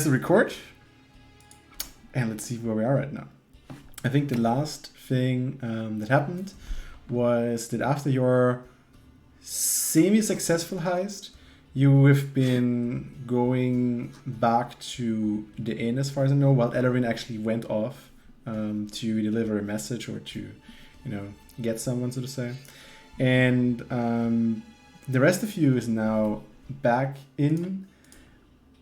the record. And let's see where we are right now. I think the last thing that happened was that after your semi-successful heist, you have been going back to the inn, as far as I know, while Ellerin actually went off to deliver a message or to, get someone, so to say. And the rest of you is now back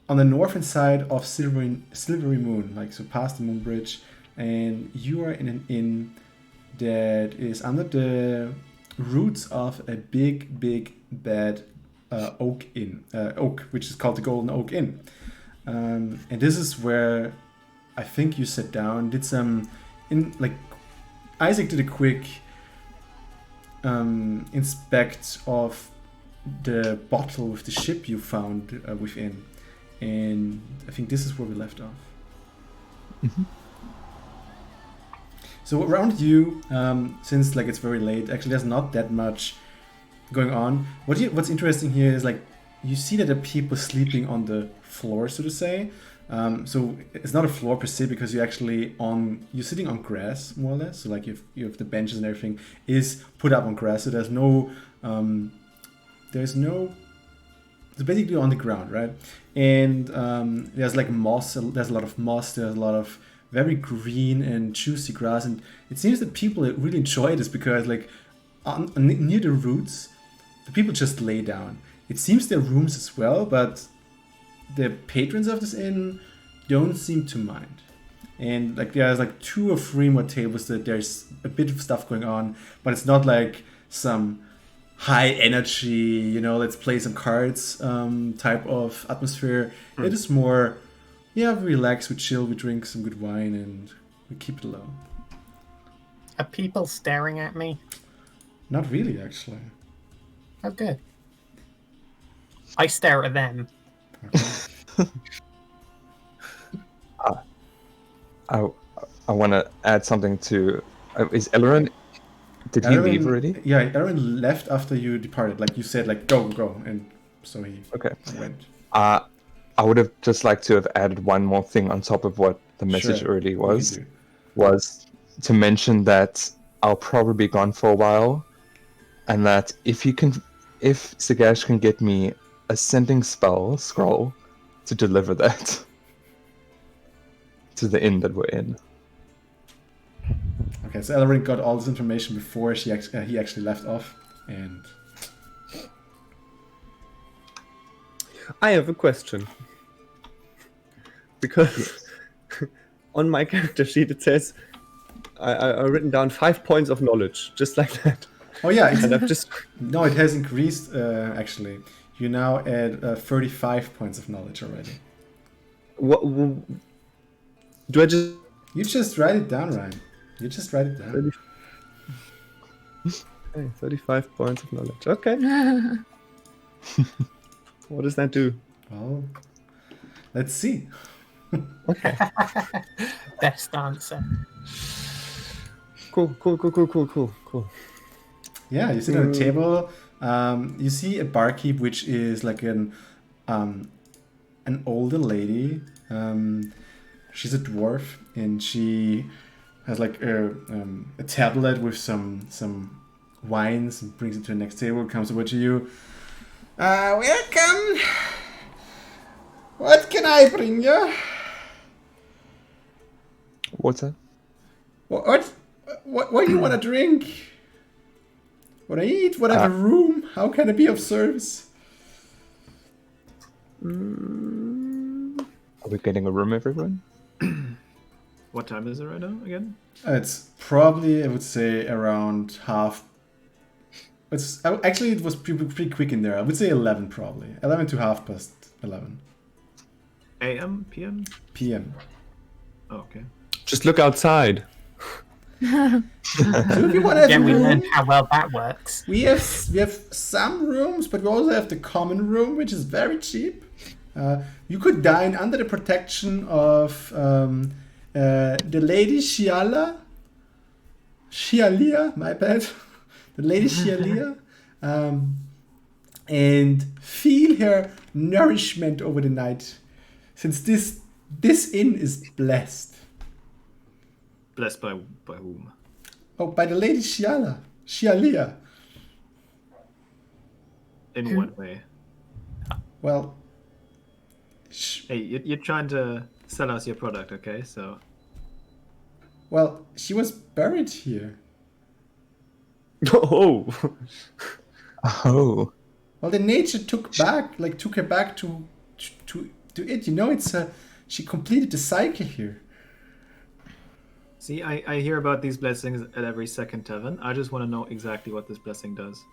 on the northern side of Silvery Moon, like so past the Moon Bridge, and you are in an inn that is under the roots of a big, bad oak, which is called the Golden Oak Inn. And this is where I think you sat down, did some, Isaac did a quick inspect of the bottle with the ship you found within. And I think this is where we left off. Mm-hmm. So around you, since it's very late, actually there's not that much going on. What's interesting here is you see that there are people sleeping on the floor, so to say. So it's not a floor per se because you're sitting on grass more or less. So you have the benches and everything is put up on grass. So there's it's basically on the ground, right? And there's moss. There's a lot of moss. There's a lot of very green and juicy grass, and it seems that people really enjoy this because near the roots, the people just lay down. It seems there are rooms as well, but the patrons of this inn don't seem to mind. And there's 2 or 3 more tables that there's a bit of stuff going on, but it's not some high energy, let's play some cards type of atmosphere. It is more, we relax, we chill, we drink some good wine, and we keep it low. Are people staring at me? Not really, actually. Oh, good. I stare at them. Okay. I want to add something to... is Ellerin... Did he leave already? Yeah, Ellerin left after you departed. You said, go, and so he went. I would have just liked to have added one more thing on top of what the message already was to mention that I'll probably be gone for a while, and that if Sagash can get me a sending scroll to deliver that to the inn that we're in. Okay, so Ellerin got all this information before he actually left off, and... I have a question. Because on my character sheet it says I've written down 5 points of knowledge, just like that. Oh yeah, and I've just... No, it has increased, actually. You're now at 35 points of knowledge already. What do I just... You just write it down, Ryan. You just write it down. 35 points of knowledge. Okay. What does that do? Well, let's see. Okay. Best answer. Cool. Yeah, you sit on a table. You see a barkeep, which is an older lady. She's a dwarf, and she has a tablet with some wines and brings it to the next table. Comes over to you. Welcome. What can I bring you? Water. What do you want to drink? What I eat? What I have a room? How can I be of service? Are we getting a room, everyone? What time is it right now again? It's probably, I would say, around half. It was pretty quick in there. I would say 11 probably. 11 to 11:30. AM? PM? PM. Oh, okay. Just look outside. So if you want to have Yeah, a we room, learned how well that works. we have some rooms, but we also have the common room, which is very cheap. You could dine under the protection of the Lady Shialia, my bad. The Lady Shialia. And feel her nourishment over the night. Since this This inn is blessed. Blessed by whom? Oh, by the lady Shialia. In what way? Well, Hey, you're trying to sell us your product, okay? So well, she was buried here. Oh, Oh. Well, the nature took her back to it. You know, she completed the cycle here. see, I hear about these blessings at every second tavern. I just want to know exactly what this blessing does.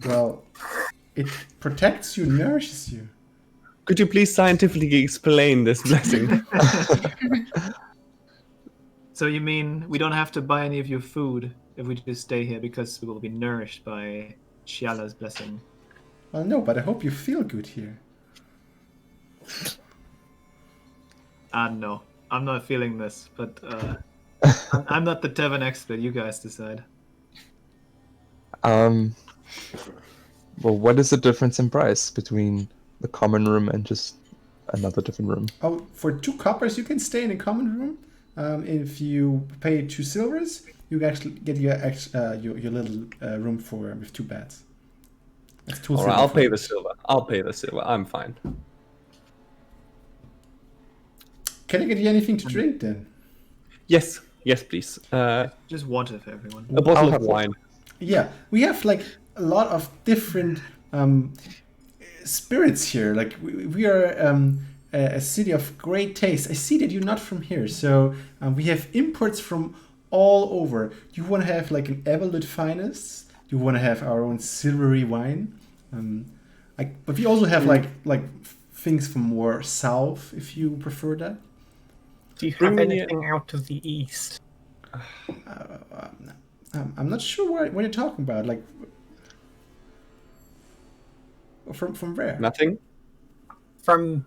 Well, it protects you, nourishes you. could you please scientifically explain this blessing? So you mean we don't have to buy any of your food if we just stay here because we will be nourished by Shiala's blessing? Well, no, but I hope you feel good here. No, I'm not feeling this, but I'm not the tavern expert. You guys decide. Well, what is the difference in price between the common room and just another different room? Oh, for 2 coppers, you can stay in a common room. If you pay 2 silvers, you can actually get your little room with 2 beds. That's 2 All silver right, I'll for pay you. the silver. I'll pay the silver. I'm fine. Can I get you anything to drink then? Yes, please. Just water for everyone. A bottle I'll of have wine. Yeah, we have like a lot of different spirits here. Like we are a city of great taste. I see that you're not from here, so we have imports from all over. You want to have like an Evolute Finest. You want to have our own silvery wine. But we also have like things from more south, if you prefer that. Do you have Bring me anything out of the east? I'm not sure what you're talking about. Like from where? Nothing. From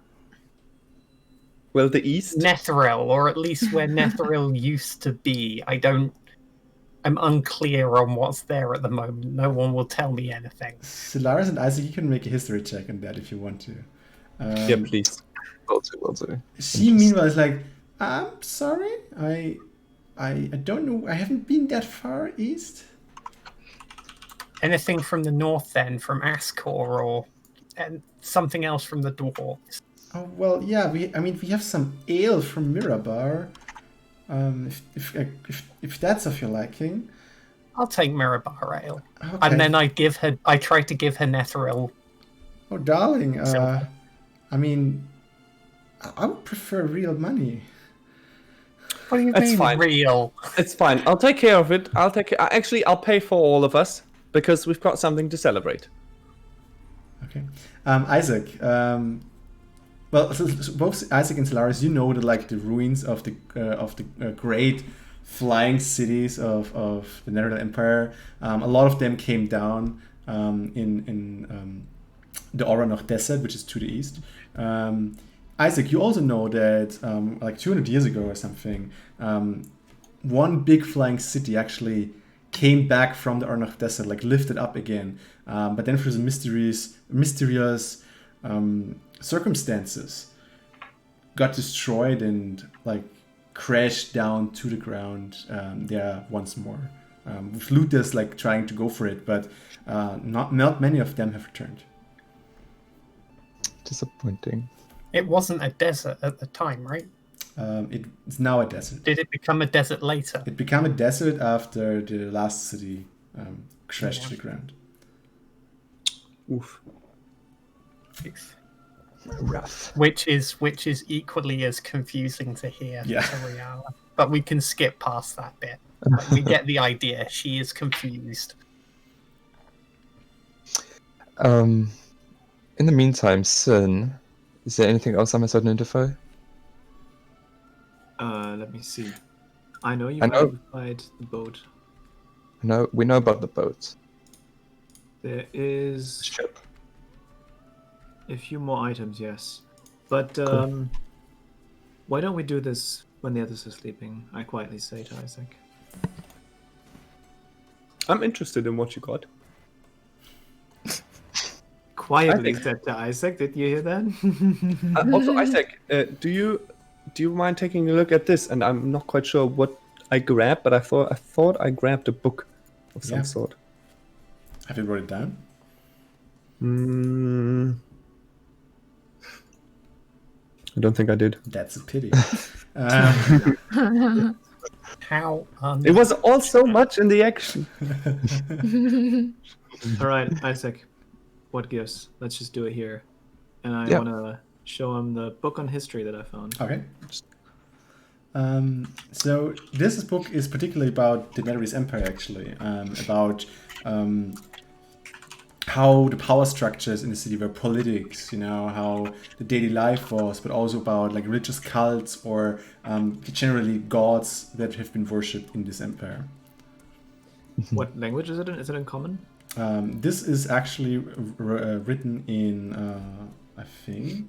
Well, the east. Netheril, or at least where Netheril used to be. I'm unclear on what's there at the moment. No one will tell me anything. Solaris and Isaac, you can make a history check on that if you want to. Yeah, please. Will do. She meanwhile is like, I'm sorry, I don't know. I haven't been that far east. Anything from the north then, from Ascor, or and something else from the dwarves? Oh well, yeah. We have some ale from Mirabar. If that's of your liking. I'll take Mirabar Ale. Okay. And then I try to give her Netheril. Oh, darling. Silver. I mean, I would prefer real money. What do you That's mean, fine. real? It's fine. I'll take care of it. Actually, I'll pay for all of us because we've got something to celebrate. Okay. Isaac. Well, so both Isaac and Solaris, you know the ruins of the great flying cities of the Netherlands Empire. A lot of them came down in the Oranoch Desert, which is to the east. Isaac, you also know that like 200 years ago or something, one big flying city actually came back from the Oranoch Desert, like lifted up again. But then for some mysterious circumstances, got destroyed and like crashed down to the ground there once more. With looters like trying to go for it, but not many of them have returned. Disappointing. It wasn't a desert at the time, right? It's now a desert. Did it become a desert later? It became a desert after the last city crashed to the ground. Oof. Rough. Which is equally as confusing to hear. Yeah. To Riala. But we can skip past that bit. We get the idea. She is confused. In the meantime, Sin, is there anything else I must identify? Let me see. I know you I know- identified the boat. No, we know about the boat. There is Ship. a few more items, yes. But why don't we do this when the others are sleeping? I quietly say to Isaac. I'm interested in what you got. quietly think- said to Isaac. Did you hear that? Also, Isaac, do you mind taking a look at this? And I'm not quite sure what I grabbed, but I thought I grabbed a book of some Yeah. sort. Have you wrote it down? I don't think I did. That's a pity. How It was all so much in the action. All right, Isaac. What gives? Let's just do it here. And I Yeah. want to show him the book on history that I found. Okay. So this book is particularly about the Netherese Empire, actually, about how the power structures in the city were politics, how the daily life was, but also about like religious cults or generally gods that have been worshipped in this empire. What language is it in? Is it in common? This is actually written in, I think,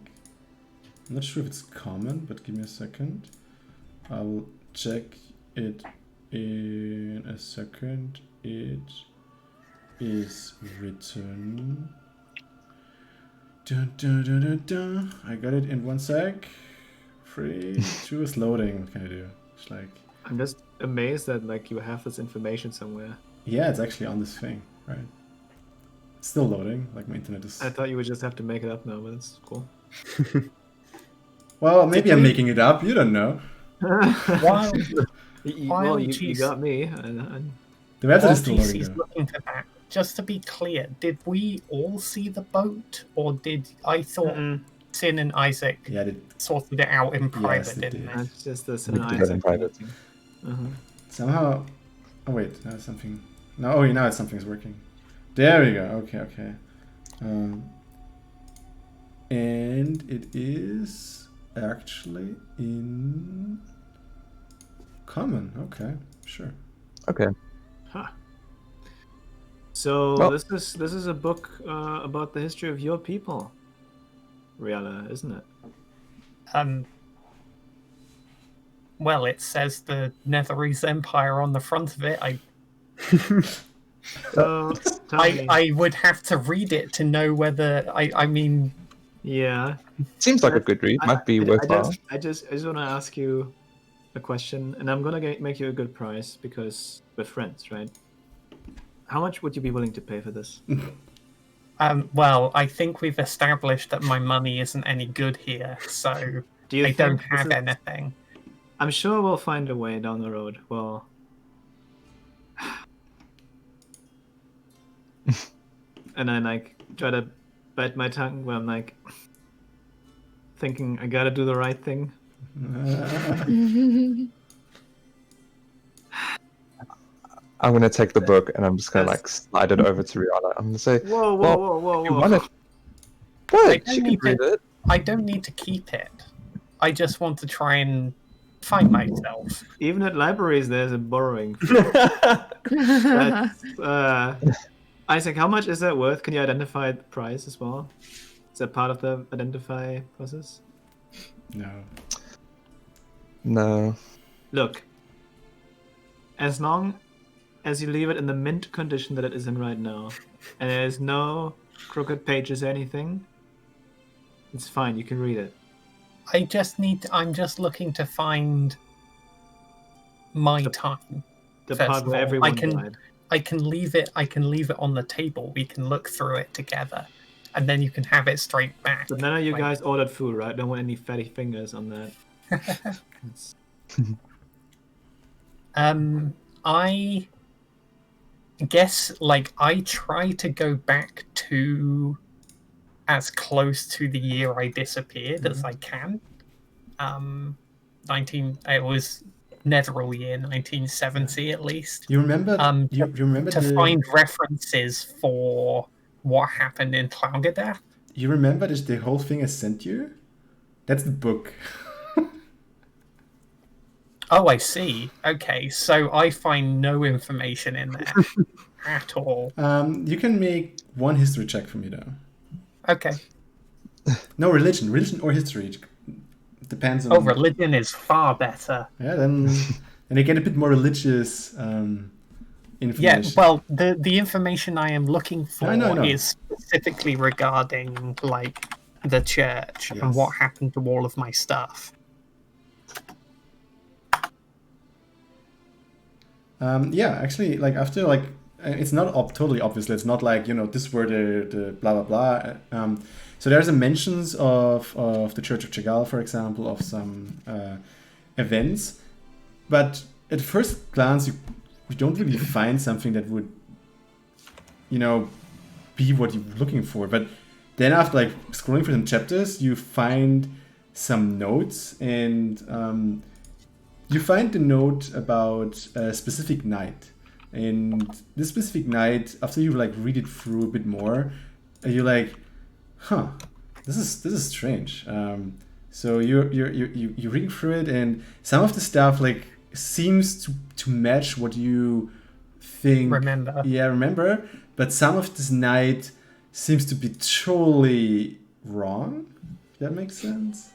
I'm not sure if it's common, but give me a second. I'll check it in a second. It is written. Dun, dun, dun, dun, dun. I got it in 1 sec. 3, 2 is loading. What can I do? It's like, I'm just amazed that like you have this information somewhere. yeah, it's actually on this thing, right? It's still loading. Like my internet is. I thought you would just have to make it up now, but it's cool. Well, maybe I'm making it up. You don't know. While, Well, you geez. got me. The website while is still loading. GC's Though. looking for that, just to be clear, did we all see the boat, or did I thought Sin and Isaac Yeah, they sorted it out in private, they didn't did. they? That's just the We did that in private. somehow. Oh wait, now it's something. No, oh, now it's something's working. There we go. Okay. And it is actually in common. Okay, sure. Okay. Huh. So Well- this is a book about the history of your people, Riala, isn't it? Well, it says the Netherese Empire on the front of it. So tell me. I would have to read it to know whether I mean Yeah. Seems like a good read. Might be worthwhile. I just want to ask you a question, and I'm gonna make you a good price because we're friends, right? How much would you be willing to pay for this? well, I think we've established that my money isn't any good here, so Do you I think don't this have is- anything. I'm sure we'll find a way down the road. Well, and I like try to bite my tongue when I'm like thinking I gotta do the right thing. I'm gonna take the book and I'm just gonna like slide it over to Rihanna. I'm gonna say, Whoa, well, you want it? What? don't She can need read to- it. I don't need to keep it. I just want to try and find myself. Even at libraries, there's a borrowing. That's, Isaac, how much is that worth? Can you identify the price as well? Is that part of the identify process? No. No. Look, as long as you leave it in the mint condition that it is in right now, and there's no crooked pages or anything, it's fine. You can read it. I'm just looking to find my time. The First part of where all, everyone I can died. I can leave it on the table. We can look through it together. And then you can have it straight back. But none of you Like- guys ordered food, right? Don't want any fatty fingers on that. It's- I guess like I try to go back to as close to the year I disappeared as I can. It was Netheril year 1970 at least. You remember? You remember To find references for what happened in Clougadath. You remember the whole thing I sent you? That's the book. Oh, I see. Okay, so I find no information in there at all. You can make one history check for me though. Okay. No, religion or history. It depends on. Oh, religion is far better. Yeah, then you get a bit more religious Yeah, information. well, the information I am looking for I know. is specifically regarding like the church and Yes. what happened to all of my stuff. Yeah, actually, like after like it's not totally obvious. It's not like this were the blah blah blah. So there's a mentions of the Church of Chagall, for example, of some events, but at first glance you don't really find something that would be what you're looking for. But then after like scrolling through some chapters, you find some notes, and you find the note about a specific night. And this specific night, after you like read it through a bit more, you're like, huh, this is strange. So you're reading through it, and some of the stuff like seems to match what you think. Remember. Yeah, remember. But some of this night seems to be totally wrong. If that makes sense.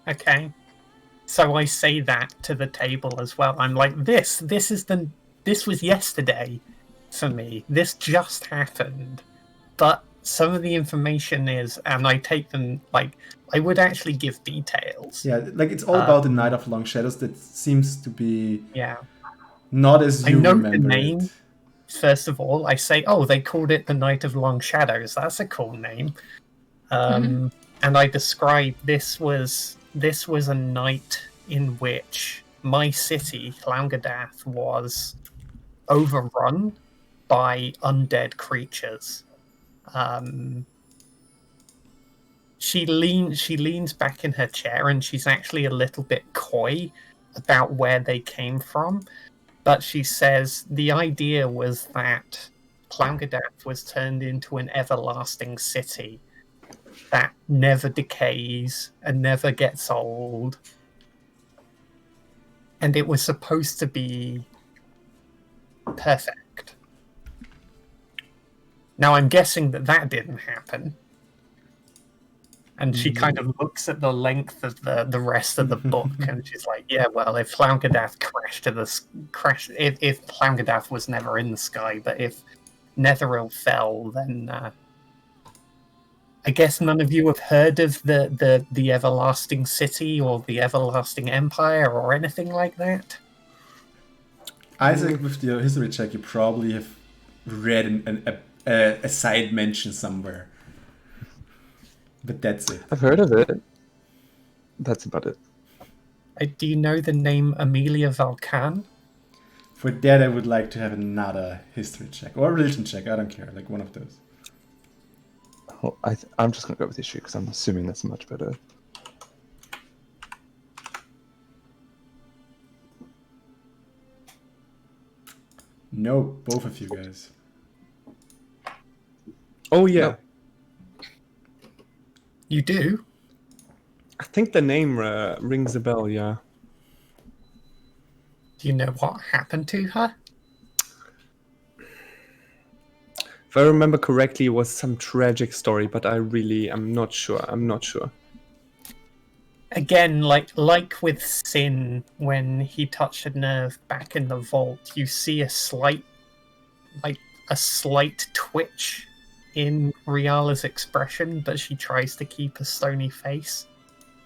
Okay. So I say that to the table as well. I'm like, this was yesterday for me. This just happened. But some of the information is, and I take them, like, I would actually give details. Yeah, like it's all about the Night of Long Shadows that seems to be not as you know remember the name. it. First of all, I say, oh, they called it the Night of Long Shadows. That's a cool name. And I describe this was a night in which my city, Llaungadath, was overrun by undead creatures. She leans back in her chair, and she's actually a little bit coy about where they came from. But she says the idea was that Llaungadath was turned into an everlasting city that never decays and never gets old. And it was supposed to be perfect. Now I'm guessing that didn't happen. And she kind of looks at the length of the rest of the book, and she's like, "Yeah, well, if Llaungadath if Llaungadath was never in the sky, but if Netheril fell, then I guess none of you have heard of the Everlasting City or the Everlasting Empire or anything like that." Isaac, with your history check, you probably have read a side mention somewhere. But that's it. I've heard of it. That's about it. Do you know the name Amelia Valkan? For that, I would like to have another history check or a religion check. I don't care, like one of those. Oh, I'm just gonna go with history because I'm assuming that's much better. No, both of you guys. Oh yeah. No. You do? I think the name rings a bell, yeah. Do you know what happened to her? If I remember correctly, it was some tragic story, but I'm not sure. Again, like with Sin, when he touched a nerve back in the vault, you see a slight twitch in Riala's expression, but she tries to keep a stony face.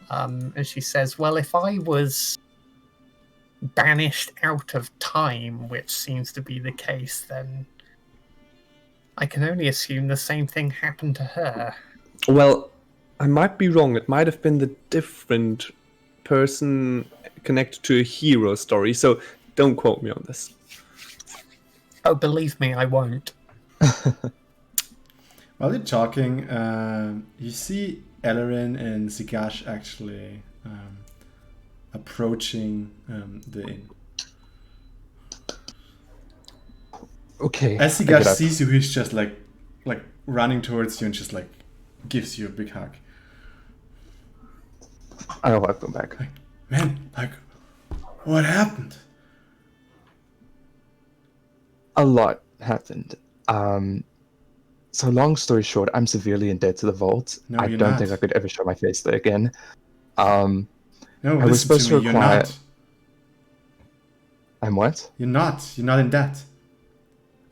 And she says, well, if I was banished out of time, which seems to be the case, then I can only assume the same thing happened to her. Well, I might be wrong. It might have been the different person connected to a hero story, so don't quote me on this. Oh, believe me, I won't. While you're talking, you see Ellerin and Sigash actually approaching the inn. Okay. As Sigash sees you, he's just like running towards you and just like gives you a big hug. I'll welcome back. Like, man, like, what happened? A lot happened. So long story short, I'm severely indebted to the vault. No, I you're don't not. think I could ever show my face there again. No, I was supposed to you're require- not. I'm what? You're not in debt.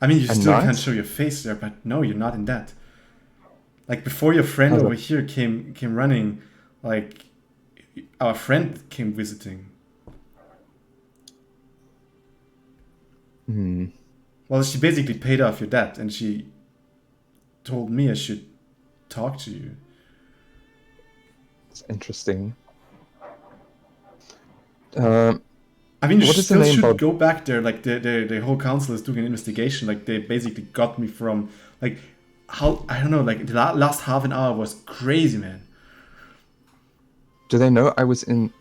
I mean, you I'm still not? can't show your face there, but no, you're not in debt. Like before your friend How's over that? here came running, like our friend came visiting. Hmm. Well, she basically paid off your debt, and she told me I should talk to you. It's interesting. Um, I mean, you what is the still name should about? go back there. Like the whole council is doing an investigation. Like they basically got me from like how I don't know. Like the last half an hour was crazy, man. Do they know I was in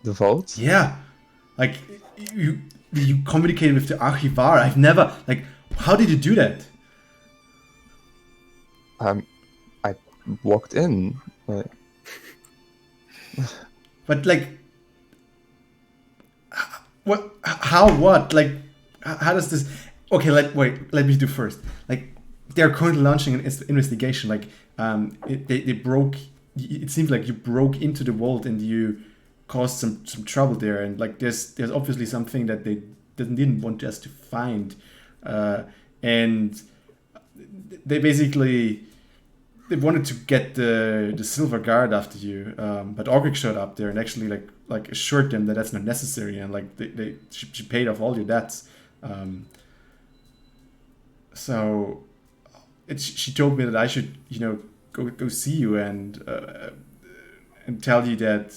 the vault? Yeah, like you communicated with the archivar. I've never like. How did you do that? I walked in. But like, what? How? What? Like, how does this? Okay, wait. Let me do first. Like, they're currently launching an investigation. Like, they broke. It seems like you broke into the vault and you caused some trouble there. And like, there's obviously something that they didn't want us to find, and they basically. They wanted to get the silver guard after you, but Augric showed up there and actually like assured them that that's not necessary, and like she paid off all your debts. So she told me that I should go see you and tell you that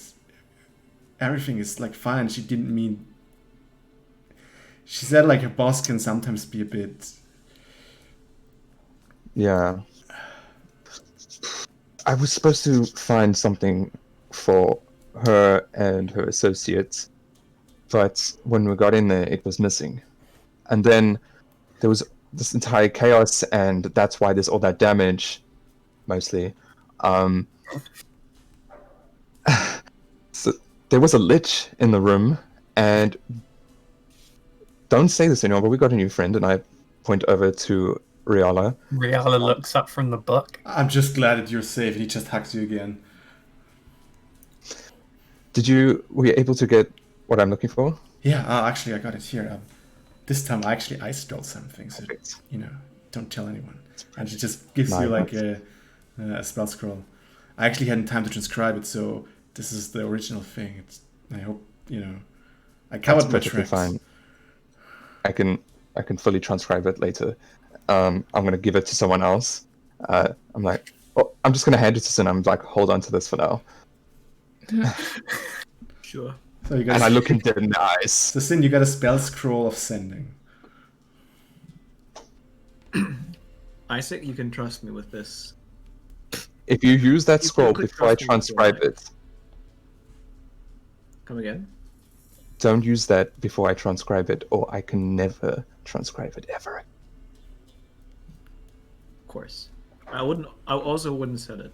everything is like fine. She didn't mean. She said like her boss can sometimes be a bit. Yeah. I was supposed to find something for her and her associates, but when we got in there, it was missing. And then there was this entire chaos, and that's why there's all that damage, mostly. So there was a lich in the room, and don't say this anymore, but we got a new friend, and I point over to Riala. Riala looks up from the book. I'm just glad that you're safe. And he just hugs you again. Were you able to get what I'm looking for? Yeah, actually, I got it here. This time, I stole something, so don't tell anyone. And it just gives you like a spell scroll. I actually hadn't time to transcribe it, so this is the original thing. I hope I covered my tracks. Fine. I can fully transcribe it later. I'm gonna give it to someone else. I'm like, I'm just gonna hand it to Sin. I'm like, hold on to this for now. Sure. So you got and I look him dead in the eyes. So Sin, you got a spell scroll of sending. Isaac, you can trust me with this. If you use that You scroll could before I trust me transcribe before, it, Come again? don't use that before I transcribe it, or I can never transcribe it ever. Of course. I also wouldn't set it.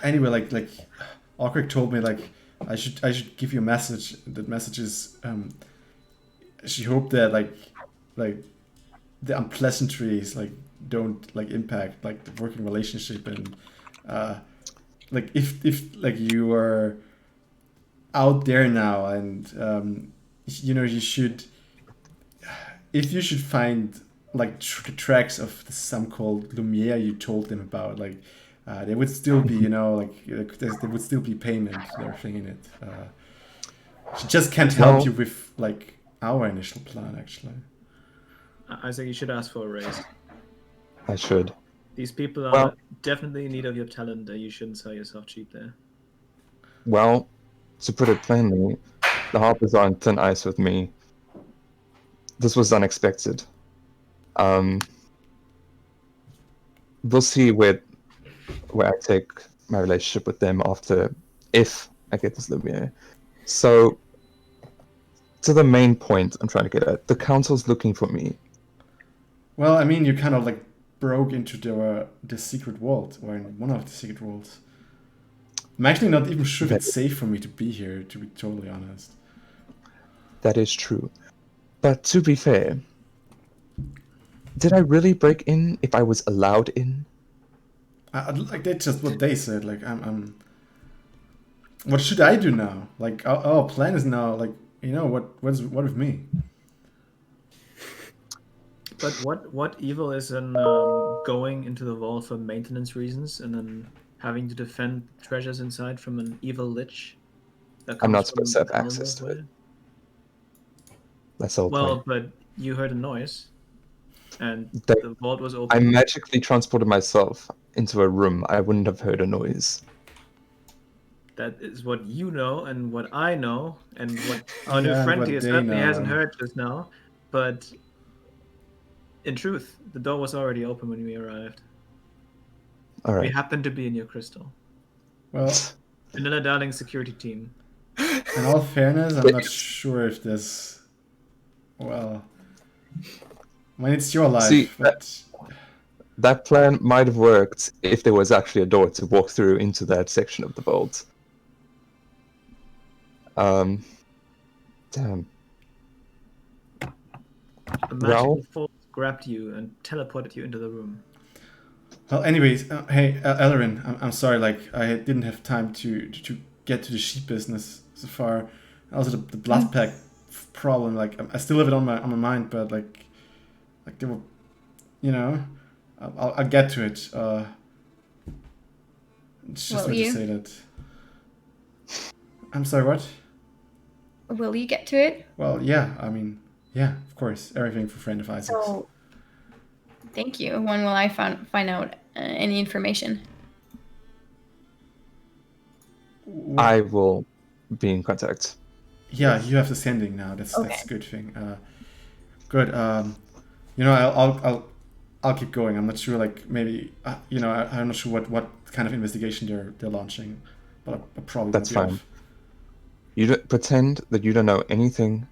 Anyway, like Aukric told me like I should give you a message. That message is she hoped that like the unpleasantries like don't like impact like the working relationship, and like if like you are out there now and you should find like tracks of some called Lumiere you told them about, like there would still be there would still be payment and everything in it. She just can't help you with like our initial plan actually. Isaac, you should ask for a raise. I should. These people are definitely in need of your talent. You shouldn't sell yourself cheap there. Well, to put it plainly, the Harpers are on thin ice with me. This was unexpected. We'll see where I take my relationship with them if I get this Lumiere. So, to the main point I'm trying to get at, the council's looking for me. Well, I mean, you kind of like broke into the secret vault, or in one of the secret vaults. I'm actually not even sure if it's safe for me to be here, to be totally honest. That is true. But to be fair, did I really break in if I was allowed in? Like that's just what they said. Like I'm. What should I do now? Like our plan is now like what with me? But what evil is in going into the vault for maintenance reasons and then having to defend treasures inside from an evil lich? That I'm not comes supposed to have from access to it. Commonwealth? That's the whole Well, point. but you heard a noise, and They- the vault was I open. magically transported myself into a room. I wouldn't have heard a noise. That is what you know and what I know and what our Yeah, new and friend what here they certainly hasn't know. heard just now. But in truth, the door was already open when we arrived. All We right. happened to be in your crystal. Well, Vanilla Darling security team. in all fairness, I'm not sure if this. Well, I mean, it's your life, See, but That plan might have worked if there was actually a door to walk through into that section of the vault. Damn. A magical Well- force grabbed you and teleported you into the room. well. Anyways, hey, Ellerin, I'm sorry. Like, I didn't have time to get to the sheep business so far. Also, the blood pack problem. Like, I still have it on my mind, but like they were, you know, I'll get to it. It's just Will me to you? say that. I'm sorry. What? Will you get to it? Well, yeah. I mean, yeah. Of course, everything for friend of Isaac's. So, thank you. When will I find out any information? I will be in contact. Yeah, you have the sending now. That's a Okay. good thing. Good. You know, I'll keep going. I'm not sure. Like maybe you know, I'm not sure what kind of investigation they're launching, but I probably That's won't be fine. off. You don't, pretend that you don't know anything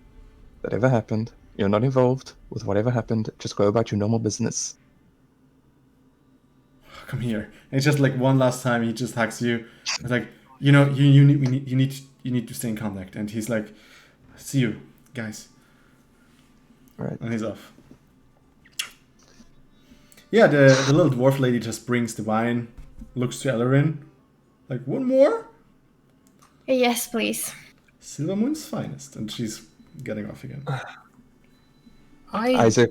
that ever happened. You're not involved with whatever happened. Just go about your normal business. Come here. And it's just like one last time. He just hugs you. It's like you know, you need to stay in contact. And he's like, see you guys. Right. And he's off. Yeah, the little dwarf lady just brings the wine, looks to Ellerin, like, one more? Yes, please. Silvermoon's finest. And she's getting off again. Isaac,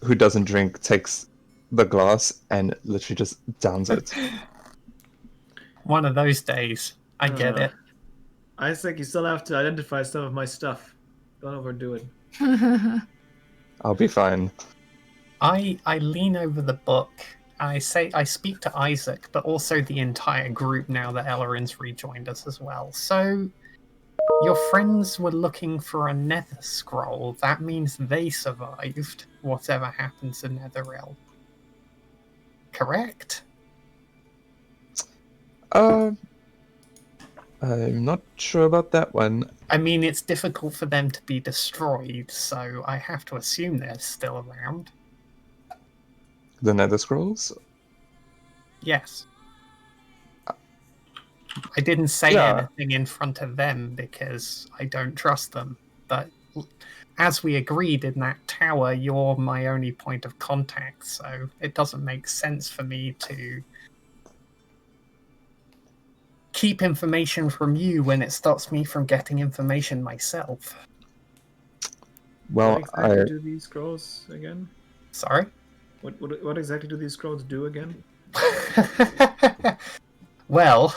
who doesn't drink, takes the glass and literally just downs it. One of those days. I get it. Isaac, you still have to identify some of my stuff. Don't overdo it. I'll be fine. I lean over the book. I speak to Isaac, but also the entire group now that Ellerin's rejoined us as well. So, your friends were looking for a nether scroll. That means they survived whatever happened to Netheril. Correct? I'm not sure about that one. I mean, it's difficult for them to be destroyed, so I have to assume they're still around. The Nether Scrolls? Yes. I didn't say Yeah. anything in front of them because I don't trust them. But as we agreed in that tower, you're my only point of contact, so it doesn't make sense for me to keep information from you when it stops me from getting information myself. Well, What exactly do these scrolls again? Sorry? What exactly do these scrolls do again? Well,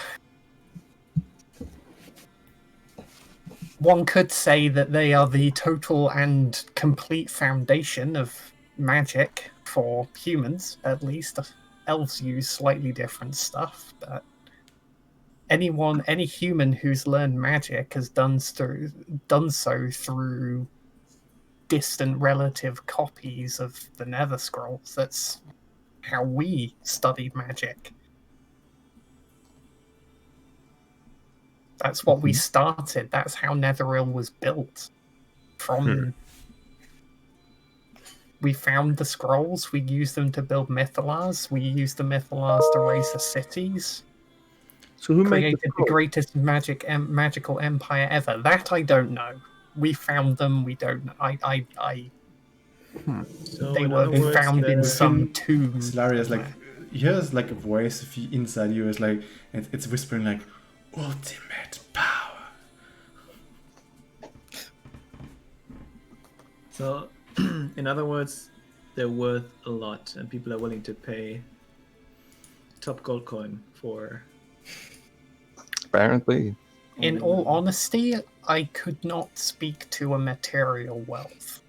one could say that they are the total and complete foundation of magic for humans, at least. Elves use slightly different stuff, but any human who's learned magic has done so through distant relative copies of the Nether Scrolls. That's how we studied magic. That's what we started. That's how Netheril was built. We found the scrolls. We used them to build Mythalars. We used the Mythalars to raise the cities. So who made Created the the greatest magical empire ever. That I don't know. We found them. We don't know. So They in were other words, found in they're- some tomb. Solaria like, he hears like a voice of you inside you. Is like, it's whispering like, ultimate power. So, in other words, they're worth a lot, and people are willing to pay top gold coin for. Apparently. In all honesty, I could not speak to a material wealth.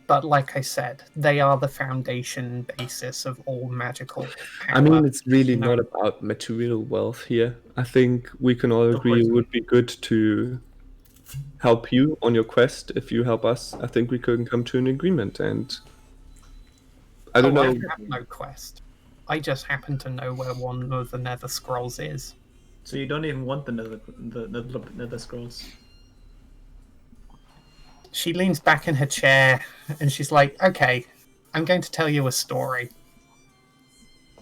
But like I said, they are the foundation basis of all magical power. I mean, it's really not about material wealth here. I think we can all agree it would be good to help you on your quest. If you help us, I think we can come to an agreement. And I don't know. I have no quest. I just happen to know where one of the Nether Scrolls is. So you don't even want the Nether Scrolls. She leans back in her chair and she's like, okay, I'm going to tell you a story.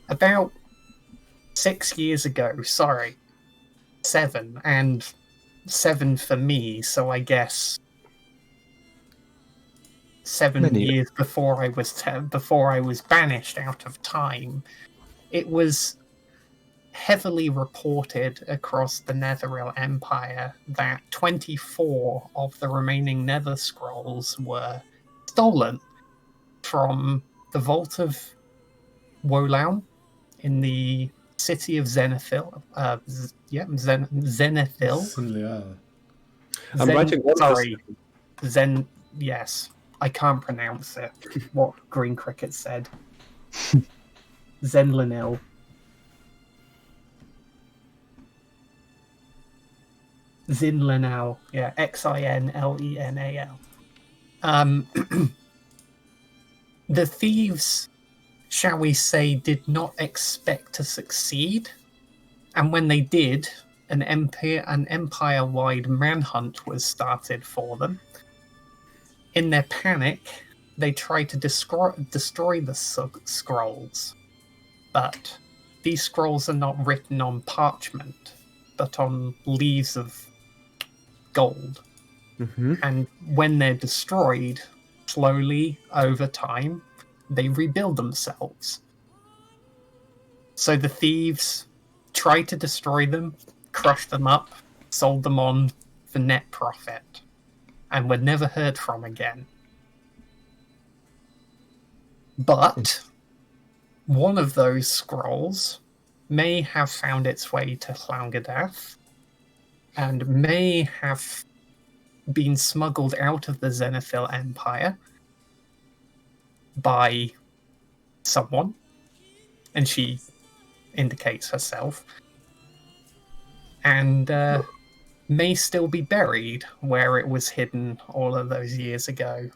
About 6 years ago, 7, and 7 for me, so I guess 7 years before I was banished out of time, it was heavily reported across the Netherrealm Empire that 24 of the remaining Nether Scrolls were stolen from the Vault of Wolaun in the city of Zenithil. Zenithil. I'm writing one. Sorry, Yes, I can't pronounce it. What Green Cricket said. Zenlinil. Zinlenal, yeah, Xinlenal. The thieves, shall we say, did not expect to succeed, and when they did, an empire-wide manhunt was started for them. In their panic, they tried to destroy the scrolls, but these scrolls are not written on parchment, but on leaves of gold. Mm-hmm. And when they're destroyed, slowly over time, they rebuild themselves. So the thieves tried to destroy them, crushed them up, sold them on for net profit, and were never heard from again. But one of those scrolls may have found its way to Llaungadath, and may have been smuggled out of the Zenithil Empire by someone, and she indicates herself, and may still be buried where it was hidden all of those years ago.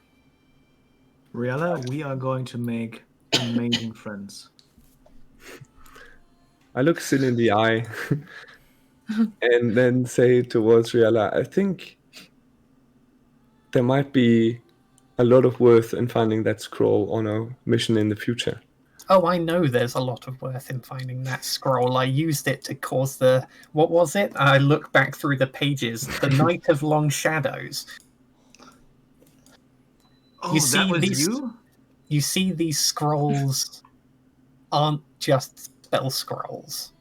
Riella, we are going to make amazing friends. I look Sin in the eye and then say towards Riella, I think there might be a lot of worth in finding that scroll on a mission in the future. Oh, I know there's a lot of worth in finding that scroll. I used it to cause the... What was it? I look back through the pages. The Night of Long Shadows. Oh, that was you? You see, these scrolls aren't just spell scrolls.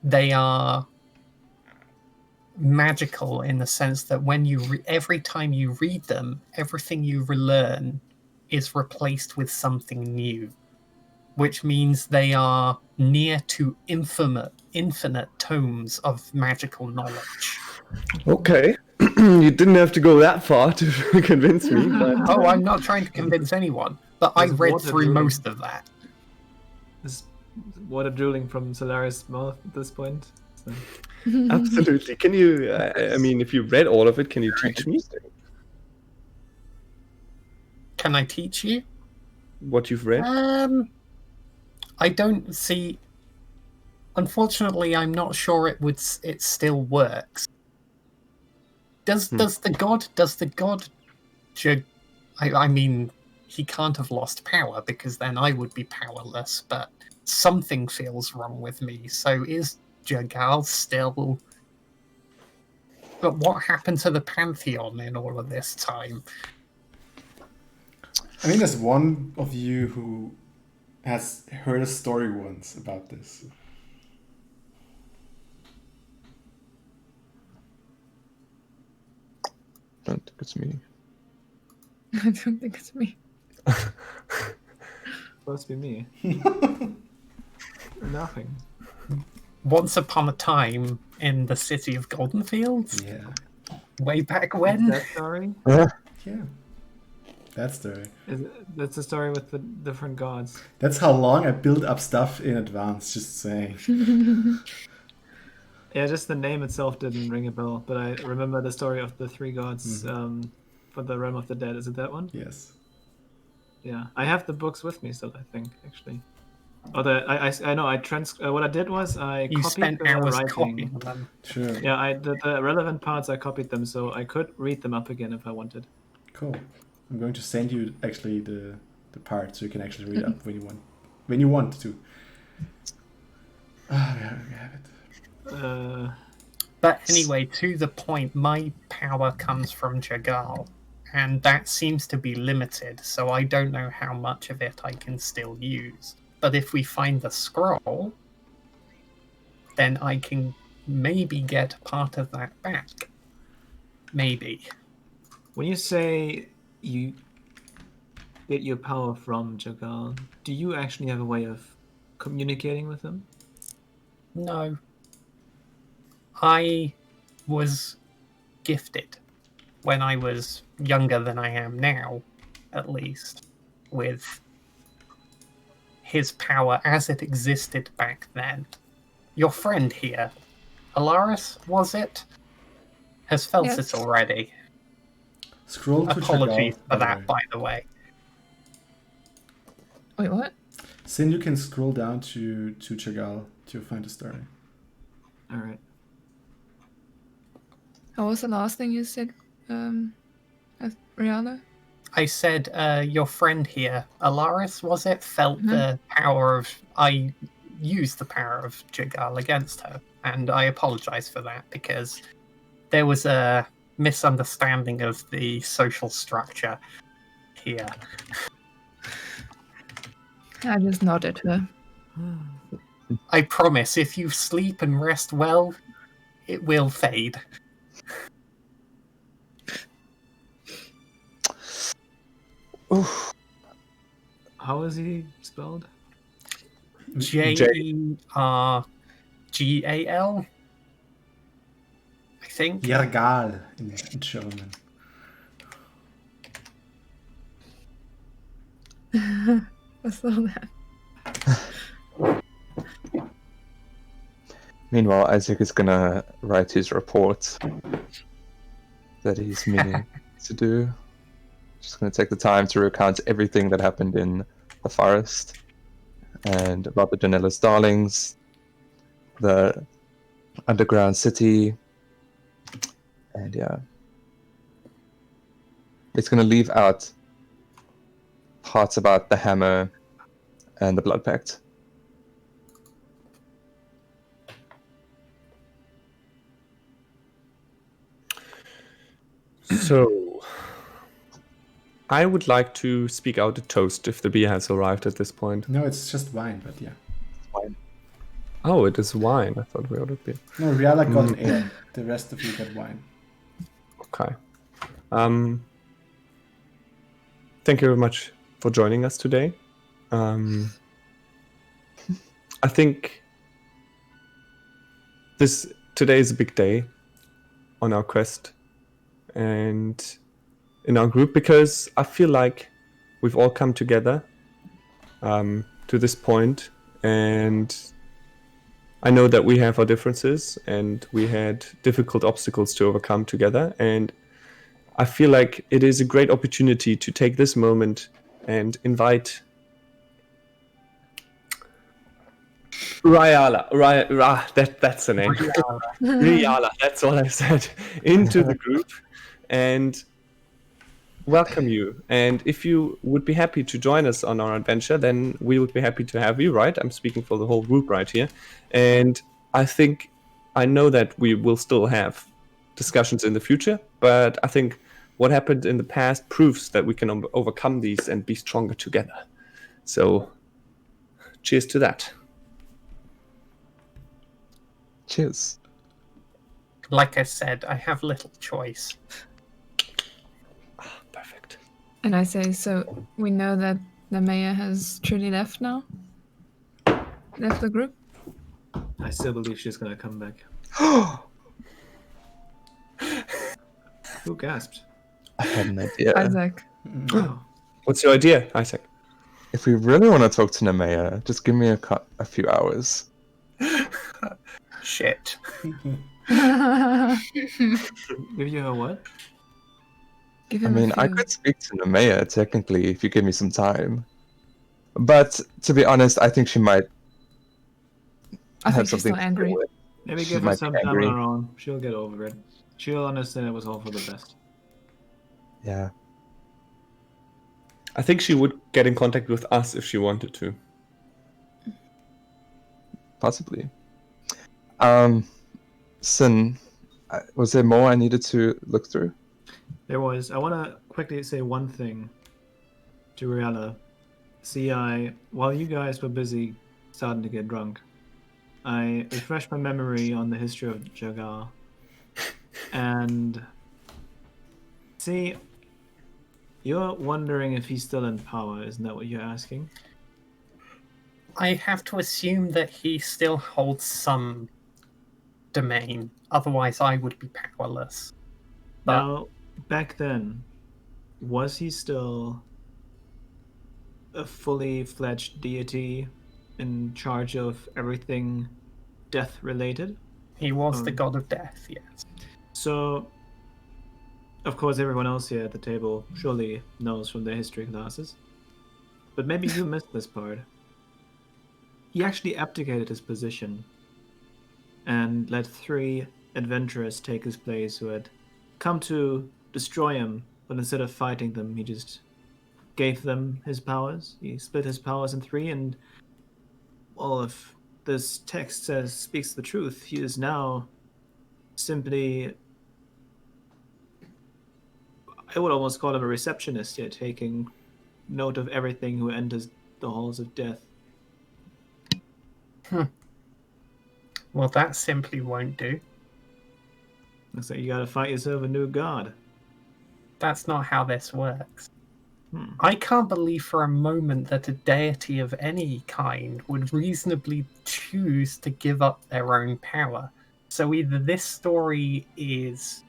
They are magical in the sense that when you every time you read them, everything you relearn is replaced with something new, which means they are near to infinite tomes of magical knowledge. Okay. You didn't have to go that far to convince me. But... Oh, I'm not trying to convince anyone, but I read through most of that. There's water drooling from Solaris' mouth at this point. So. Absolutely. Can you, I mean, if you read all of it, can you teach me? Can I teach you? What you've read? I don't see... Unfortunately, I'm not sure it still works. Does the god I mean, he can't have lost power because then I would be powerless, but something feels wrong with me. So is Jagal still... But what happened to the Pantheon in all of this time? I think there's one of you who has heard a story once about this. I don't think it's me. I don't think it's me. supposed to be me? Nothing. Once upon a time in the city of Goldenfields, Yeah. way back Is when. that story? Yeah. That's the. That's the story with the different gods. That's how long I build up stuff in advance. Just saying. Yeah, just the name itself didn't ring a bell, but I remember the story of the three gods for the Realm of the Dead. Is it that one? Yes. Yeah, I have the books with me still. I think actually. Oh, I know. What I did was I You copied spent the hours writing. copying them. Sure. Yeah, the relevant parts I copied them, so I could read them up again if I wanted. Cool. I'm going to send you actually the part so you can actually read up when you want to. Ah, we have it. But anyway, to the point, my power comes from Jagal, and that seems to be limited, so I don't know how much of it I can still use. But if we find the scroll, then I can maybe get part of that back. Maybe. When you say you get your power from Jagal, do you actually have a way of communicating with him? No. I was gifted when I was younger than I am now, at least, with his power as it existed back then. Your friend here, Alaris, was it? Has felt Yes. it already. Scroll to Apologies Chagall, for the that, way. by the way. Wait, what? Sin, you can scroll down to Chagall to find the story. All right. What was the last thing you said, Rihanna? I said your friend here, Alaris, was it, felt the power of... I used the power of Jagal against her, and I apologize for that, because there was a misunderstanding of the social structure here. I just nodded her. I promise, if you sleep and rest well, it will fade. Oof. How is he spelled? Jergal, I think. Jergal in German. I saw that. Meanwhile, Isaac is gonna write his report that he's meaning to do. Just gonna take the time to recount everything that happened in the forest and about the Danelis Darlings, the underground city, and yeah. It's gonna leave out parts about the hammer and the blood pact. So, I would like to speak out a toast if the beer has arrived at this point. No, it's just wine, but yeah. Oh, it is wine. I thought we ordered beer. No, Riala got an ale. The rest of you got wine. Okay. Thank you very much for joining us today. I think today is a big day on our quest and in our group, because I feel like we've all come together to this point, and I know that we have our differences and we had difficult obstacles to overcome together, and I feel like it is a great opportunity to take this moment and invite that's the name. Riala, that's all I said, into the group and welcome you. And if you would be happy to join us on our adventure, then we would be happy to have you, right? I'm speaking for the whole group right here. And I know that we will still have discussions in the future, but I think what happened in the past proves that we can overcome these and be stronger together. So, cheers to that. Cheers. Like I said, I have little choice. Perfect. And I say, so we know that Nemea has truly left now? Left the group? I still believe she's gonna come back. Who gasped? I had an idea. Isaac. Wow. What's your idea, Isaac? If we really want to talk to Nemea, just give me a few hours. Shit. Give you a what? Give I him mean, a I few. could speak to Nemea technically if you give me some time. But to be honest, I think she might I have think she's something still to angry. deal with. Maybe She give her might be some time angry. on her own. She'll get over it. She'll understand it was all for the best. Yeah. I think she would get in contact with us if she wanted to. Possibly. Sin, was there more I needed to look through? There was. I want to quickly say one thing to Rihanna. While you guys were busy starting to get drunk, I refreshed my memory on the history of Jagar. And see, you're wondering if he's still in power, isn't that what you're asking? I have to assume that he still holds some domain. Otherwise, I would be powerless. But Now, back then, was he still a fully fledged deity in charge of everything death related? he was the god of death, yes. So, of course, everyone else here at the table surely knows from their history classes. But maybe you missed this part. He actually abdicated his position and let 3 adventurers take his place who had come to destroy him, but instead of fighting them, he just gave them his powers. He split his powers in 3, and all of this text speaks the truth. He is now simply, I would almost call him a receptionist here, taking note of everything who enters the halls of death. Well, that simply won't do. Looks like you gotta fight yourself a new god. That's not how this works. I can't believe for a moment that a deity of any kind would reasonably choose to give up their own power. So either this story is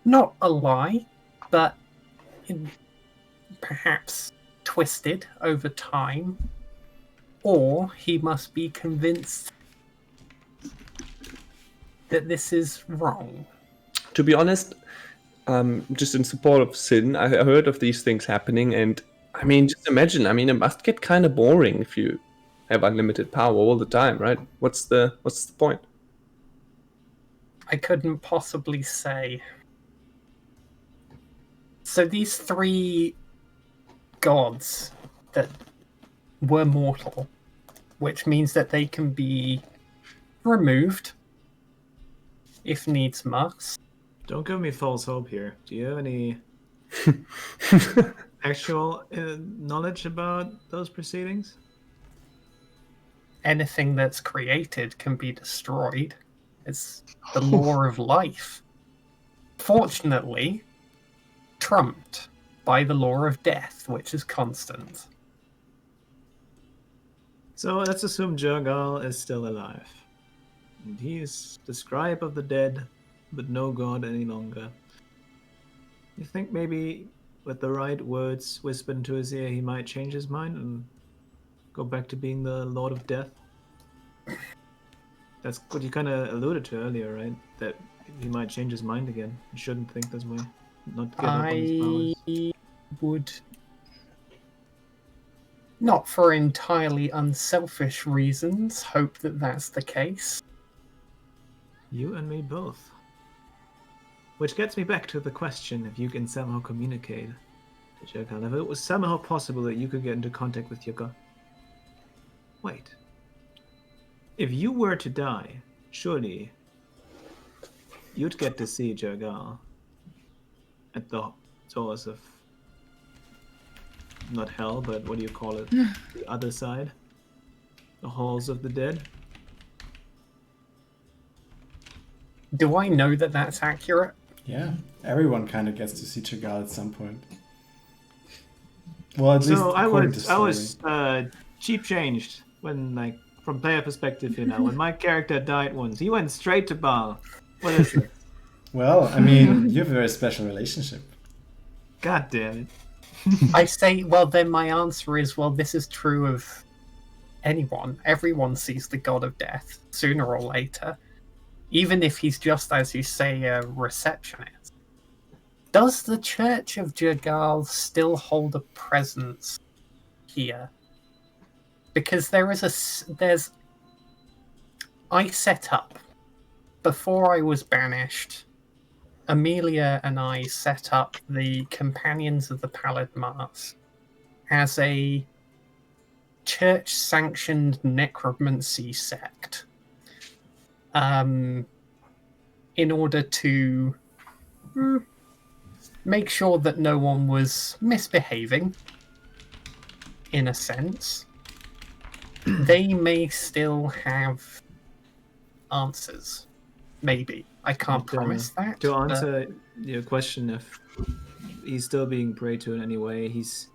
not a lie, but perhaps twisted over time, or he must be convinced that this is wrong. To be honest, just in support of Sin, I heard of these things happening, and I mean, just imagine. I mean, it must get kind of boring if you have unlimited power all the time, right? What's the point? I couldn't possibly say. So these 3 gods that were mortal, which means that they can be removed if needs must. Don't give me false hope here. Do you have any actual knowledge about those proceedings? Anything that's created can be destroyed. It's the law of life. Fortunately, trumped by the law of death, which is constant. So let's assume Jurgal is still alive. And he is the scribe of the dead, but no god any longer. You think maybe with the right words whispered into his ear, he might change his mind and go back to being the Lord of Death? That's what you kind of alluded to earlier, right? That he might change his mind again. He shouldn't think this way. Not give up on his powers. I would, not for entirely unselfish reasons, hope that that's the case. You and me both. Which gets me back to the question if you can somehow communicate to Jurgal. If it was somehow possible that you could get into contact with your god. Wait. If you were to die, surely you'd get to see Jurgal at the doors of, not hell, but what do you call it? The other side? The halls of the dead? Do I know that that's accurate? Yeah, everyone kind of gets to see Chagall at some point. Well, at least So I according to was story. cheap changed when, like, from player perspective, when my character died once, he went straight to Baal. What is it? Well, I mean, you have a very special relationship. God damn it. I say, well, then my answer is, well, this is true of anyone. Everyone sees the god of death sooner or later, even if he's just, as you say, a receptionist. Does the Church of Jagal still hold a presence here? Because I set up, before I was banished, Amelia and I set up the Companions of the Pallid Mars as a church-sanctioned necromancy sect, in order to make sure that no one was misbehaving, in a sense. They may still have answers. Maybe. I can't promise that. To answer your question, if he's still being prayed to in any way, he's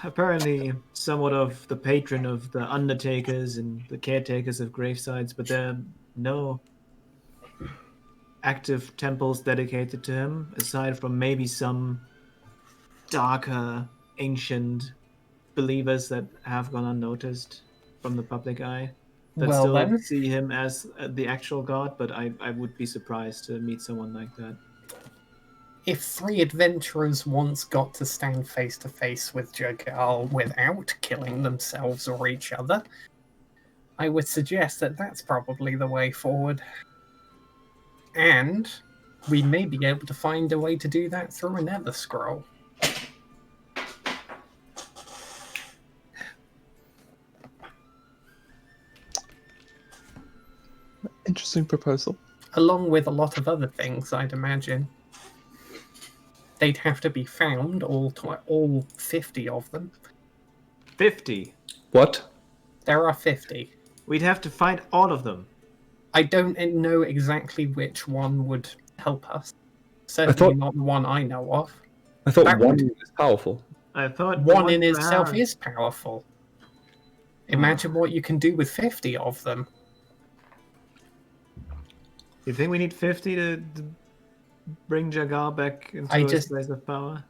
apparently somewhat of the patron of the undertakers and the caretakers of gravesites, but there are no active temples dedicated to him, aside from maybe some darker, ancient believers that have gone unnoticed from the public eye. That Well, still then. see him as the actual god, but I would be surprised to meet someone like that. If three adventurers once got to stand face to face with Jagal without killing themselves or each other, I would suggest that that's probably the way forward. And we may be able to find a way to do that through a nether scroll. Interesting proposal. Along with a lot of other things, I'd imagine. They'd have to be found, all 50 of them. 50? What? There are 50. We'd have to find all of them. I don't know exactly which one would help us. Certainly not the one I know of. I thought That one would- is powerful. I thought One in per itself hour. is powerful. Imagine what you can do with 50 of them. You think we need 50 to bring Jagal back into his place of power?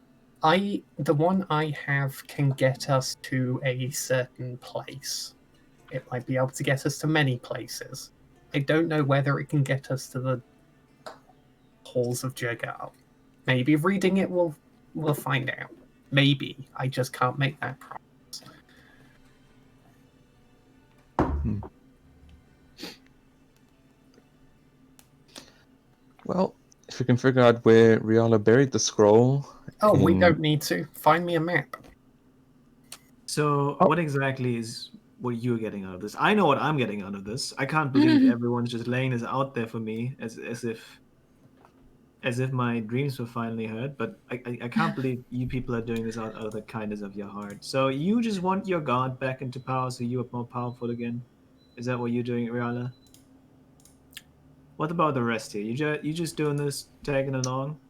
The one I have can get us to a certain place. It might be able to get us to many places. I don't know whether it can get us to the halls of Jagal. Maybe reading it we'll find out. Maybe. I just can't make that promise. Well, if we can figure out where Riala buried the scroll. Oh, we don't need to. Find me a map. So, what exactly is what you're getting out of this? I know what I'm getting out of this. I can't believe everyone's just laying this out there for me as if my dreams were finally heard. But I can't believe you people are doing this out of the kindness of your heart. So you just want your god back into power, so you are more powerful again. Is that what you're doing, Riala? What about the rest here? You just doing this, tagging along?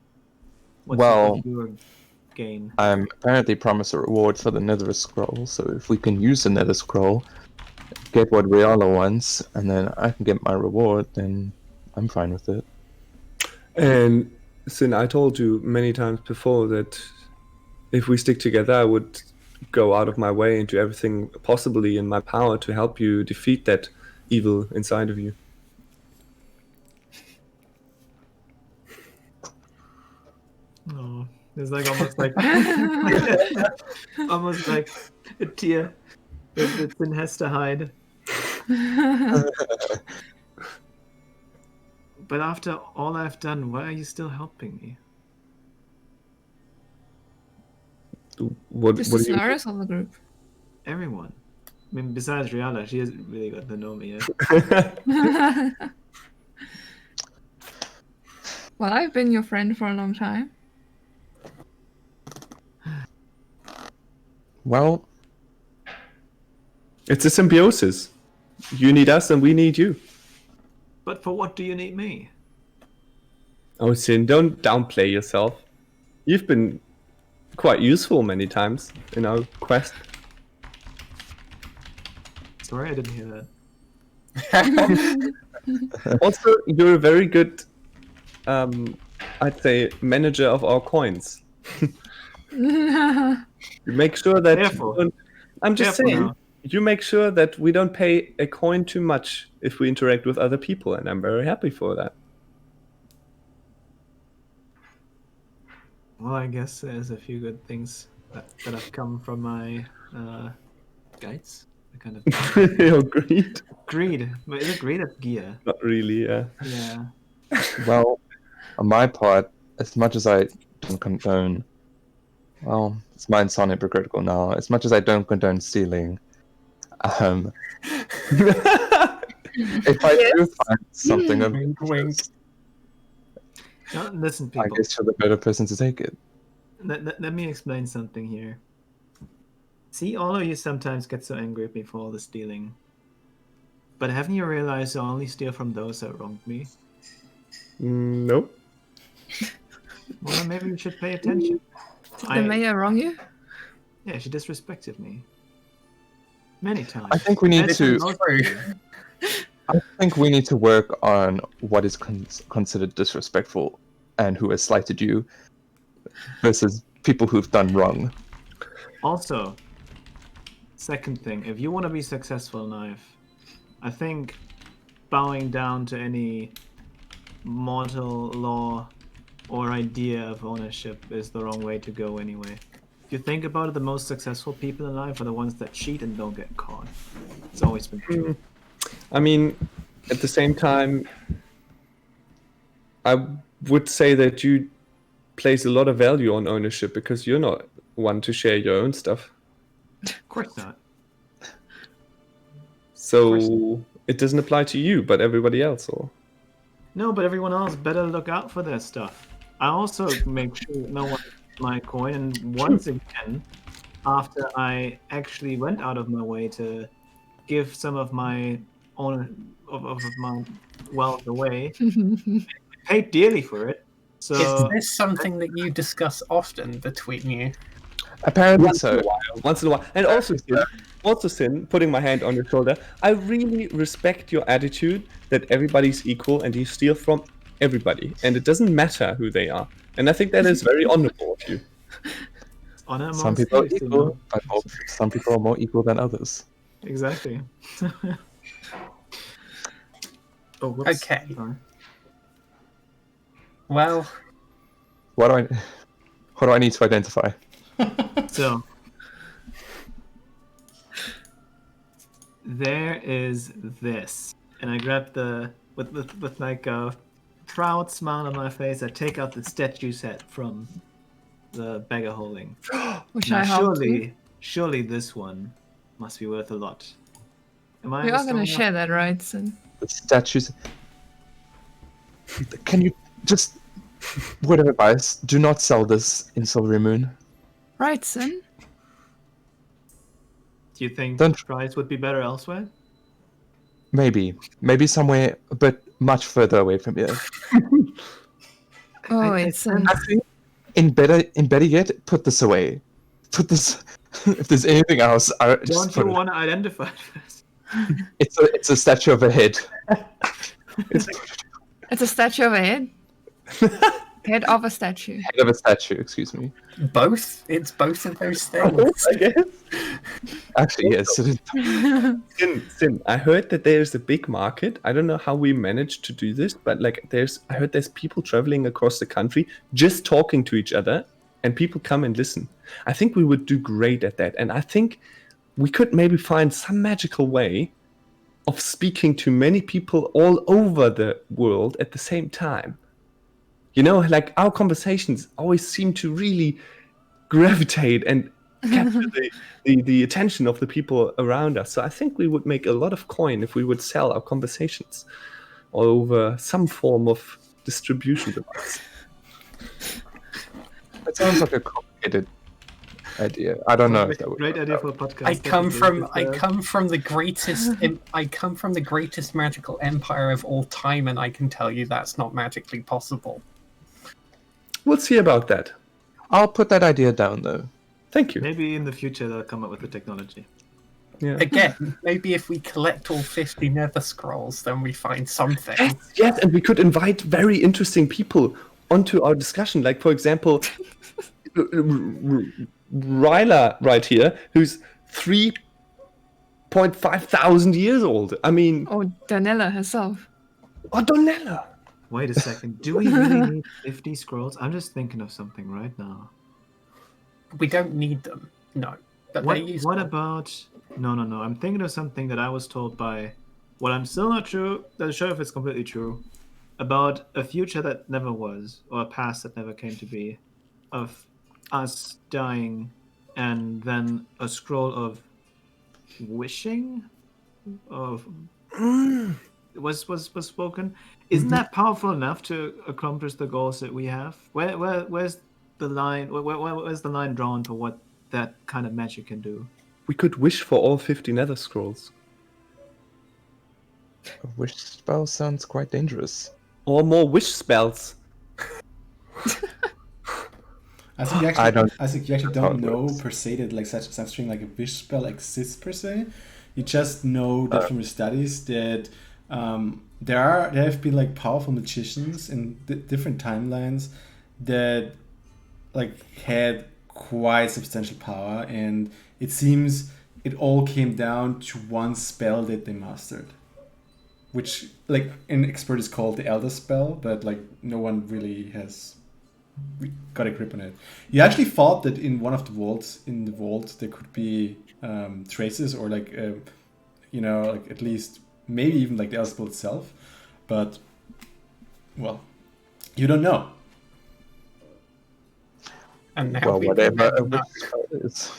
What's your gain? I'm apparently promised a reward for the Nether Scroll, so if we can use the Nether Scroll, get what Riala wants, and then I can get my reward, then I'm fine with it. And Sin, I told you many times before that if we stick together, I would go out of my way and do everything possibly in my power to help you defeat that evil inside of you. Oh, it's like almost like a tear that Sin has to hide. But after all I've done, why are you still helping me? What Just do the you... Solaris of the group. Everyone. I mean, besides Riala, she hasn't really got to know me yet. Well, I've been your friend for a long time. Well, It's a symbiosis. You need us and we need you. But for what do you need me? Oh, Sin, don't downplay yourself. You've been quite useful many times in our quest. Sorry, I didn't hear that. Also, you're a very good, I'd say, manager of our coins. You make sure that Careful. I'm just Careful saying, now. you make sure that we don't pay a coin too much if we interact with other people, and I'm very happy for that. Well, I guess there's a few good things that have come from my guides. The kind of Your greed? greed. But is it greed or gear? Not really, yeah. Yeah. Well, on my part, as much as I don't condone, well, it's might sound hypocritical now. As much as I don't condone stealing, if I do find something of Wink, wink. Now, listen, I people. guess you're the better person to take it. Let me explain something here. See, all of you sometimes get so angry at me for all the stealing. But haven't you realized I only steal from those that wronged me? Nope. Well, maybe you should pay attention. Did the mayor wrong you? Yeah, she disrespected me. Many times. I think we need Better than to. most True. people. I think we need to work on what is considered disrespectful and who has slighted you versus people who've done wrong. Also, second thing, if you want to be successful in life, I think bowing down to any mortal law or idea of ownership is the wrong way to go anyway. If you think about it, the most successful people in life are the ones that cheat and don't get caught. It's always been true. I mean, at the same time, I would say that you place a lot of value on ownership because you're not one to share your own stuff. Of course not. So it doesn't apply to you, but everybody else. Or No, but everyone else better look out for their stuff. I also make sure that no one gets my coin, and once again, after I actually went out of my way to give some of my own of my wealth away, I paid dearly for it. Is So this something that you discuss often between you? Apparently so. once in a while, and also Sin, putting my hand on your shoulder, I really respect your attitude that everybody's equal and you steal from everybody, and it doesn't matter who they are. And I think that is very honorable of you. honor Some amongst people are thieves, you equal, know? but some people are more equal than others. Exactly. Oh, whoops. Okay. Sorry. Well, What do I need to identify? So there is this, and I grab the with like a proud smile on my face. I take out the statue set from the beggar holding. Which Now, I helped you. surely this one must be worth a lot. Am I? We are gonna understanding share that, right? So The statues. Can you just, word of advice, do not sell this in Silvery Moon. right, Sin? Do you think Don't- the price would be better elsewhere? Maybe somewhere, but much further away from here. Oh, I it's Sin. Actually, in better yet, put this away. Put this. If there's anything else, Don't just you put it. want to identify it first? It's a statue of a head. It's a statue of a head. Head of a statue. Head of a statue. Excuse me. both. It's both of those things. I guess. Actually, yes. It is. Sin, I heard that there's a big market. I don't know how we managed to do this, but like I heard there's people traveling across the country just talking to each other, and people come and listen. I think we would do great at that, and I think we could maybe find some magical way of speaking to many people all over the world at the same time. You know, like our conversations always seem to really gravitate and capture the attention of the people around us. So I think we would make a lot of coin if we would sell our conversations all over some form of distribution device. That sounds like a complicated idea. I don't know if that would. Great idea for a podcast. I come from definitely. I come from the greatest magical empire of all time, and I can tell you that's not magically possible. We'll see about that. I'll put that idea down though. Thank you. Maybe in the future they'll come up with the technology. Yeah. Again, maybe if we collect all 50 Nether Scrolls, then we find something. Yes, and we could invite very interesting people onto our discussion. Like, for example, Ryla right here, who's 3.5 thousand years old. I mean, Oh, Danella herself. or Donella. Wait a second. Do we really need 50 scrolls? I'm just thinking of something right now. We don't need them, no. But they're What useful. about... No. I'm thinking of something that I was told by... Well, I'm still not sure if it's completely true. About a future that never was, or a past that never came to be. Of us dying, and then a scroll of wishing? Of... was spoken. Isn't that powerful enough to accomplish the goals that we have? Where's the line? Where's the line drawn for what that kind of magic can do? We could wish for all 50 Nether Scrolls. A wish spell sounds quite dangerous. Or more wish spells. I think you actually how don't it know works. per se that like such something like a wish spell exists per se. You just know that from your studies that there have been like powerful magicians in different timelines that like had quite substantial power, and it seems it all came down to one spell that they mastered, which like in expert is called the Elder Spell, but like no one really has got a grip on it. You actually thought that in one of the vaults in the vault there could be traces or like like at least maybe even like the Elder Spell itself, but well, you don't know. And now Well, we whatever a remember wish spell is.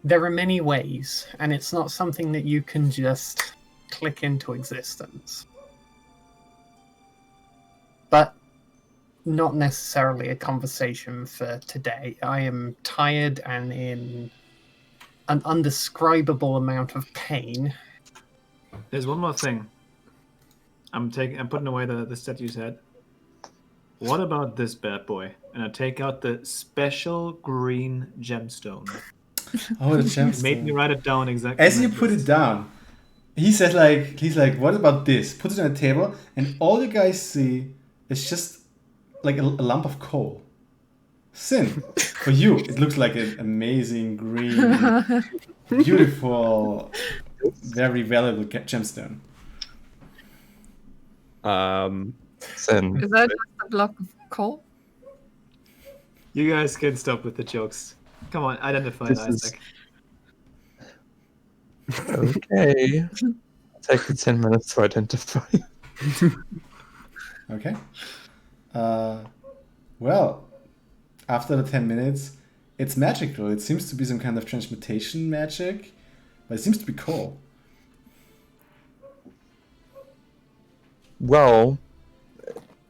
there are many ways, and it's not something that you can just click into existence. But not necessarily a conversation for today. I am tired and in an undescribable amount of pain. There's one more thing. I'm putting away the set you said. What about this bad boy? And I take out the special green gemstone. Oh, the gemstone. Made me write it down exactly. As you like put this. it down, he's like, what about this? Put it on the table, and all you guys see is just like a lump of coal. Sin, for you, it looks like an amazing green, beautiful, very valuable gemstone. Sin. Is that just a block of coal? You guys can stop with the jokes. Come on, identify it, This is- Isaac. Okay. Take the 10 minutes to identify. Okay. Well, after the 10 minutes, it's magical. It seems to be some kind of transmutation magic, but it seems to be coal. Well,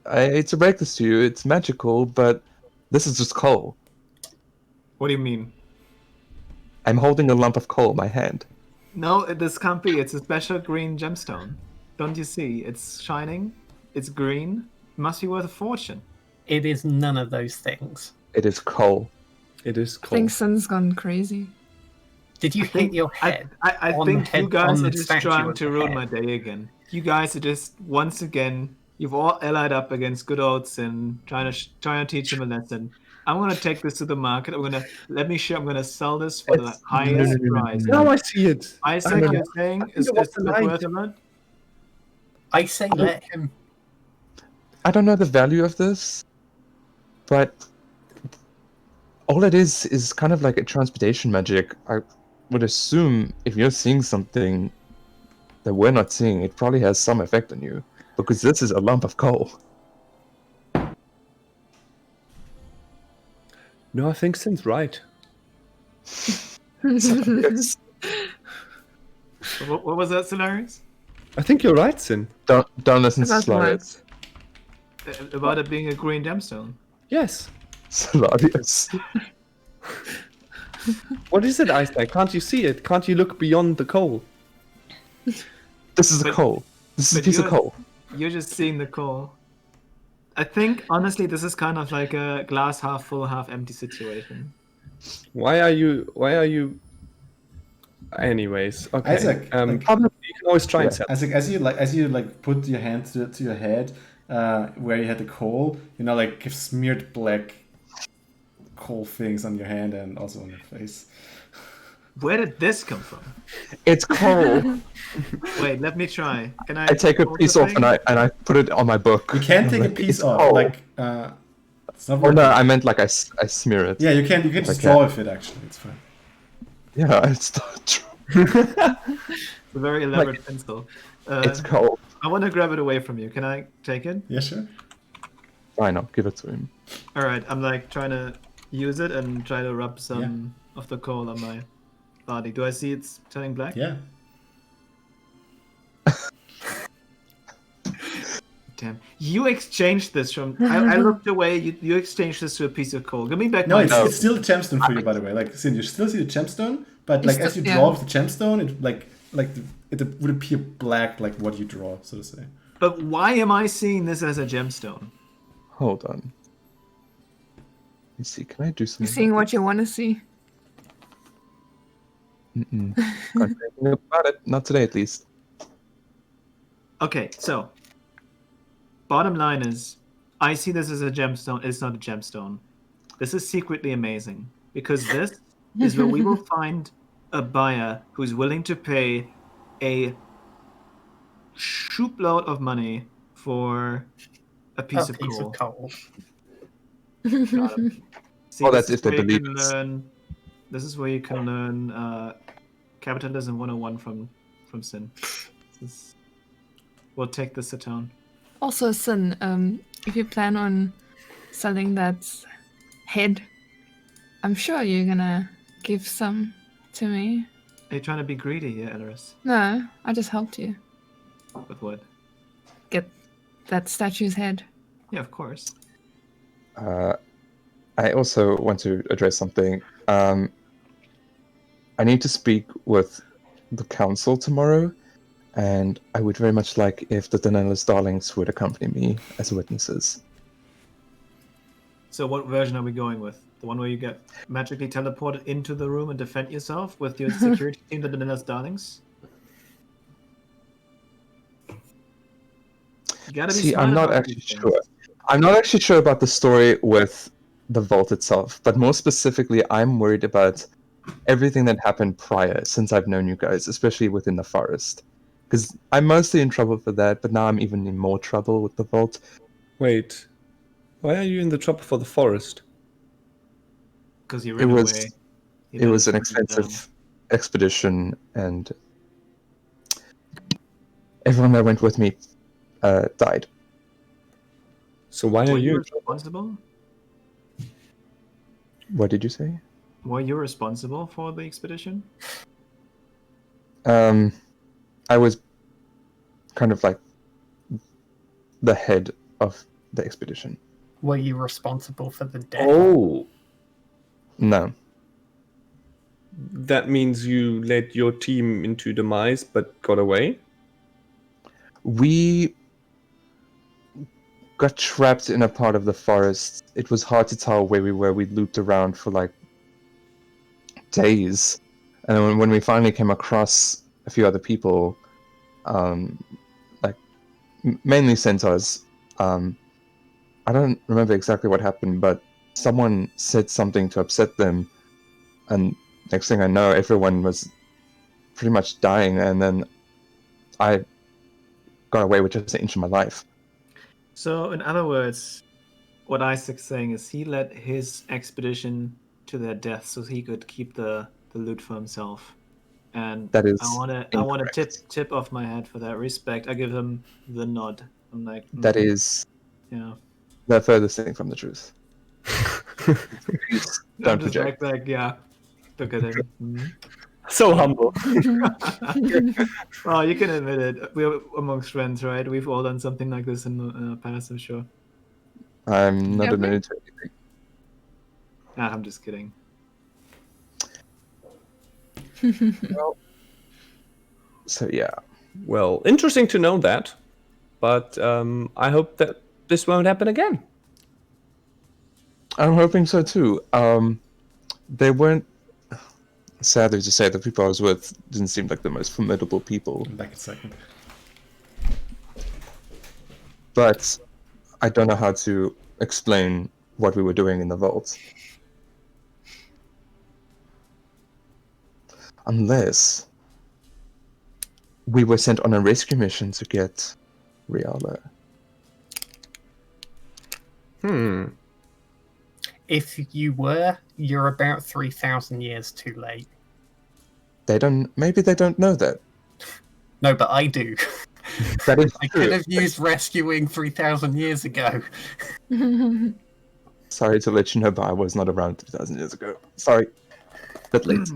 I hate to break this to you, it's magical, but this is just coal. What do you mean? I'm holding a lump of coal in my hand. No, this can't be. It's a special green gemstone. Don't you see? It's shining. It's green. It must be worth a fortune. It is none of those things. It is coal. It is I cool. think Sun's gone crazy. Did you hit your I head? I on think the head- you guys on are the just statue trying of to the ruin head. my day again. You guys are just once again. You've all allied up against good old Sin, trying to teach him a lesson. I'm gonna take this to the market. I'm gonna sell this for the It's- highest no. price. Now I see it. Isaac, No. you're saying is it was it the light. worth a lot? I say let him. I don't know the value of this, but all it is kind of like a transportation magic. I would assume if you're seeing something that we're not seeing, it probably has some effect on you, because this is a lump of coal. No, I think Sin's right. Yes. What was that, Solaris? I think you're right, Sin. Don't listen to That's Solarius. About it being a green gemstone. Yes. Solarius. What is it, Isaac? Can't you see it? Can't you look beyond the coal? This is a But- coal. This is a but piece of you're- coal. You're just seeing the coal. I think honestly, this is kind of like a glass half full, half empty situation. Why are you? Anyways, okay. Isaac, like, Probably you can always try and sell. Isaac, as you like put your hand to your head, where you had the coal, you know, like smeared black coal things on your hand and also on your face. Where did this come from? It's coal. Wait, let me try. Can I? I take a hold piece the off thing? and I put it on my book. You can't take a Like, piece it's off. coal. Like, it's not Oh working. no, I meant like I smear it. Yeah, you can just Okay. draw with it. Actually, it's fine. Yeah, it's not true. It's a very elaborate pencil. It's coal. I want to grab it away from you. Can I take it? Yeah, sure. Why not? Give it to him. All right. I'm like trying to use it and try to rub some of the coal on my body. Do I see it's turning black? Yeah. Damn. You exchanged this from. I looked away. You exchanged this to a piece of coal. Give me back No, my. it's still a gemstone for you, by the way. Like, Sin, you still see the gemstone, but like as you draw with the gemstone, it it would appear black, like what you draw, so to say. But why am I seeing this as a gemstone? Hold on. Let me see. Can I do something? You're seeing what you want to see. Can't do anything about it. Not today, at least. Okay, so bottom line is, I see this as a gemstone. It's not a gemstone. This is secretly amazing because this is where we will find a buyer who's willing to pay a shoop load of money for a piece, of coal. Got 'em. See, Oh, that's this is if they where you believe can us. This is where you can learn capitalism 101 from Sin. We'll take this to town. Also, Sin, if you plan on selling that head, I'm sure you're gonna give some to me. Are you trying to be greedy here, Elleris? No, I just helped you With what? get that statue's head. Yeah, of course. I also want to address something. I need to speak with the council tomorrow, and I would very much like if the Daenerys Darlings would accompany me as witnesses. So what version are we going with? The one where you get magically teleported into the room and defend yourself with your security team, the Daenerys Darlings? You gotta be See, smart I'm not about actually these things. sure. I'm not actually sure about the story with the vault itself, but more specifically, I'm worried about everything that happened prior since I've known you guys, especially within the forest. Because I'm mostly in trouble for that, but now I'm even in more trouble with the vault. Wait, why are you in the trouble for the forest? Because you It ran was away. You it let was us an hunt you down. expensive expedition, and everyone that went with me died. So why Were are you you? responsible? What did you say? Were you responsible for the expedition? I was kind of like the head of the expedition. Were you responsible for the death? Oh, No. that means you led your team into demise but got away? We got trapped in a part of the forest. It was hard to tell where we were. We looped around for like days. And then when we finally came across a few other people, mainly centaurs, I don't remember exactly what happened, but someone said something to upset them. And next thing I know, everyone was pretty much dying. And then I got away with just an inch of my life. So, in other words, what Isaac's saying is he led his expedition to their death so he could keep the loot for himself. And That is I wanna tip off my head for that. Respect. I give him the nod. I'm like, That is yeah. the furthest thing from the truth. Please I'm don't just project. like yeah. Look at him. Mhm. So humble. Well, you can admit it. We're amongst friends, right? We've all done something like this in the past, I'm sure. I'm not Have we? admitting to anything. Nah, I'm just kidding. So yeah. Well, interesting to know that, but I hope that this won't happen again. I'm hoping so too. They weren't. Sadly to say, the people I was with didn't seem like the most formidable people. Back in a second. But I don't know how to explain what we were doing in the vault. Unless we were sent on a rescue mission to get Riala. If you were, you're about 3,000 years too late. Maybe they don't know that. No, but I do. That is I true. could have used rescuing 3,000 years ago. Sorry to let you know, but I was not around 3,000 years ago. Sorry. Bit late.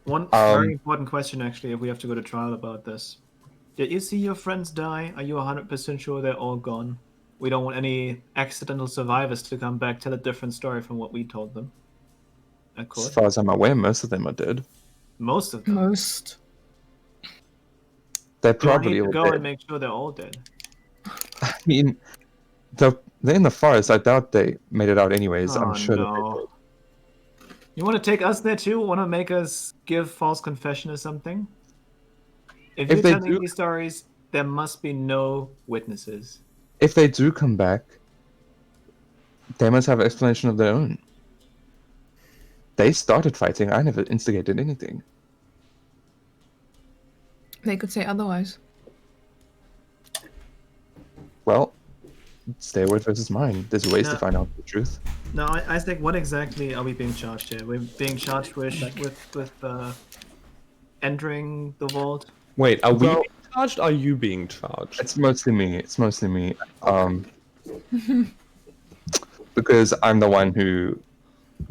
One very important question, actually, if we have to go to trial about this. Did you see your friends die? Are you 100% sure they're all gone? We don't want any accidental survivors to come back, tell a different story from what we told them. Of course. As far as I'm aware, most of them are dead. Most of them. Most. They're Do I probably need to all go dead. and make sure they're all dead? I mean, they're in the forest. I doubt they made it out anyways. Oh, I'm sure that no. they did. You want to take us there too? Want to make us give false confession or something? If If you're they telling do- these stories, there must be no witnesses. If they do come back, they must have an explanation of their own. They started fighting. I never instigated anything. They could say otherwise. Well, it's their word versus mine. There's ways to No. find out the truth. No, I think what exactly are we being charged here? We're being charged with entering the vault. Wait, are we Well- being charged? Or are you being charged? It's mostly me. Because I'm the one who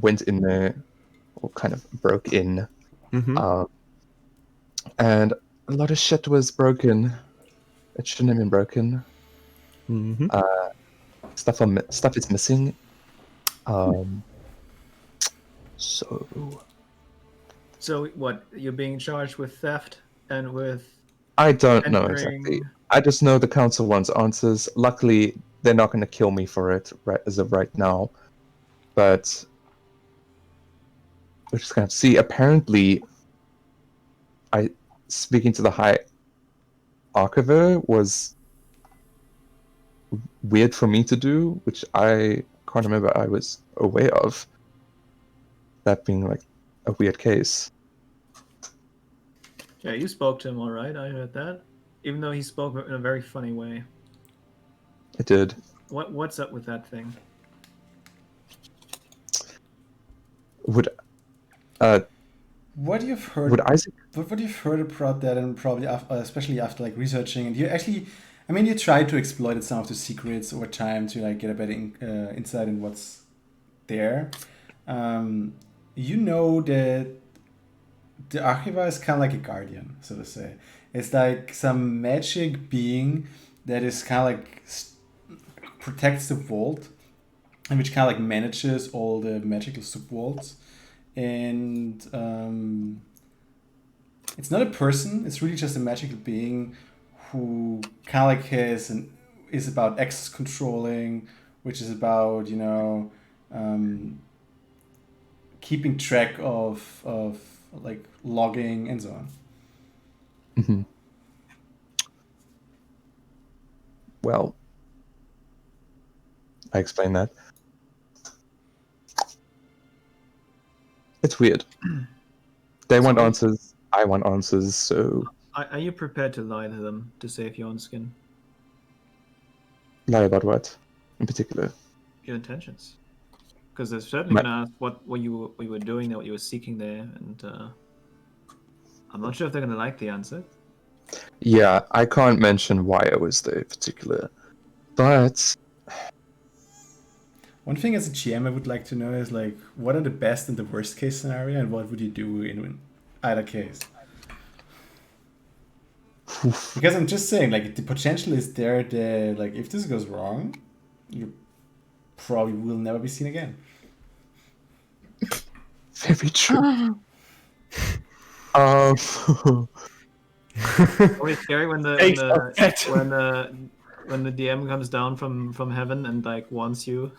went in there, or kind of broke in, Mm-hmm. and a lot of shit was broken. It shouldn't have been broken. Mm-hmm. Stuff is missing. So So what? You're being charged with theft and with I don't know entering. exactly. I just know the council wants answers. Luckily, they're not going to kill me for it right as of right now. But we're just going to see. Apparently, speaking to the High Archiver was weird for me to do, which I can't remember I was aware of. That being like a weird case. Yeah, you spoke to him, all right. I heard that. Even though he spoke in a very funny way. It did. What's up with that thing? Would What you've heard? would Isaac? What you've heard about that, and probably especially after like researching, and you actually, I mean, you tried to exploit some of the secrets over time to like get a better insight in what's there. You know that the Archiva is kind of like a guardian, so to say. It's like some magic being that is kind of like protects the vault, and which kind of like manages all the magical sub-vaults. And it's not a person, it's really just a magical being who kind of like is about access controlling, which is about, you know, keeping track of like logging and so on. Mhm. Well, I explained that. It's weird. They want answers. I want answers. So Are you prepared to lie to them to save your own skin? lie about what, in particular? Your intentions? Because they're certainly My- gonna ask what you were doing there, what you were seeking there, and I'm not sure if they're gonna like the answer. Yeah, I can't mention why I was there in particular, but One thing as a GM I would like to know is like, what are the best and the worst case scenario, and what would you do in either case? Because I'm just saying, like, the potential is there that, like, if this goes wrong, you probably will never be seen again. very true. Always scary when the when the DM comes down from heaven and like warns you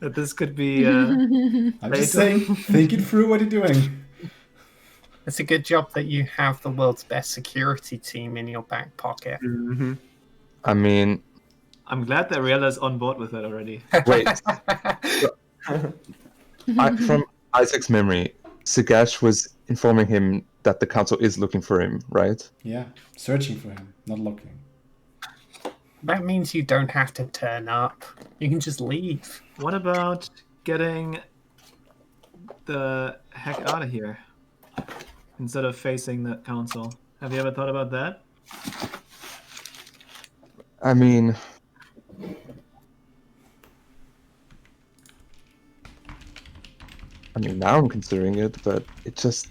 that this could be. I'm just saying, think it through what you're doing. It's a good job that you have the world's best security team in your back pocket. Mm-hmm. I mean, I'm glad that Riella's on board with that already. wait. From Isaac's memory, Sagash was informing him that the council is looking for him, right? Yeah, searching for him, not looking. That means you don't have to turn up. You can just leave. What about getting the heck out of here instead of facing the council? Have you ever thought about that? I mean, now I'm considering it, but it's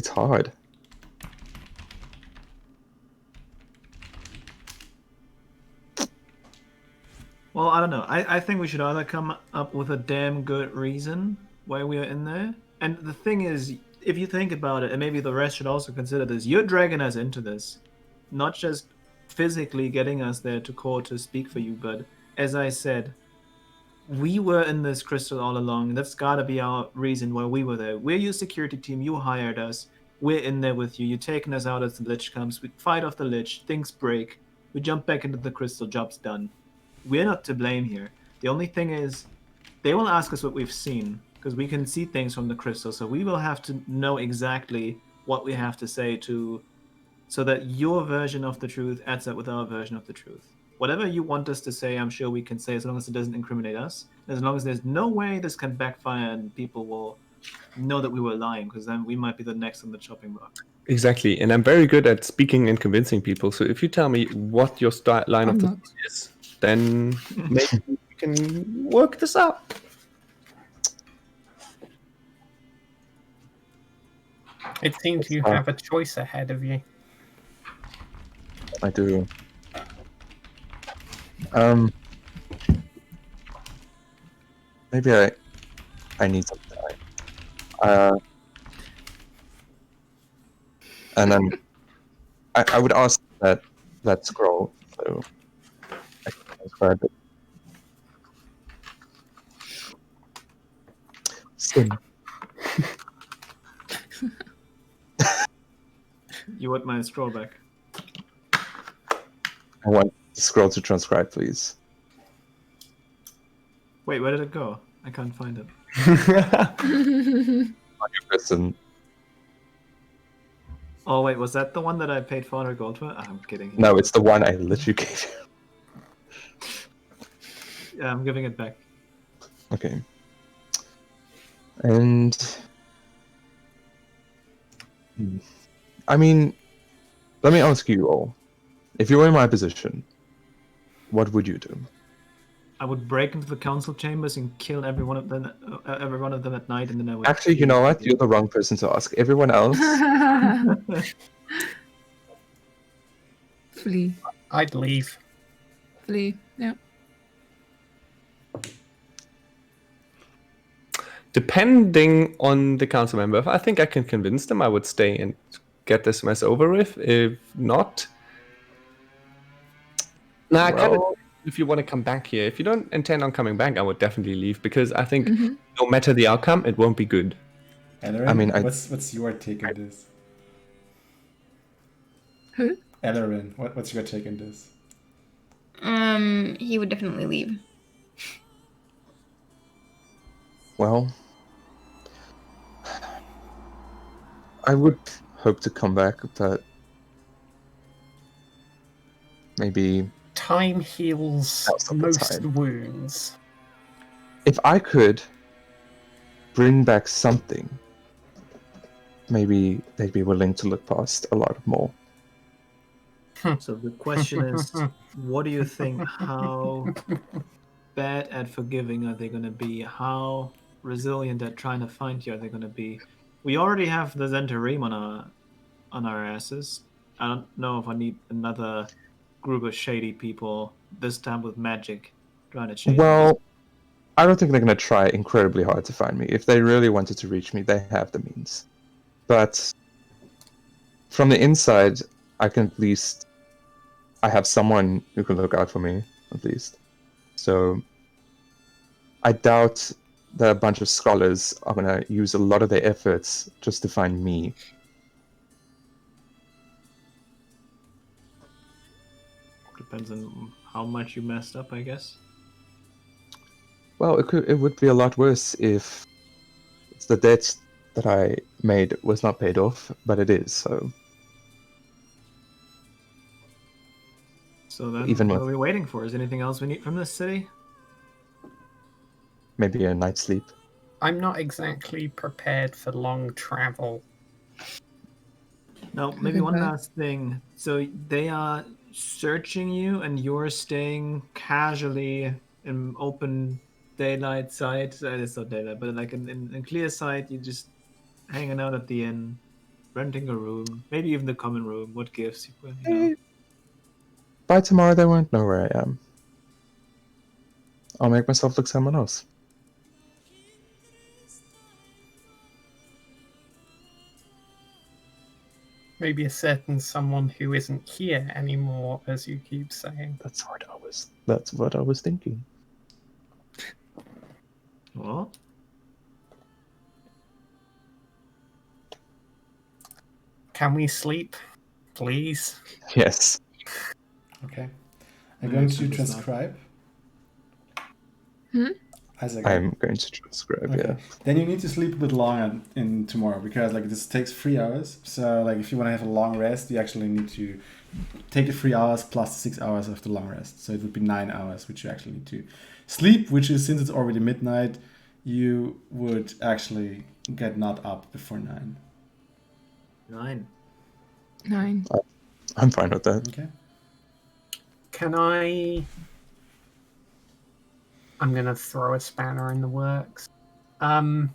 hard. Well, I don't know. I think we should either come up with a damn good reason why we are in there. And the thing is, if you think about it, and maybe the rest should also consider this, you're dragging us into this. Not just physically getting us there to court to speak for you, but as I said, we were in this crystal all along. That's gotta be our reason why we were there. We're your security team. You hired us. We're in there with you. You're taking us out as the Lich comes. We fight off the Lich. Things break. We jump back into the crystal. Job's done. We're not to blame here. The only thing is, they will ask us what we've seen, because we can see things from the crystal, so we will have to know exactly what we have to say so that your version of the truth adds up with our version of the truth. Whatever you want us to say, I'm sure we can say, as long as it doesn't incriminate us, as long as there's no way this can backfire and people will know that we were lying, because then we might be the next on the chopping block. Exactly, and I'm very good at speaking and convincing people, so if you tell me what your line of thought is, then maybe we can work this out. It seems you have a choice ahead of you. I do. Maybe I need some time. And then I would ask that scroll, so I can transcribe it. Sin. You want my scroll back? I want the scroll to transcribe, please. Wait, where did it go? I can't find it. Person. Oh wait, was that the one that I paid 400 gold for? I'm kidding. No, it's the one I literally gave you. Yeah, I'm giving it back. Okay. And I mean, let me ask you all. If you were in my position, what would you do? I would break into the council chambers and kill every one of them at night, and then I would. Actually, you know what? You're the wrong person to ask. Everyone else. Flee. I'd leave. Flee. Yeah. Depending on the council member, if I think I can convince them, I would stay and get this mess over with. If not, I kind of. If you want to come back here, if you don't intend on coming back, I would definitely leave, because I think no matter the outcome, it won't be good. Ellerin, I mean, what's your take on this? Who? Ellerin, what's your take on this? He would definitely leave. Well, I would hope to come back, but maybe Time heals most wounds. if I could bring back something, maybe they'd be willing to look past a lot more. So the question is, what do you think? How bad at forgiving are they going to be? How resilient at trying to find you are they going to be? We already have the Zentarim on our asses. I don't know if I need another group of shady people, this time with magic, trying to change. Well, I don't think they're going to try incredibly hard to find me. If they really wanted to reach me, they have the means. But from the inside, I can at least... I have someone who can look out for me, at least. So I doubt that a bunch of scholars are going to use a lot of their efforts just to find me. Depends on how much you messed up, I guess. Well, it would be a lot worse if the debt that I made was not paid off, but it is, so... So then, Even what with- are we waiting for? Is there anything else we need from this city? Maybe a night's sleep. I'm not exactly prepared for long travel. No, maybe one Okay. last thing. So they are searching you, and you're staying casually in open daylight sight. It's not daylight, but like in clear sight, you're just hanging out at the inn, renting a room, maybe even the common room. What gives? You know. By tomorrow, they won't know where I am. I'll make myself look someone else. Maybe a certain someone who isn't here anymore, as you keep saying. That's what I was thinking. Well, Can we sleep, please? Yes. Okay. I'm Yeah, going it's to not- transcribe. Hmm? Isaac. I'm going to transcribe, Okay. yeah. Then you need to sleep a bit longer in tomorrow because like this takes 3 hours. So like if you want to have a long rest, you actually need to take the 3 hours plus 6 hours of the long rest. So it would be 9 hours, which you actually need to sleep. Which is, since it's already midnight, you would actually get not up before 9. 9. 9. I'm fine with that. Okay. Can I... I'm going to throw a spanner in the works. Can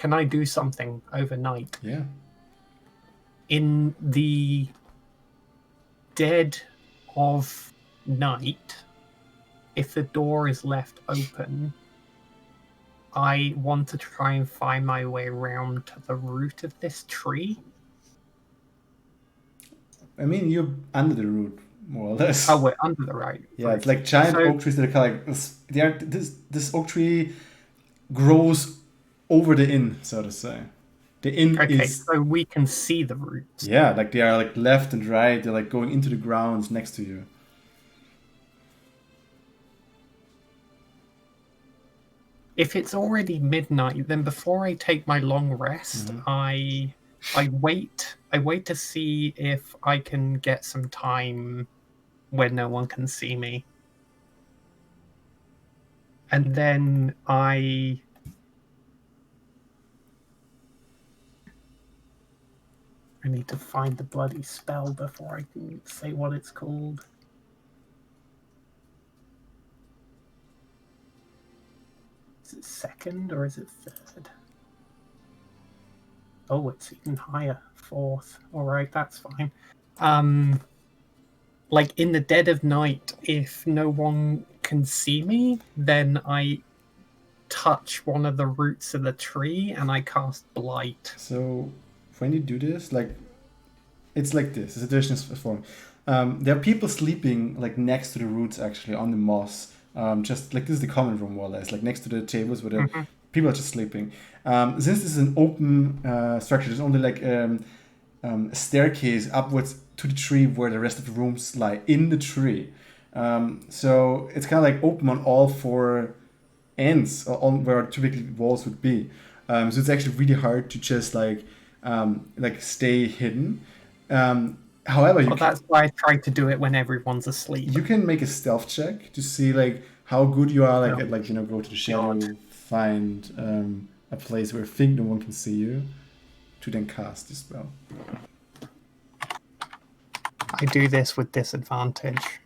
I do something overnight? Yeah. In the dead of night, if the door is left open, I want to try and find my way around to the root of this tree. I mean, you're under the root, more or less. Oh, we're under the right. Yeah, it's like giant So- oak trees that are kind of like this oak tree grows over the inn, so to say. The inn Okay, is so we can see the roots. yeah, like they are like left and right. They're like going into the grounds next to you. If it's already midnight, then before I take my long rest, I wait. I wait to see if I can get some time when no one can see me. And then I need to find the bloody spell before I can say what it's called. Is it second or is it third? Oh, it's even higher. Fourth. Alright, that's fine. Like in the dead of night, if no one can see me, then I touch one of the roots of the tree and I cast Blight. So when you do this, like it's like this. It's a traditional form. There are people sleeping like next to the roots, actually on the moss. Just like this is the common room, more or less, like next to the tables where the people are just sleeping. Since this is an open structure, there's only like a staircase upwards to the tree where the rest of the rooms lie in the tree. So it's kind of like open on all 4 ends, on where typically walls would be. So it's actually really hard to just like stay hidden. However, Well, that's why I try to do it when everyone's asleep. you can make a stealth check to see like how good you are, like at like go to the shadow, find a place where think no one can see you, to then cast the spell. I do this with disadvantage.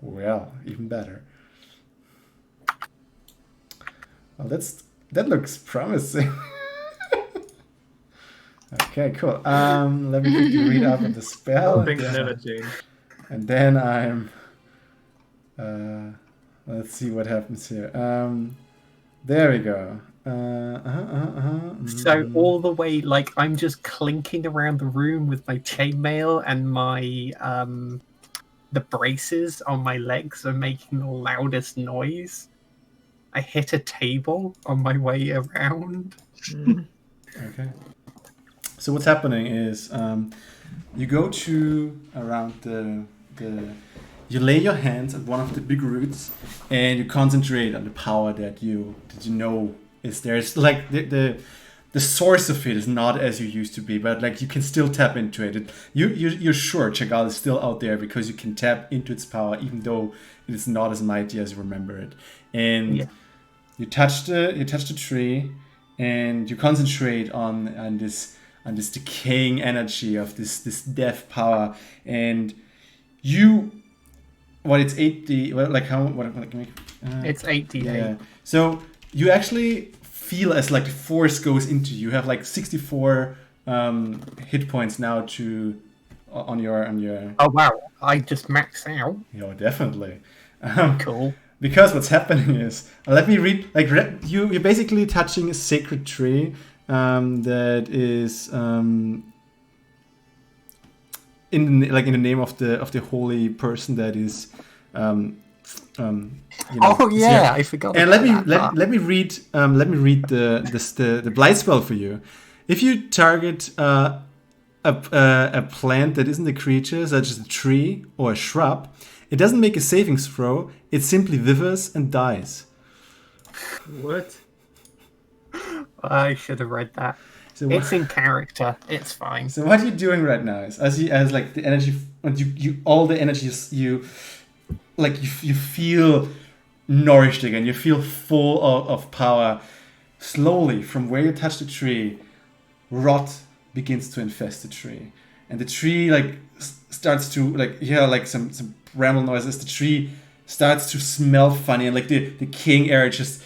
Well, even better. Well, that looks promising. Okay, cool. Let me quickly read out of the spell. Things never change. And then I'm let's see what happens here. There we go. So all the way, like, I'm just clinking around the room with my chainmail and my the braces on my legs are making the loudest noise. I hit a table on my way around. Okay. So what's happening is you go to around the you lay your hands at one of the big roots and you concentrate on the power that you know is there. It's like the source of it is not as you used to be, but like you can still tap into it. You're sure Chagall is still out there because you can tap into its power, even though it is not as mighty as you remember it. And you touch the tree, and you concentrate on this decaying energy of this death power, and you. What it's 8D? Well, like how? What? It's 8D8. Yeah. So you actually feel as like the force goes into you. You have like 64 hit points now on your. Oh wow! I just maxed out. Yeah, definitely. Cool. Because what's happening is, let me read. Like you're basically touching a sacred tree that is in the name of the holy person that is. I forgot. And let me read the blight spell for you. If you target a plant that isn't a creature, such as a tree or a shrub, it doesn't make a saving throw. It simply withers and dies. What? I should have read that. So it's in character. It's fine. So what you're doing right now is, as like the energy, all the energy you feel nourished again. You feel full of power. Slowly, from where you touch the tree, rot begins to infest the tree, and the tree starts to some ramble noises. The tree starts to smell funny, and the decaying air just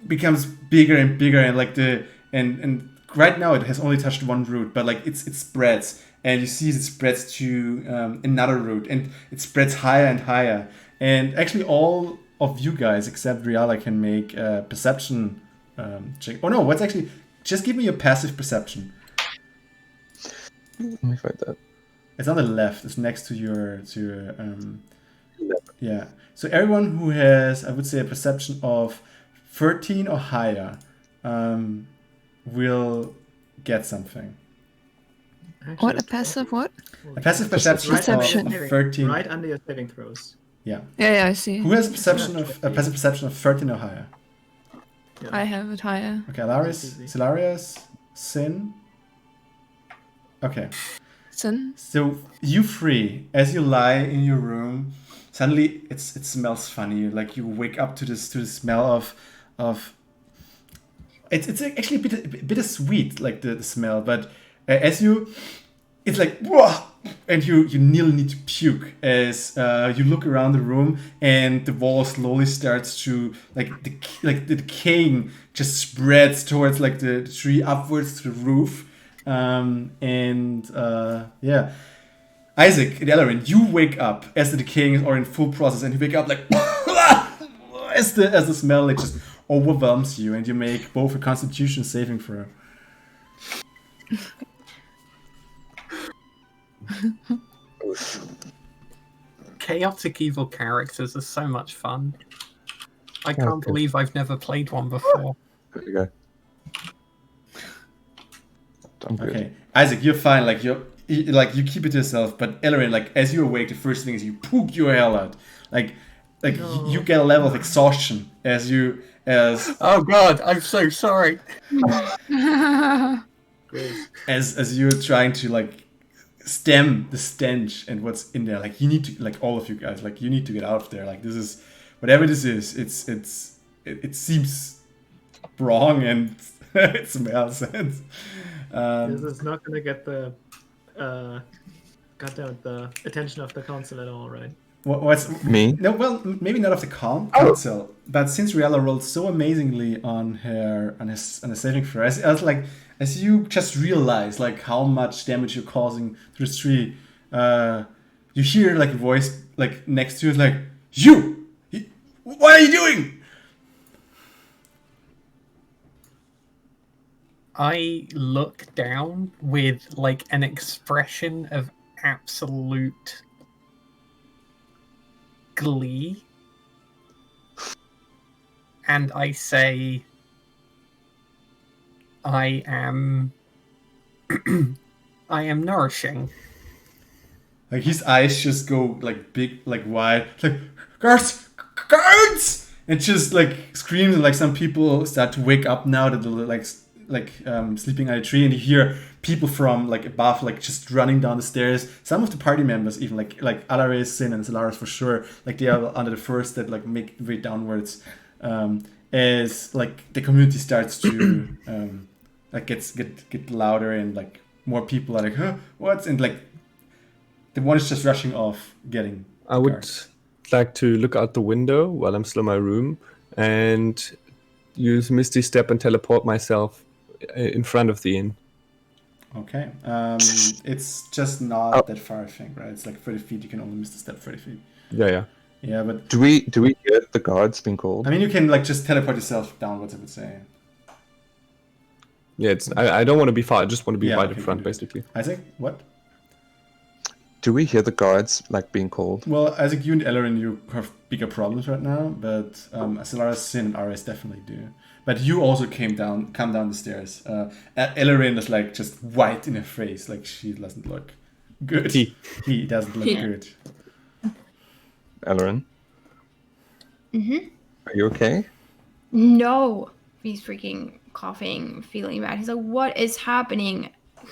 becomes bigger and bigger, and right now it has only touched one root, but it spreads, and you see it spreads to another root, and it spreads higher and higher. And actually, all of you guys except Riala can make a perception check. Oh no, what's actually? Just give me your passive perception. Let me find that. It's on the left. It's next to your yeah. So everyone who has, I would say, a perception of 13 or higher will get something. Actually, What, a passive what? A passive perception Perception. of 13. Right under your saving throws. Yeah. Yeah, I see. Who has a passive perception of 13 or higher? Yeah. I have it higher. Okay, Silarius, Sin. Okay. Sin? So you three, as you lie in your room, suddenly it smells funny. Like you wake up to the smell of. It's actually a bit sweet, like the smell. But as you, it's like whoa, and you nearly need to puke as you look around the room, and the wall slowly starts to the decaying just spreads towards the tree upwards to the roof. Yeah, Isaac and Ellerin, you wake up as the decaying is already in full process, and you wake up as the smell just overwhelms you, and you make both a Constitution saving throw. Chaotic evil characters are so much fun. I can't believe I've never played one before. There you go. I'm good. Okay, Isaac, you're fine. You keep it to yourself. But Ellerin, as you awake, the first thing is you poke your hell out. You get a level of exhaustion as. Oh God, I'm so sorry. as you're trying to stem the stench and what's in there. You need to all of you guys you need to get out of there. This is whatever this is. It seems wrong and it smells and. This is not gonna get the the attention of the council at all, right? What's me? No, well, maybe not of the council, but since Riala rolled so amazingly on her saving throw, as you just realize how much damage you're causing to this tree, you hear a voice next to it you, what are you doing? I look down with like an expression of absolute glee, and I say, I am nourishing. Like his eyes just go like big, like wide, like guards, guards, and just like screams, and like some people start to wake up now that they're sleeping under a tree, and you hear people from like above like just running down the stairs. Some of the party members even like Alaris, Sin, and Solaris for sure, like they are under the first that like make way downwards, as like the community starts to like get louder, and like more people are like, huh, what's, and like the one is just rushing off, getting. I would guards. like to look out the window while I'm still in my room and use Misty Step and teleport myself in front of the inn. Okay. It's just not that far, I think, right? It's like 30 feet. You can only miss the step 30 feet. Yeah. Yeah, but Do we hear the guards being called? I mean, you can like just teleport yourself downwards, I would say. Yeah, I don't want to be far. I just want to be Yeah, right okay, in front, you do it. basically. Isaac, what? Do we hear the guards like being called? Well, Isaac, you and Ellerin, you have bigger problems right now, but Solaris, Sin, and Ares definitely do. But you also come down the stairs. Ellerin is like just white in her face, like she doesn't look good. He doesn't look Yeah. good. Ellerin? Mm-hmm. Are you okay? No. He's freaking coughing, feeling bad. He's like, what is happening?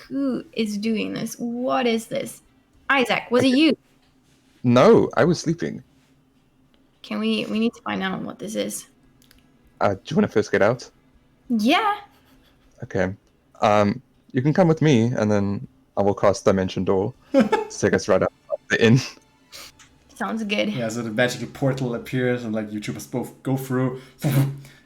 Who is doing this? What is this? Isaac, was it you? No, I was sleeping. We need to find out what this is. Do you want to first get out? Yeah. Okay. You can come with me, and then I will cast Dimension Door to take us right outside the inn. Sounds good. Yeah, so the magical portal appears, and like you two both go through.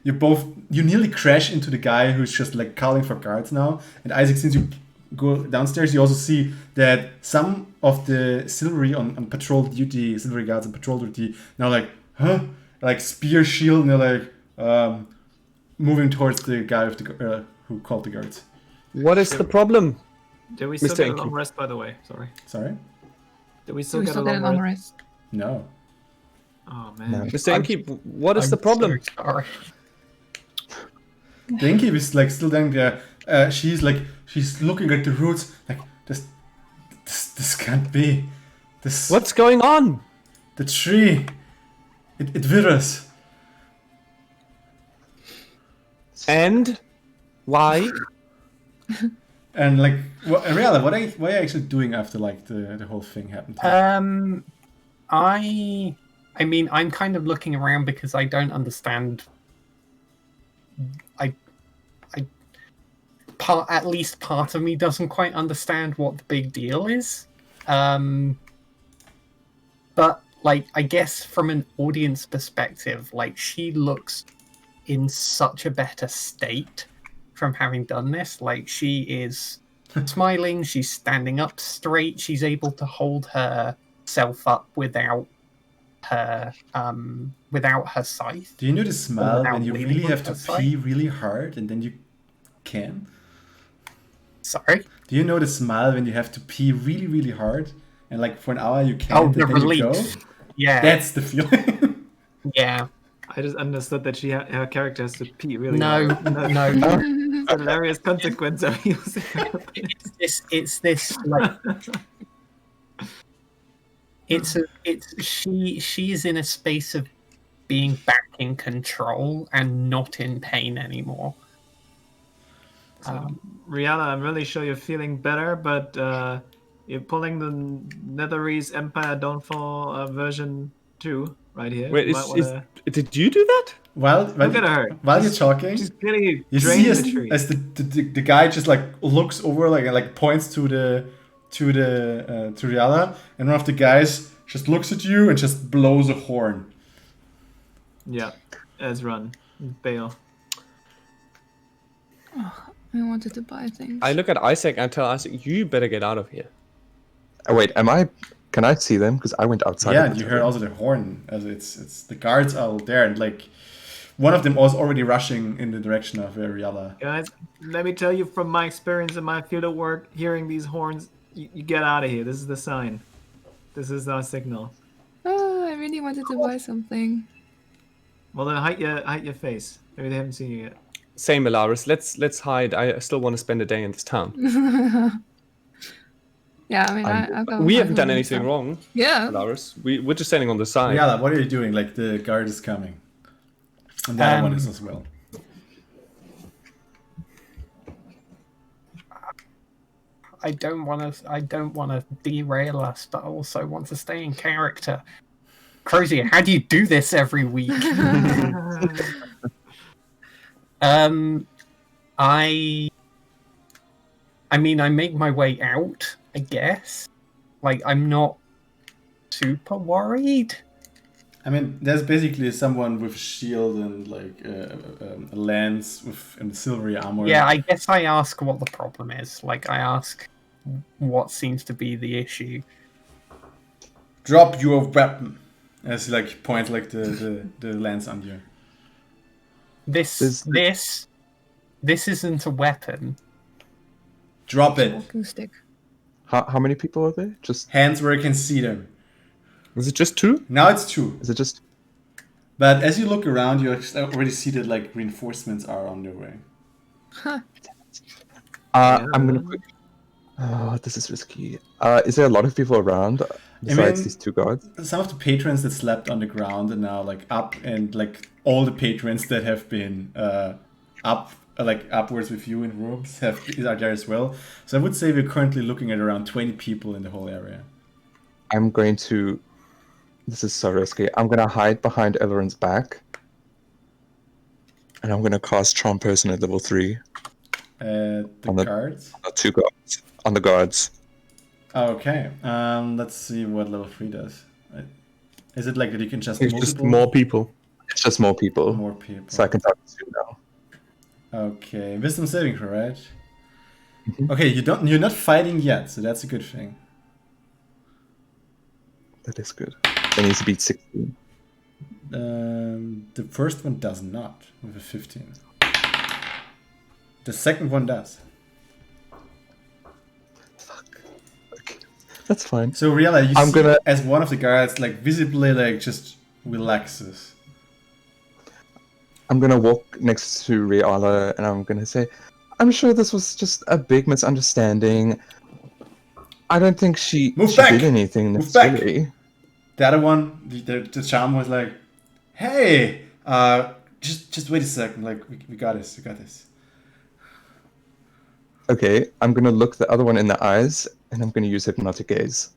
You nearly crash into the guy who's just like calling for guards now. And Isaac, since you go downstairs, you also see that some of the silvery on patrol duty, silvery guards on patrol duty, now like, huh? Like spear, shield, and they're like moving towards the guy with the who called the guards. What is the problem? Did we still Mr. get a Enki. long rest, by the way? Sorry. Did we Do still we get still a get a long long rest? rest? No. Oh, man. No. Mr. Enki, what is the problem? So sorry. The innkeeper is like still down there. She's looking at the roots like this can't be. This What's going on? the tree. It withers. And why? And like, Ariella, what are you actually doing after like the whole thing happened? I mean, I'm kind of looking around because I don't understand. At least part of me doesn't quite understand what the big deal is. But like, I guess from an audience perspective, like she looks in such a better state from having done this. Like she is smiling, she's standing up straight, she's able to hold herself up without her scythe. Do you know the smell without when you leaning really on have to her side? pee really hard and then you can? Sorry? Do you know the smell when you have to pee really really hard and like for an hour you can't? Oh, and the then you go? relief. Yeah. That's the feeling. Yeah. I just understood that her character has to pee really No, hard. no. It's a hilarious consequence of using her. It's this like she's in a space of being back in control and not in pain anymore. Rihanna, I'm really sure you're feeling better, but you're pulling the Netherese Empire Dawnfall version 2 right here. Wait, You might wanna- did you do that? While Look at her. while you're talking, She's clearly you drained see the tree. as the guy just like looks over like points to Rihanna, and one of the guys just looks at you and just blows a horn. Yeah, Ezran, Bale. I wanted to buy things. I look at Isaac and tell Isaac, you better get out of here. Oh, wait, can I see them? Because I went outside. Yeah, of and the you heard tunnel. also the horn as it's the guards are all there and like one of them was already rushing in the direction of Riala. Guys, let me tell you from my experience in my field of work, hearing these horns, you get out of here. This is the sign. This is our signal. Oh, I really wanted to buy something. Well, then hide your face. Maybe they haven't seen you yet. Same, Alaris. Let's hide. I still want to spend a day in this town. Yeah, I mean, I'll go. We buy haven't done something, anything so- wrong, Yeah. Alaris. We're just standing on the side. Riala, what are you doing? Like, the guard is coming. And the other one is as well. I don't want to derail us, but I also want to stay in character. Crozier, how do you do this every week? I mean, I make my way out, I guess. Like, I'm not super worried. I mean, there's basically someone with a shield and like a lance with and silvery armor. Yeah, I guess I ask what the problem is. Like, I ask what seems to be the issue. Drop your weapon. As he like points like the lance on you. This isn't a weapon. Drop it. Walking stick. How many people are there? Just Hands where you can see them. Is it just 2? Now it's 2. is it just? But as you look around, you already see that like reinforcements are on their way. I'm gonna put. Oh, this is risky. Is there a lot of people around besides these 2 guards? Some of the patrons that slept on the ground are now like up, and like all the patrons that have been up, like upwards with you in rooms, are there as well. So I would say we're currently looking at around 20 people in the whole area. I'm going to. This is so risky. I'm gonna hide behind Elrond's back, and I'm gonna cast Charm Person at level 3. The On the- guards. 2 guards on the guards. Okay. Let's see what level 3 does. Is it like that you can just It's just more people. It's just more people, more people? so I can talk to you now. Okay, wisdom saving throw, right? Okay, you're not fighting yet, so that's a good thing. That is good. It needs to beat 16. The first one does not with a 15. The second one does. Fuck. Okay. That's fine. So Riala, you I'm see gonna- as one of the guards like visibly like just relaxes. I'm gonna walk next to Riala and I'm gonna say, I'm sure this was just a big misunderstanding. I don't think she Move back! did anything Move back! necessarily. The other one, the charm was like, "Hey, just wait a second. Like we got this. We got this." Okay, I'm gonna look the other one in the eyes and I'm gonna use hypnotic gaze.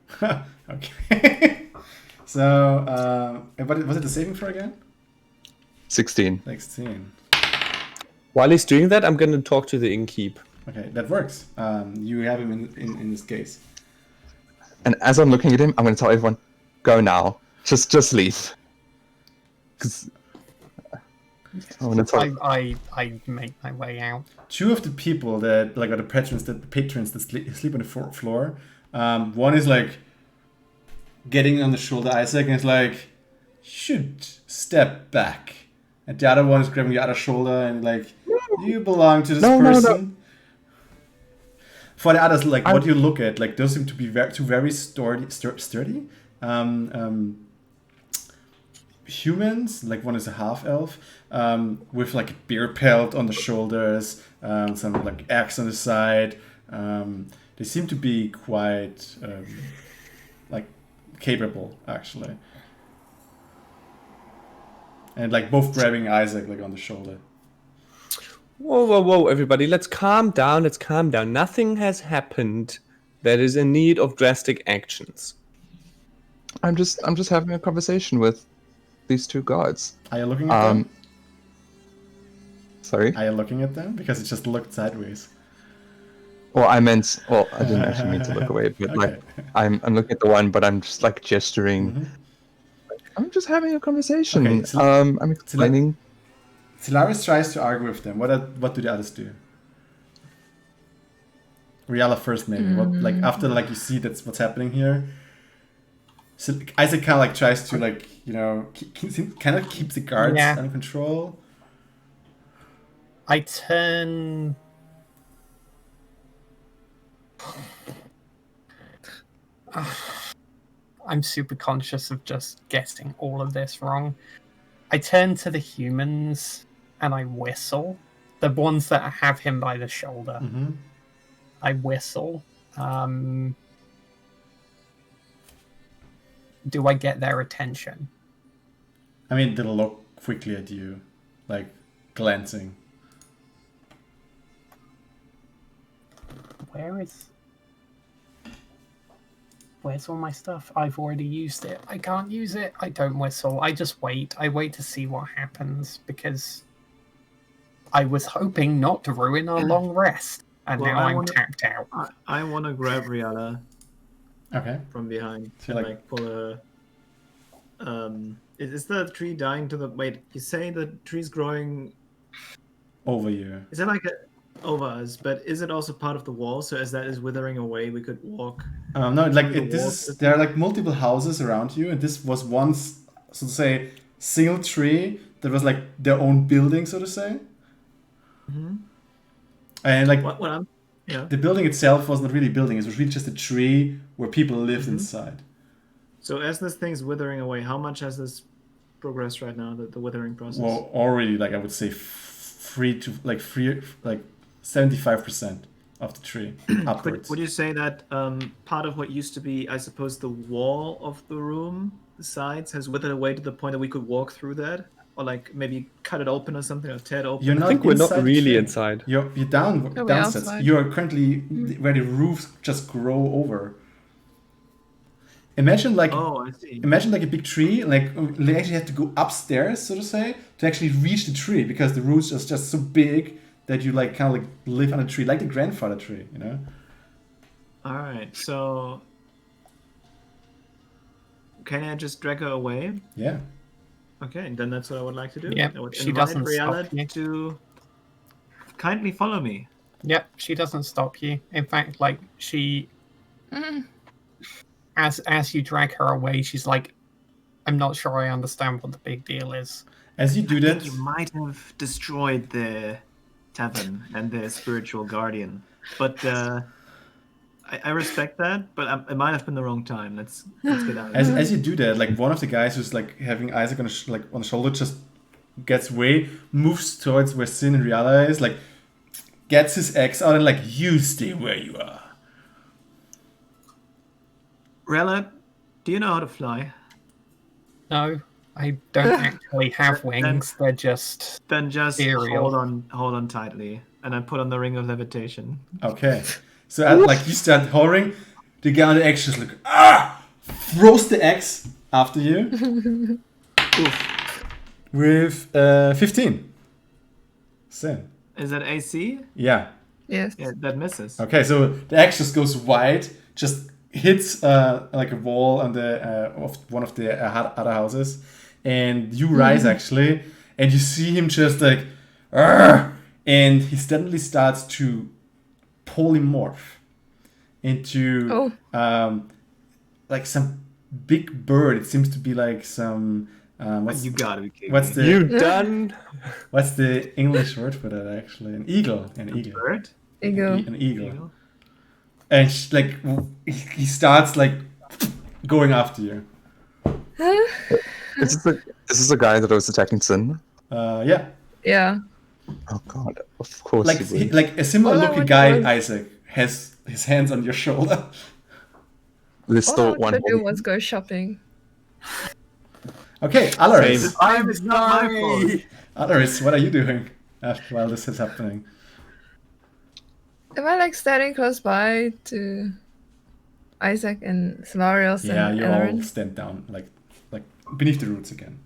Okay. So, what was it the saving throw again? 16. 16. While he's doing that, I'm going to talk to the innkeep. Okay, that works. You have him in this case. And as I'm looking at him, I'm gonna tell everyone, go now. Just leave. 'Cause I'm gonna tell I make my way out. 2 of the people that like are the patrons that sleep on the floor. One is like getting on the shoulder Isaac and is like, should step back. And the other one is grabbing the other shoulder and like, you belong to this person. For the others, like what you look at, like those seem to be two very sturdy humans. Like one is a half elf with like a bear pelt on the shoulders, some like axe on the side. They seem to be quite like capable actually, and like both grabbing Isaac like on the shoulder. Whoa, everybody. Let's calm down. Nothing has happened that is in need of drastic actions. I'm just having a conversation with these 2 guards. Are you looking at them? Sorry? Are you looking at them? Because it just looked sideways. Well, I didn't actually mean to look away, but Okay. like I'm looking at the one, but I'm just like gesturing. Mm-hmm. I'm just having a conversation. Okay, so- I'm explaining. Silaris tries to argue with them. What do the others do? Riala first, maybe. What like after like you see that's what's happening here. So Isaac kind of like tries to like kind of keep the guards Yeah. under control. I turn. I'm super conscious of just getting all of this wrong. I turn to the humans and I whistle. The ones that have him by the shoulder. Mm-hmm. I whistle. Do I get their attention? I mean, they'll look quickly at you, like glancing. Where's all my stuff? I've already used it. I can't use it. I don't whistle. I just wait. I wait to see what happens because I was hoping not to ruin our long rest. And Well, now I I'm wanna- tapped out. I want to grab Riala Okay. from behind. So, and, like- pull her. Is the tree dying to the? Wait, you say the tree's growing? Over you. Is it like over us? But is it also part of the wall? So as that is withering away, we could walk. No, like Through the this walls. is there are like multiple houses around you, and this was once, so to say, single tree that was like their own building, so to say. Mhm. And like What I'm? Yeah. the building itself was not really a building; it was really just a tree where people lived Mhm. inside. So as this thing's withering away, how much has this progressed right now? The withering process. Well, already, like I would say, free 75% of the tree upwards. Would you say that part of what used to be, I suppose, the wall of the room, the sides, has withered away to the point that we could walk through that, or like maybe cut it open or something, or tear it open? You're I not think we're not inside the really tree. inside. You're we're downstairs. outside. You are currently where the roofs just grow over. Imagine like Oh, I see. imagine like a big tree. Like they actually have to go upstairs, so to say, to actually reach the tree because the roots are just so big that you like kind of like live on a tree, like the grandfather tree, you know. All right, so can I just drag her away? Yeah. Okay, then that's what I would like to do. Yep, I would she invite doesn't stop me. Riala to kindly follow me. Yep, she doesn't stop you. In fact, like she, Mm. as you drag her away, she's like, "I'm not sure I understand what the big deal is." As you do I that, think you might have destroyed the tavern and the spiritual guardian, but I respect that. But it might have been the wrong time. Let's get out. as you do that, like one of the guys who's like having Isaac on on the shoulder just gets away, moves towards where Sin and Riala is, like gets his axe out and like, you stay where you are. Riala, do you know how to fly? No, I don't actually have wings. They're just Then just Ethereal. hold on tightly, and I put on the ring of levitation. Okay. So like you start hovering, the guy on the axe just like throws the axe after you. With 15. Sin. Is that AC? Yeah. Yes. Yeah, that misses. Okay, so the axe just goes wide, just hits like a wall on the of one of the other houses, and you rise actually, and you see him just like, "Arr!" And he suddenly starts to polymorph into like some big bird. It seems to be like some You gotta be kidding what's me. the You done? what's the English word for that actually? An eagle. An eagle. bird? Ego. An eagle. And like he starts like going after you. Is this the guy that was attacking Sin? Yeah, Yeah. Oh god, of course like he would. like a similar All I looking wanted guy, was- Isaac, has his hands on your shoulder. There's All I still wanted one to do more. was go shopping. Okay, Alaris. Same. Time is not my fault. Alaris, what are you doing while this is happening? Am I like standing close by to Isaac and Solarius Yeah, and you all Ellerin? stand down, like beneath the roots again.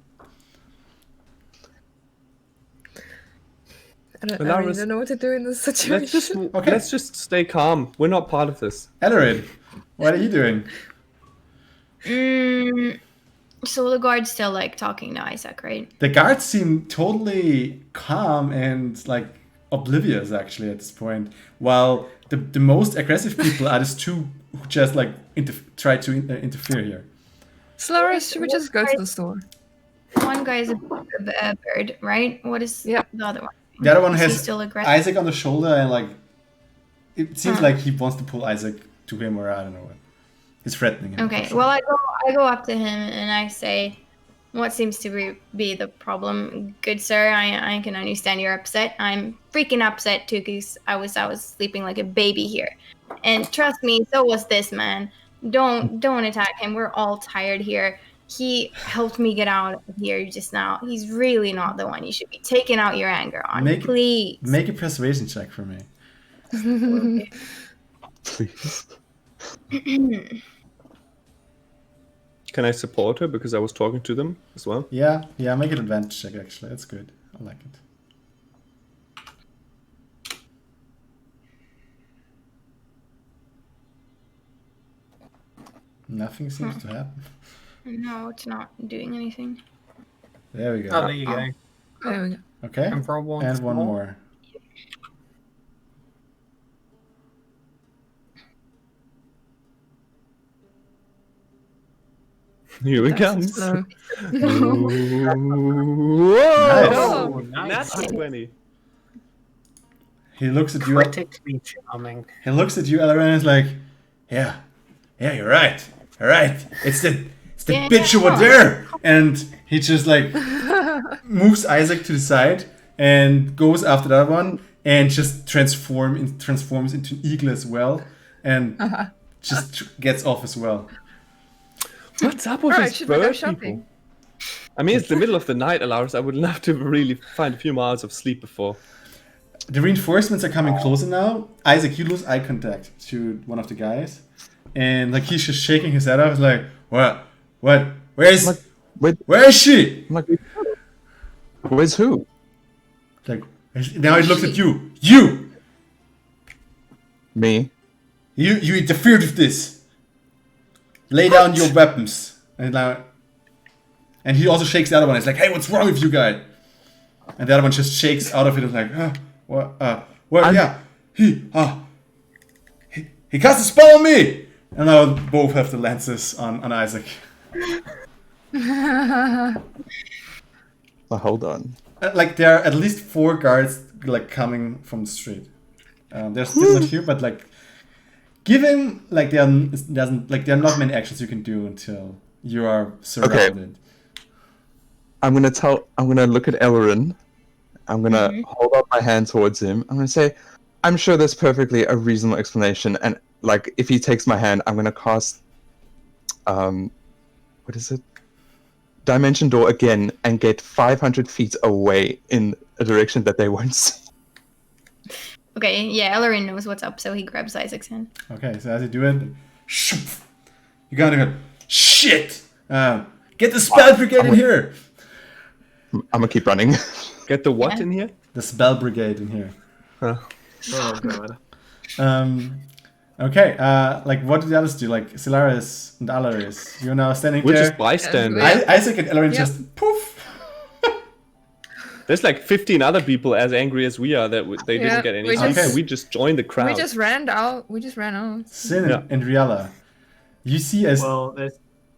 I really Solarius- don't know what to do in this situation. Let's just stay calm. We're not part of this. Alarin, what are you doing? So the guard's still like talking to Isaac, right? The guards seem totally calm and like oblivious actually at this point, while the most aggressive people are these two who just like try to interfere here. Solarius, should we just go to the store? One guy is a bird, right? What is Yeah. the other one? The other one Is he has still aggressive? Isaac on the shoulder, and like it seems like he wants to pull Isaac to him, or I don't know what. He's threatening him. Okay, well, I go up to him and I say, what seems to be the problem? Good sir, I can understand you're upset. I'm freaking upset too, because I was sleeping like a baby here. And trust me, so was this man. Don't attack him. We're all tired here. He helped me get out of here just now. He's really not the one you should be taking out your anger on. Please. Make a persuasion check for me. Okay. Please. Can I support her because I was talking to them as well? Yeah, make an advantage check actually. That's good. I like it. Nothing seems to happen. No, it's not doing anything. There we go. Oh, there you go. There we go. Okay. And for one more. Here it That's comes. slow. Whoa! Oh, That's nice. a 20. He looks at you. Critically charming. He looks at you, Ellerin, and is like, "Yeah, you're right. All right, it's the Yeah. bitch over there." And he just like moves Isaac to the side and goes after that one, and just transforms into an eagle as well, and just gets off as well. What's up with Alright, these should we go bird shopping? people? I mean, it's the middle of the night, Alaris. I would love to really find a few miles of sleep before. The reinforcements are coming closer now. Isaac, you lose eye contact to one of the guys, and like he's just shaking his head off, like, what, where is she? I'm like, where's who? Like, now he looks at you, Me? you interfered with this. Lay down your weapons, and he also shakes the other one. He's like, hey, what's wrong with you guy? And the other one just shakes out of it and like, he cast a spell on me. And now both have the lances on Isaac. Oh, hold on. Like there are at least 4 guards like coming from the street. They're still not here, but like, give him like there are not many actions you can do until you are surrounded. I'm gonna look at Ellerin. I'm gonna hold up my hand towards him. I'm gonna say, I'm sure there's perfectly a reasonable explanation, and like if he takes my hand, I'm gonna cast what is it? Dimension Door again and get 500 feet away in a direction that they won't see. Okay, yeah, Ellerin knows what's up, so he grabs Isaac's hand. Okay, so as you do it, you gotta go, shit! Get the spell brigade in here! I'm gonna keep running. Get the what Yeah. in here? The spell brigade in here. Oh god. Okay, like what do the others do? Like Silaris and Alaris, you're now standing We're there. just bystanders. Yeah. Isaac and Ellerin Yep. just poof! There's like 15 other people as angry as we are that they Yeah, didn't get any we sleep, just- so we just joined the crowd. We just ran out. Sin Yeah. and Riala, you see as Well,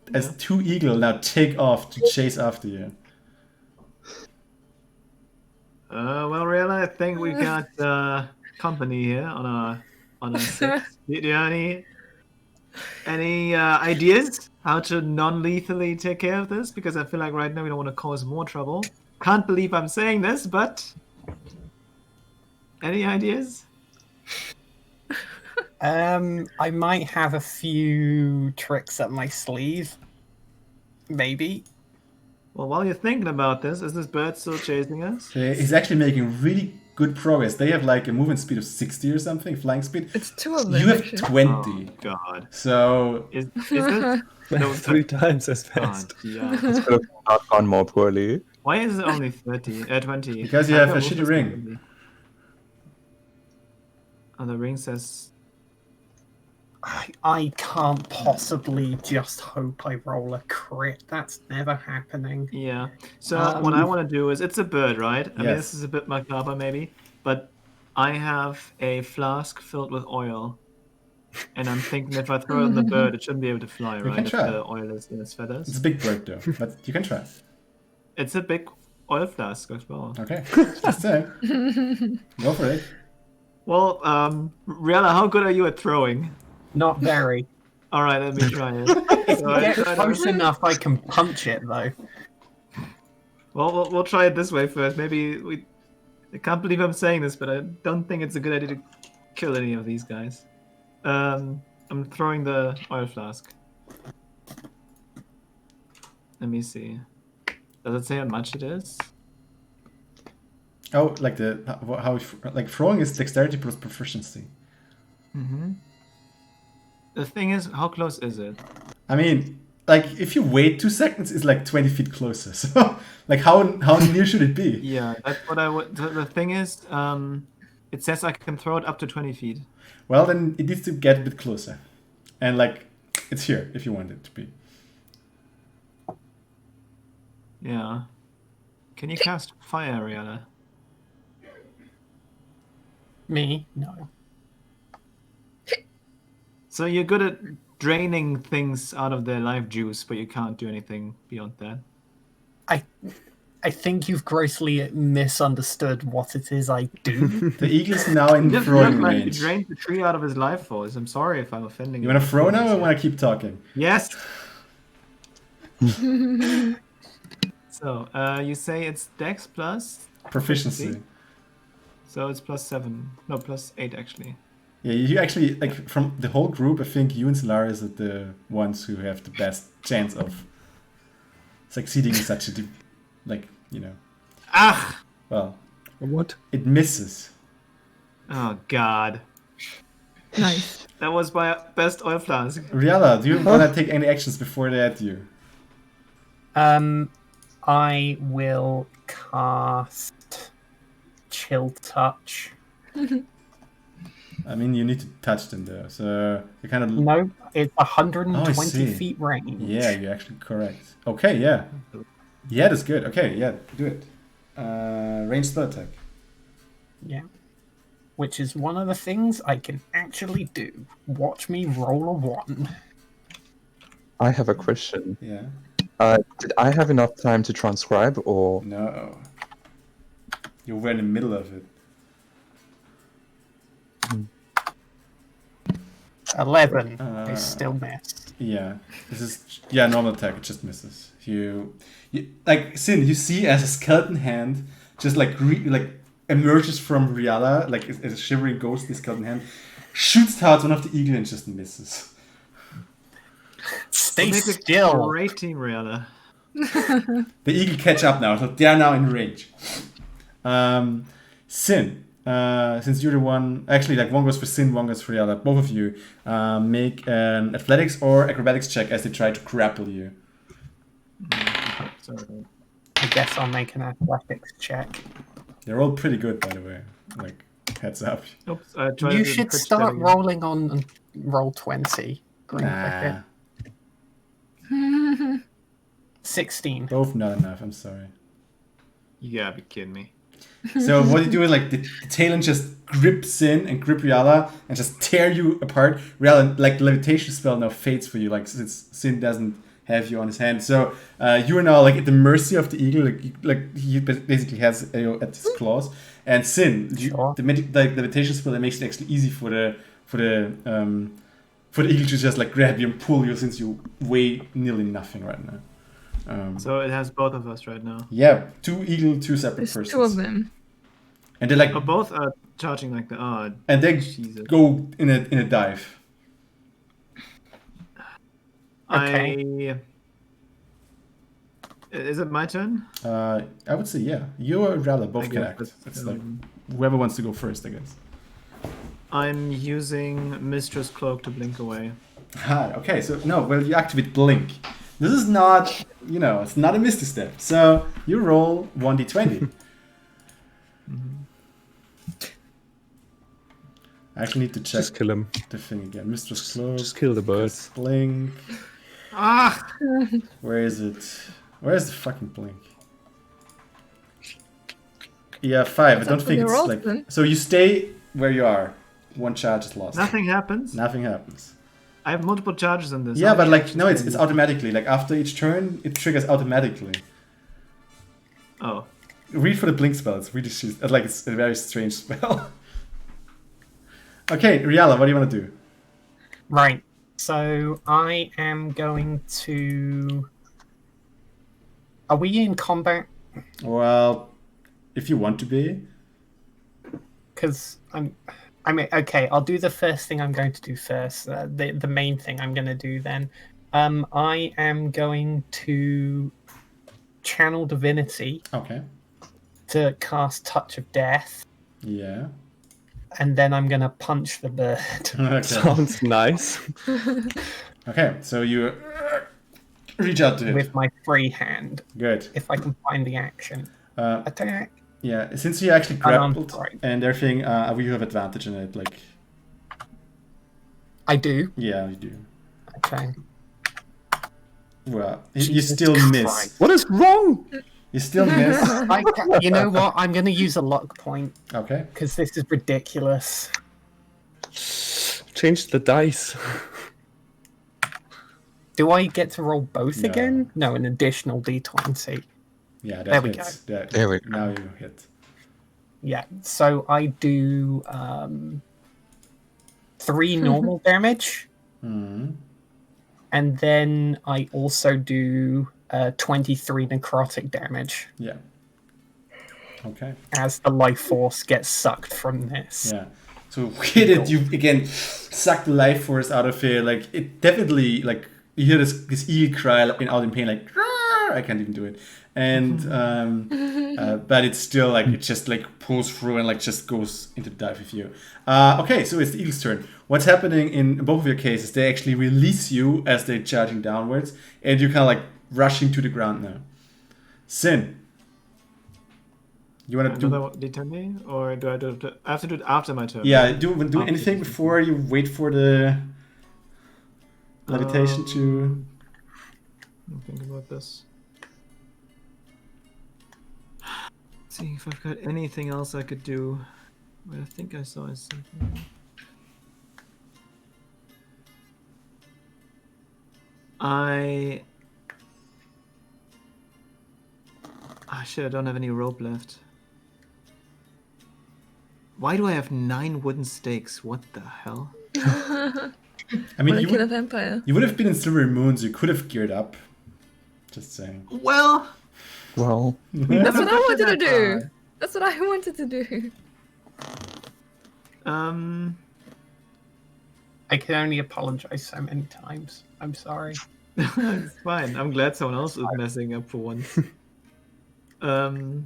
there's 2 eagle now take off to chase after you. well, really, I think we got company here on our 6. Do you have any ideas how to non-lethally take care of this? Because I feel like right now we don't want to cause more trouble. Can't believe I'm saying this, but any ideas? I might have a few tricks up my sleeve. Maybe. Well, while you're thinking about this, is this bird still chasing us? He's actually making really good progress. They have like a movement speed of 60 or something, flying speed. It's 2 of them. You have actually. 20. Oh, God. So Is this? No, 3 times as God, fast. yeah. Could have not gone more poorly. Why is it only 20? Because you I have thought a movement shitty ring. speed would be- Oh, the ring says. I can't possibly just hope I roll a crit. That's never happening. Yeah. So what I want to do is, it's a bird, right? I mean, Yes. this is a bit macabre, maybe, but I have a flask filled with oil, and I'm thinking if I throw it on the bird, it shouldn't be able to fly, can right? If try. the oil is in its feathers. It's a big bird though, but you can try. It's a big oil flask as well. Okay, just saying. Go for it. Well, Rihanna, how good are you at throwing? Not very. All right, let me try it. If So you I get try to- close enough, I can punch it though. Well, we'll try it this way first. Maybe we. I can't believe I'm saying this, but I don't think it's a good idea to kill any of these guys. I'm throwing the oil flask. Let me see. Does it say how much it is? Oh, like like throwing is dexterity plus proficiency. Mm-hmm. The thing is, how close is it? I mean, like if you wait 2 seconds, it's like 20 feet closer. So, like how near should it be? Yeah, that's what I would. The thing is, it says I can throw it up to 20 feet. Well, then it needs to get a bit closer, and like it's here if you want it to be. Yeah. Can you cast fire, Rihanna? Me? No. So you're good at draining things out of their life juice, but you can't do anything beyond that. I think you've grossly misunderstood what it is I do. The eagle's now in Just throwing look like you range. drained the tree out of his life force. I'm sorry if I'm offending You you. want to throw now, or want to keep talking? Yes. So you say it's Dex plus, Proficiency. so it's +7. No, +8 actually. Yeah, you actually like from the whole group. I think you and Solaris are the ones who have the best chance of succeeding in such a Ah! well, What? it misses. Oh God. Nice. That was my best oil flask. Riala, do you want to take any actions before they add you? I will cast Chill Touch. I mean, you need to touch them though, so you kind of. No, it's 120 see. feet range. Yeah, you're actually correct. Okay, yeah. Yeah, that's good. Okay, yeah, do it. Range spell attack. Yeah. Which is one of the things I can actually do. Watch me roll a 1. I have a question. Yeah. Did I have enough time to transcribe, or No. You were in the middle of it. 11. Uh, I still miss. Yeah. This is normal attack. It just misses. You like Sin. You see as a skeleton hand just like emerges from Riala, like as a shivering ghost. This skeleton hand shoots towards one of the eagle and just misses. Stay Make a still. Great team, Rihanna. The eagle catch up now, so they are now in range. Sin, since you're the one, actually, like one goes for Sin, one goes for Riala. Both of you make an athletics or acrobatics check as they try to grapple you. Sorry. I guess I'll make an athletics check. They're all pretty good, by the way. Like heads up. Oops, I tried You to should crit start stab rolling on roll 20. Green Nah, Cricket. 16. both not enough. I'm sorry. You gotta be kidding me. So what you do is like the Talon just grip Sin and grip Riala and just tear you apart. Riala, like the levitation spell now fades for you, like since Sin doesn't have you on his hand. So you are now like at the mercy of the eagle, like he basically has you at his claws. And Sin, Sure. the levitation spell that makes it actually easy for the eagle to just like grab you and pull you since you weigh nearly nothing right now. So it has both of us right now. Yeah, 2 eagle, 2 separate There's persons. 2 of them. And they're like, Oh, both are charging like the. Oh, and they Jesus. go in a dive. Okay. Is it my turn? I would say yeah. You or Rala I both can guess act. that's, It's like whoever wants to go first, I guess. I'm using Mistress Cloak to blink away. Ah, okay, so no, well you activate Blink. This is not, it's not a Misty Step. So you roll 1d20. I actually need to check Just kill him. the thing again. Mistress Cloak. Just kill the bird. Blink. Ah! Where is it? Where's the fucking Blink? Yeah, 5. I don't up to think the it's rolls like. then. So you stay where you are. 1 charge is lost. Nothing happens. Nothing happens. I have multiple charges on this. Yeah, How but many like actions no, it's can I it's do? automatically. Like after each turn, it triggers automatically. Oh, read for the blink spell. It's really like it's a very strange spell. Okay, Riala, what do you want to do? Right. So I am going to. Are we in combat? Well, if you want to be. Because I mean, okay. I'll do the first thing I'm going to do first. The main thing I'm going to do then. I am going to channel divinity. Okay. To cast Touch of Death. Yeah. And then I'm going to punch the bird. Okay. Sounds nice. Okay, so you reach out to it. With my free hand. Good. If I can find the action. Attack. Yeah, since you actually grappled and everything, you have advantage in it. Like. I do? Yeah, you do. Okay. Well, you still miss. What is wrong? You still miss. You know what? I'm going to use a luck point. Okay. Because this is ridiculous. Change the dice. Do I get to roll both No. again? No, an additional d20. Yeah, there we hits. go. There we go. Now you hit. Yeah, so I do 3 normal damage. Mm-hmm. And then I also do 23 necrotic damage. Yeah. Okay. As the life force gets sucked from this. Yeah. So hit it, you again suck the life force out of it. Like it definitely like you hear this eagle cry out in pain, like I can't even do it. And but it's still like it just like pulls through and like just goes into the dive with you. Okay, so it's the eagle's turn. What's happening in both of your cases? They actually release you as they're charging downwards, and you're kind of like rushing to the ground now. Sin. You want to do another d10, or do I do it? I have to do it after my turn. Yeah, do anything before you wait for the levitation to. I'm thinking about this. See if I've got anything else I could do. What I think I saw is something. Shit, I don't have any rope left. Why do I have 9 wooden stakes? What the hell? I mean, Wanna kill a vampire. You would have been in Silvery Moons. You could have geared up. Just saying. Well, That's what I wanted to do. That's what I wanted to do. I can only apologize so many times. I'm sorry. it's fine. I'm glad someone else is messing up for once. That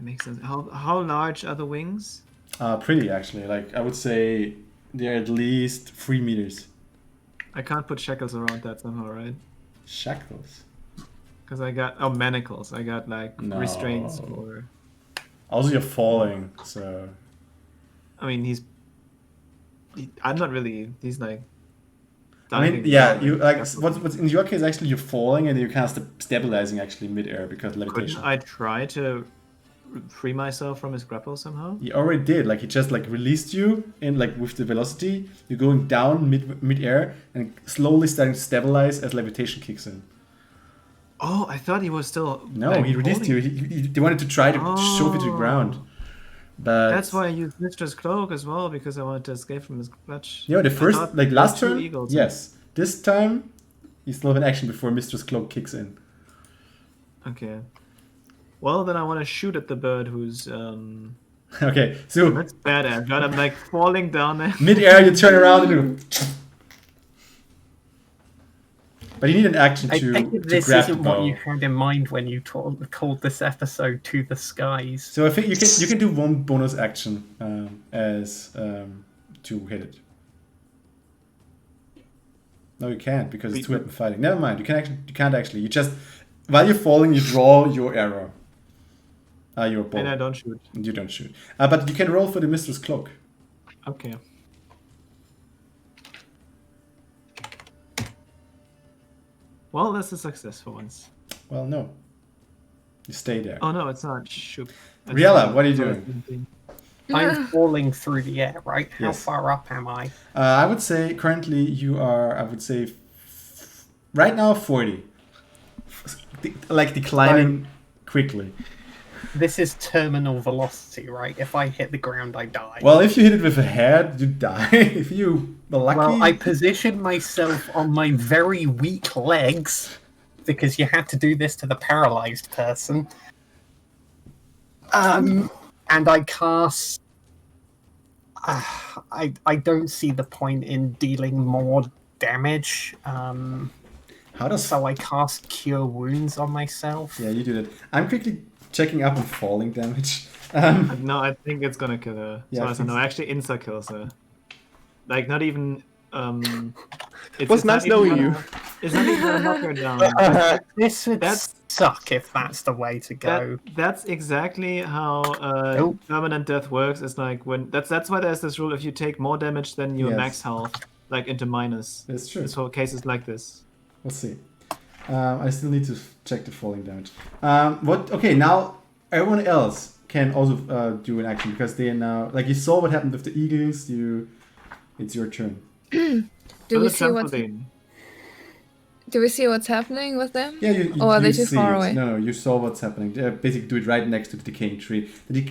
makes sense. How large are the wings? Pretty actually. Like I would say they're at least 3 meters. I can't put shackles around that somehow, right? Shackles. Because I got manacles. I got like restraints or. Also, you're falling, so. I mean, I'm not really. He's like. I mean, yeah, you like what's in your case actually you're falling and you're kind of stabilizing actually mid-air because levitation. Couldn't I try to free myself from his grapple somehow? You already did. Like he just like released you and like with the velocity, you're going down mid-air and slowly starting to stabilize as levitation kicks in. Oh, I thought he was still. No, like, he released you. He wanted to try to shove you to the ground. But that's why I used Mistress Cloak as well, because I wanted to escape from his clutch. Yeah, the first, like last turn, eagles, yes. This time, you still have an action before Mistress Cloak kicks in. Okay. Well, then I want to shoot at the bird who's. Okay, so. That's badass. I'm like falling down there. Mid-air, you turn around and do. But you need an action to I think this grab isn't the bow. what you had in mind when you called this episode "To the Skies." So I think you can do one bonus action as to hit it. No, you can't because it's two-weapon fighting. Never mind. You can't actually. You just while you're falling, you draw your arrow. Your bow. And I don't shoot. You don't shoot. But you can roll for the Mistress Cloak. Okay. Well, that's a success for once. Well, no. You stay there. Oh no, it's not. Shoot. Riella, what are you doing? I'm falling through the air, right? How Yes. far up am I? I would say currently you are, I would say, right now 40. Like declining quickly. This is terminal velocity, right? If I hit the ground, I die. Well, if you hit it with a head, you die. If you are lucky. Well, I positioned myself on my very weak legs because you had to do this to the paralyzed person. And I cast. I don't see the point in dealing more damage. How does So I cast Cure Wounds on myself. Yeah, you do that. I'm quickly checking up on falling damage. No, I think it's gonna kill her. Yeah, I So think no, so. actually insta kills her. Like not even it's Was nice not even knowing you. gonna- It's not even gonna knock her down. This would That's- suck if that's the way to go. That's exactly how Nope. permanent death works. It's like when that's why there's this rule: if you take more damage than your Yes. max health, like into minus. That's true. It's for cases like this. We'll see. I still need to check the falling damage. Okay, now everyone else can also do an action because they are now, like you saw what happened with the eagles. It's your turn. Do we see what's trampoline. Do we see what's happening with them? Yeah, you Or are they you too see far it. away? No, you saw what's happening. They basically do it right next to the decaying tree. The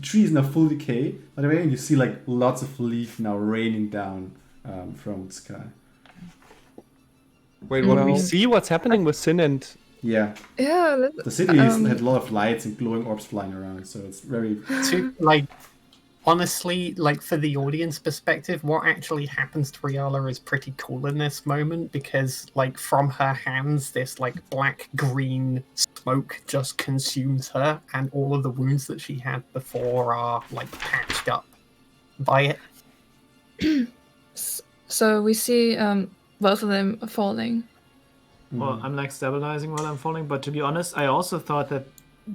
tree is now full decay, by the way, and you see like lots of leaf now raining down from the sky. Wait, what Well- we see? What's happening with Sin and Yeah, Yeah. the city had a lot of lights and glowing orbs flying around, so it's very. To like, honestly, like for the audience perspective, what actually happens to Riala is pretty cool in this moment because, like, from her hands, this like black green smoke just consumes her, and all of the wounds that she had before are like patched up by it. So we see both of them falling. Well, I'm like stabilizing while I'm falling, but to be honest, I also thought that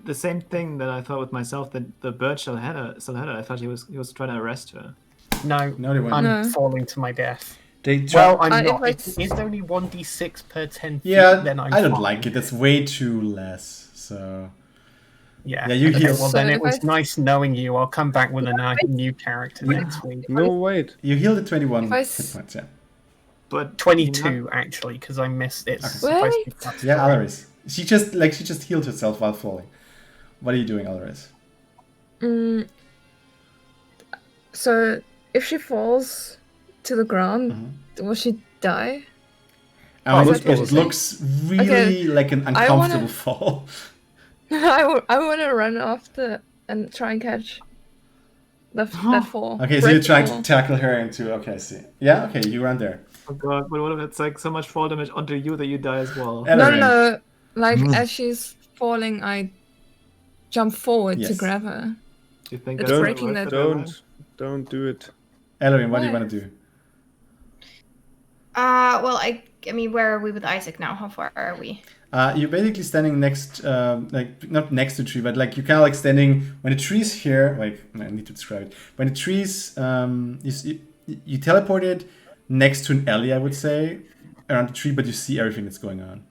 the same thing that I thought with myself, that the bird still had her. I thought he was trying to arrest her. No, No, they weren't. I'm No. falling to my death. They try. Well, I'm if not. I It is only 1d6 per 10 feet. yeah, then I'm I don't fine. like it. That's way too less. So Yeah, Yeah, you okay, heal. Well, So then if it was I- nice knowing you. I'll come back with a new character next week. no wait. you heal the 21 If I hit s- points. Yeah, But 22 actually, because I missed it. It's Okay. supposed to be plus yeah, three. Alaris. She just healed herself while falling. What are you doing, Alaris? So if she falls to the ground, Mm-hmm. will she die? I mean, that's what it you're saying. looks really like an I wanna- uncomfortable fall. I want to run after and try and catch that fall. Okay, so Break you're the trying fall. to tackle her into. Okay, I see. Yeah, okay, you run there. oh god, but what if it's like so much fall damage onto you that you die as well? Yeah. No, Ellerin. no. Like as she's falling, I jump forward to Yes. grab her. Do you think It's that's breaking worth that- it, Ella? Don't do it. Ellerin, what do you Why? want to do? Well, I mean, where are we with Isaac now? How far are we? You're basically standing next, like not next to the tree, but like you're kind of like standing when the tree's here. Like I need to describe it. When the tree's, you teleported next to an alley, I would say, around the tree, but you see everything that's going on.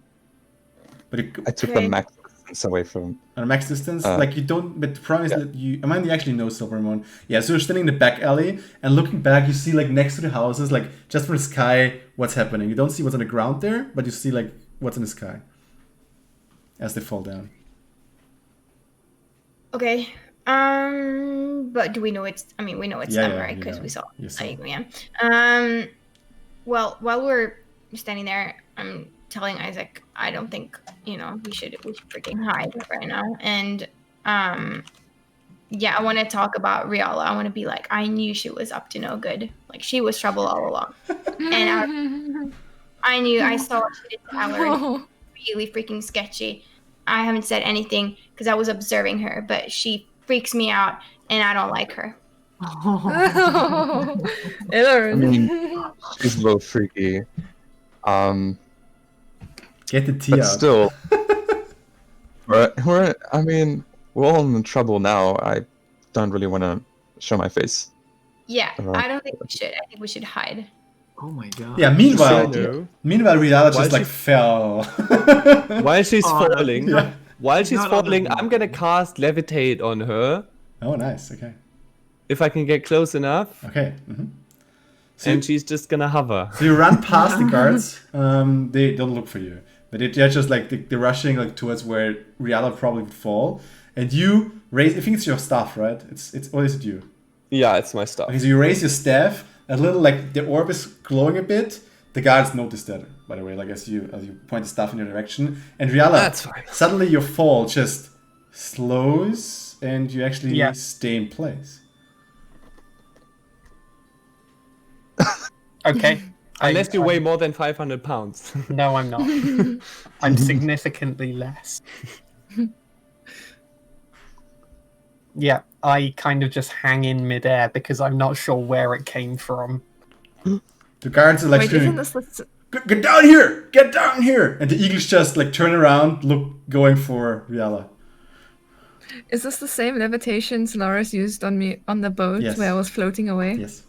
But you, I took Okay. the max distance away from. on a max distance, Uh, like you don't. But the problem is yeah. that you. I mean, you actually know Silvermoon. Yeah, so you're standing in the back alley and looking back, you see like next to the houses, like just from the sky, what's happening. You don't see what's on the ground there, but you see like what's in the sky as they fall down. Okay. But do we know it's? I mean, we know it's Yeah, them, yeah, right? you Because know. we saw. You saw. Like, yeah. Well, while we're standing there, I'm telling Isaac, I don't think we should freaking hide right now. And yeah, I want to talk about Riala. I want to be like, I knew she was up to no good. Like she was trouble all along. And I saw what she did to Alarin. Really freaking sketchy. I haven't said anything because I was observing her, but she freaks me out, and I don't like her. Ella. She's a little freaky. Get the tea But out. still, we're all in trouble now. I don't really want to show my face. Yeah, Uh-huh. I don't think we should. I think we should hide. Oh my god. Yeah. Meanwhile, So, Riala While just like she- fell. while she's Oh, no. falling, Yeah. while she's Not on falling, the- I'm gonna cast Levitate on her Oh, nice. Okay. if I can get close enough. Okay. and she's just gonna hover. So you run past the guards. They don't look for you, but they're just like they're rushing like towards where Riala probably would fall, and you raise. I think it's your staff, right? It's or is it you? Yeah, it's my stuff. Okay, so you raise your staff. A little like the orb is glowing a bit. The guards notice that, by the way, like as you point the staff in your direction, and Riala, That's fine. suddenly your fall just slows, and you actually stay in place. Okay. Unless you weigh more than 500 pounds. No, I'm not. I'm significantly less. Yeah, I kind of just hang in midair because I'm not sure where it came from. The guards are like Wait, screaming, isn't this Get down here! Get down here! And the eagles just like turn around, going for Riala. is this the same levitation Solaris used on me on the boat Yes. where I was floating away? Yes.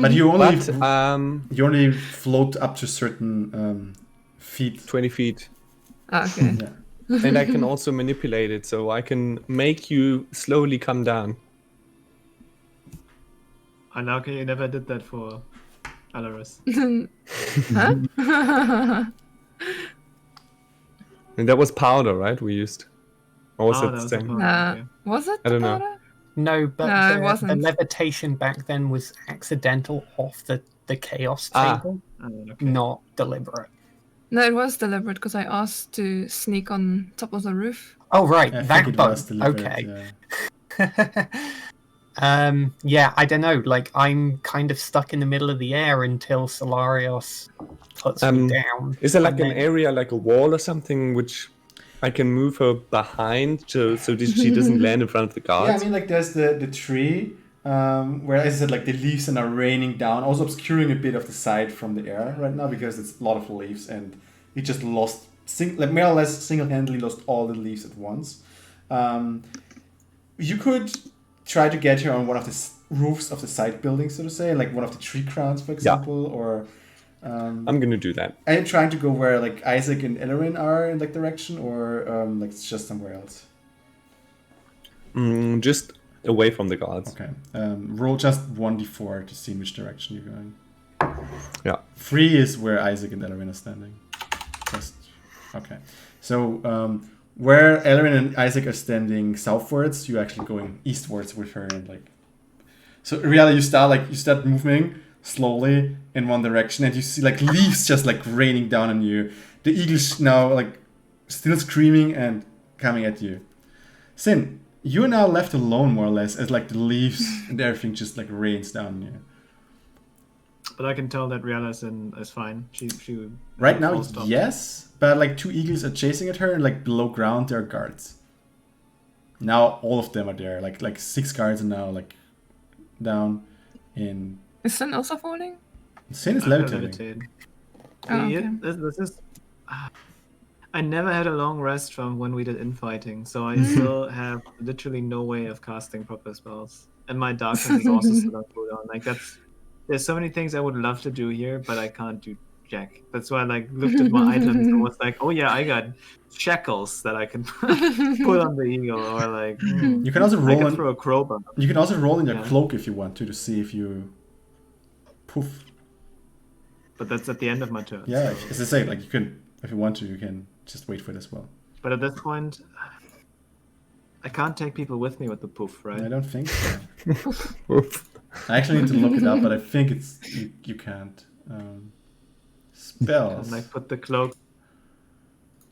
But you only But, you only float up to certain feet. 20 feet. Ah, okay. Yeah. And I can also manipulate it, so I can make you slowly come down. Unlucky you never did that for Alaris. Huh? And that was powder, right? We used. Or was Oh, it that the was a same? powder, okay. Was it? I don't know. powder? No, but No, it the wasn't. levitation back then was accidental off the chaos Ah. table, Oh, okay. not deliberate. No, it was deliberate because I asked to sneak on top of the roof. Oh right, I think that it bug. was deliberate. Okay. Yeah. Yeah, I don't know. Like I'm kind of stuck in the middle of the air until Solarios puts me down. Is there like and an then- area, like a wall or something, which I can move her behind so that she doesn't land in front of the Yeah, I guards? mean, like there's the tree, where as I said, like the leaves are raining down, also obscuring a bit of the sight from the air right now because it's a lot of leaves, and it just lost, like more or less single-handedly lost all the leaves at once. You could try to get her on one of the roofs of the side buildings, so to say, like one of the tree crowns, for example, or. I'm gonna do that. Are you trying to go where like Isaac and Ellerin are in that direction, or like it's just somewhere else? Just away from the guards. Okay. Roll just 1d4 to see in which direction you're going. Yeah. 3 is where Isaac and Ellerin are standing. Just okay. So where Ellerin and Isaac are standing southwards, you're actually going eastwards with her, and like. So Riala, you start moving slowly in one direction, and you see like leaves just like raining down on you. The eagles now like still screaming and coming at you. Sin, you're now left alone more or less as like the leaves and everything just like rains down on you. But I can tell that Riala is fine. She Right now, full stop. yes, but like 2 eagles are chasing at her, and like below ground there are guards. Now all of them are there. Like 6 guards are now like down in. Is Sin also falling? Sin is I'm levitating. levitated. Oh, Yeah, okay. this is. I never had a long rest from when we did infighting, so I still have literally no way of casting proper spells. And my darkness is also still on cooldown. Like there's so many things I would love to do here, but I can't do jack. That's why I like looked at my items and was like, oh yeah, I got shackles that I can put on the eagle, or like You can also I roll can in. throw a crowbar. You can also roll in your Yeah. cloak if you want to see if you. Poof. But that's at the end of my turn. Yeah, so- as I say, like you can, if you want to, you can just wait for it as well. But at this point, I can't take people with me with the poof, right? I don't think so. I actually need to look it up, but I think it's you can't. Spells. And like put the cloak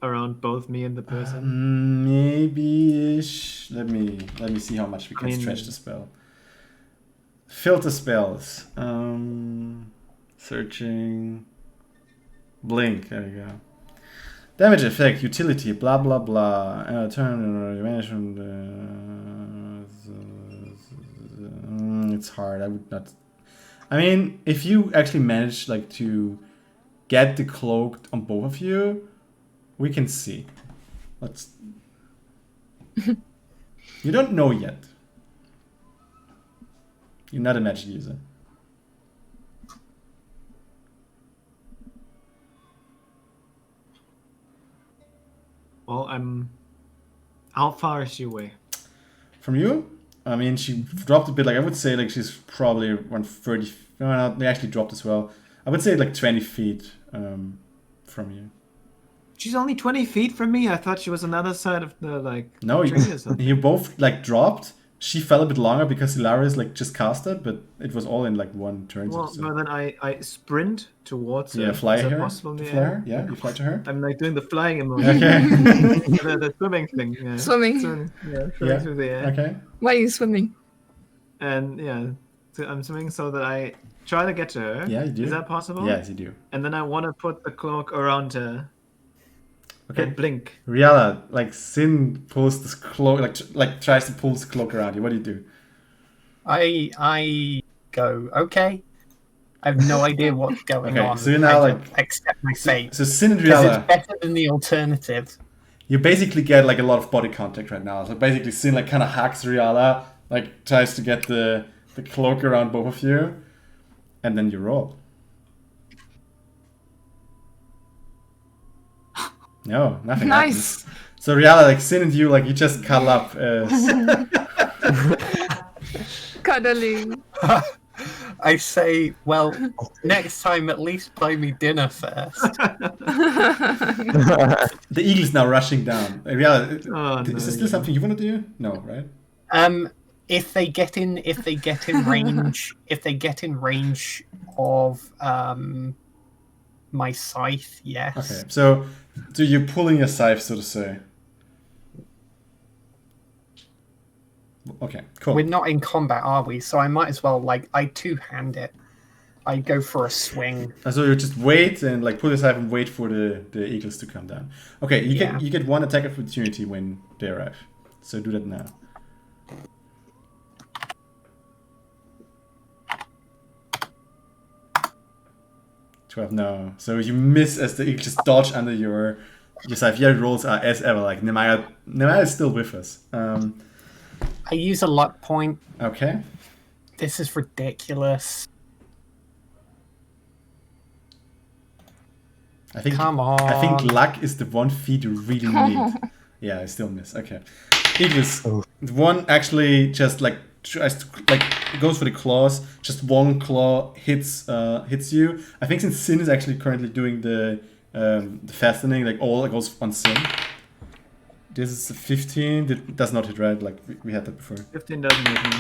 around both me and the person. Maybe. Let me see how much we can I mean- stretch the spell. Filter spells. Searching. Blink. There you go. Damage effect, utility, blah blah blah. Turn management. It's hard. I would not. I mean, if you actually manage like to get the cloak on both of you, we can see. Let's. You don't know yet. You're not a magic user. Well, how far is she away? From you? I mean, she dropped a bit. Like I would say, like she's probably around 30. No, they actually dropped as well. I would say like 20 feet from you. She's only 20 feet from me. I thought she was on the other side of the No, tree or something. you both like dropped. She fell a bit longer because Hilarious like just cast it, but it was all in like one turn. Well, so. no, then I sprint towards her. Yeah, fly Is that her. possible in the Fly air? her. Yeah, you fly to her. I'm like doing the flying emoji. Okay. the swimming thing. Yeah. Swimming. Swimming Yeah. through the air. Okay. Why are you swimming? And yeah, so I'm swimming so that I try to get to her. Yeah, you do. Is that possible? Yes, you do. And then I want to put the cloak around her. Okay. And blink. Riala, like Sin pulls this cloak, like tries to pull this cloak around you. What do you do? I go, okay. I have no idea what's going Okay, on. so you're now, I like- just accept my fate. So Sin and Because Riala, it's better than the alternative. you basically get like a lot of body contact right now. So basically Sin like kind of hacks Riala, like tries to get the cloak around both of you, and then you roll. No, nothing Nice. happens. So Riala, like Sin and you, like you just cuddle up. Cuddling. I say, well, next time at least buy me dinner first. The eagle's now rushing down. Riala, Oh, no, is this still something you want to do? No, right? If they get in range, of my scythe, yes. Okay, so you're pulling your scythe, so to say. Okay, cool. We're not in combat, are we? So I might as well, like, I two-hand it. I go for a swing. So you just wait and like pull your scythe and wait for the eagles to come down. Okay, you get one attack opportunity when they arrive. So do that now. No. So you miss as the eagle just dodge under your scythe. Yeah, rolls are as ever. Like Nemaya is still with us. I use a luck point. Okay. This is ridiculous. I think Come on. I think luck is the one feat you really need. Yeah, I still miss. Okay. Eagles. One actually just like tries to like goes for the claws. Just one claw hits you. I think since Sin is actually currently doing the fastening, like all goes on Sin. This is a 15. It does not hit, right? Like we had that before. 15 doesn't hit me.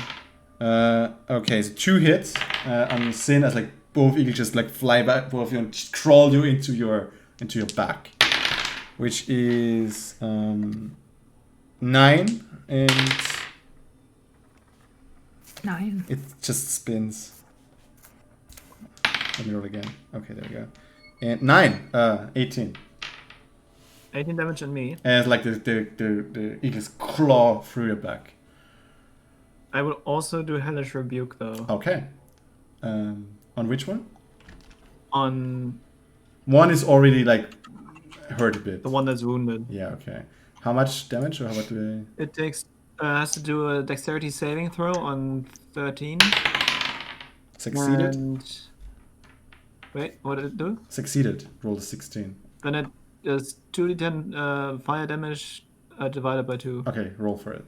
Okay, so 2 hits on Sin as like both eagles just like fly back both of you and just crawl you into your back, which is 9 and 9. it just spins. Let me roll again. Okay, there we go. And 9, 18. 18 damage on me. As like the eagles claw through your back. I will also do Hellish Rebuke though. Okay. On which one? On One is already like hurt a bit. the one that's wounded. Yeah, okay. How much damage or what do It takes has to do a dexterity saving throw on 13. they... Succeeded? And... Wait, what did it do? Succeeded. Rolled a 16. Then it does 2d10 fire damage divided by 2. Okay, roll for it.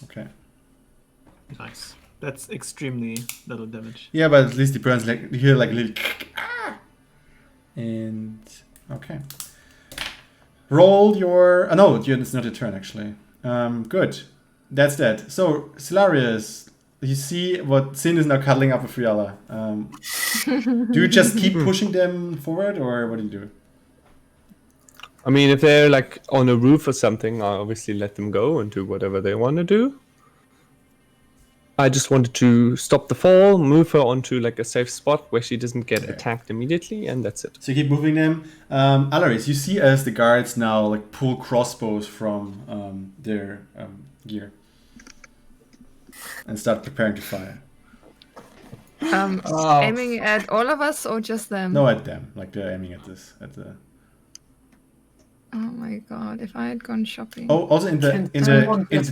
Okay. Nice. That's extremely little damage. Yeah, but at least the burns like you hear like a little and okay. Roll your no, it's not your turn actually. Good. That's that. So Silarius, you see what Sin is now cuddling up with Riala. Do you just keep pushing them forward or what do you do? I mean, if they're like on a roof or something, I obviously let them go and do whatever they want to do. I just wanted to stop the fall, move her onto like a safe spot where she doesn't get attacked immediately, and that's it. So you keep moving them. Alaris, you see as the guards now like pull crossbows from their gear and start preparing to fire. Aiming at all of us or just them? No, at them. Like they're aiming at this. At the. Oh my god! If I had gone shopping. Oh, also in the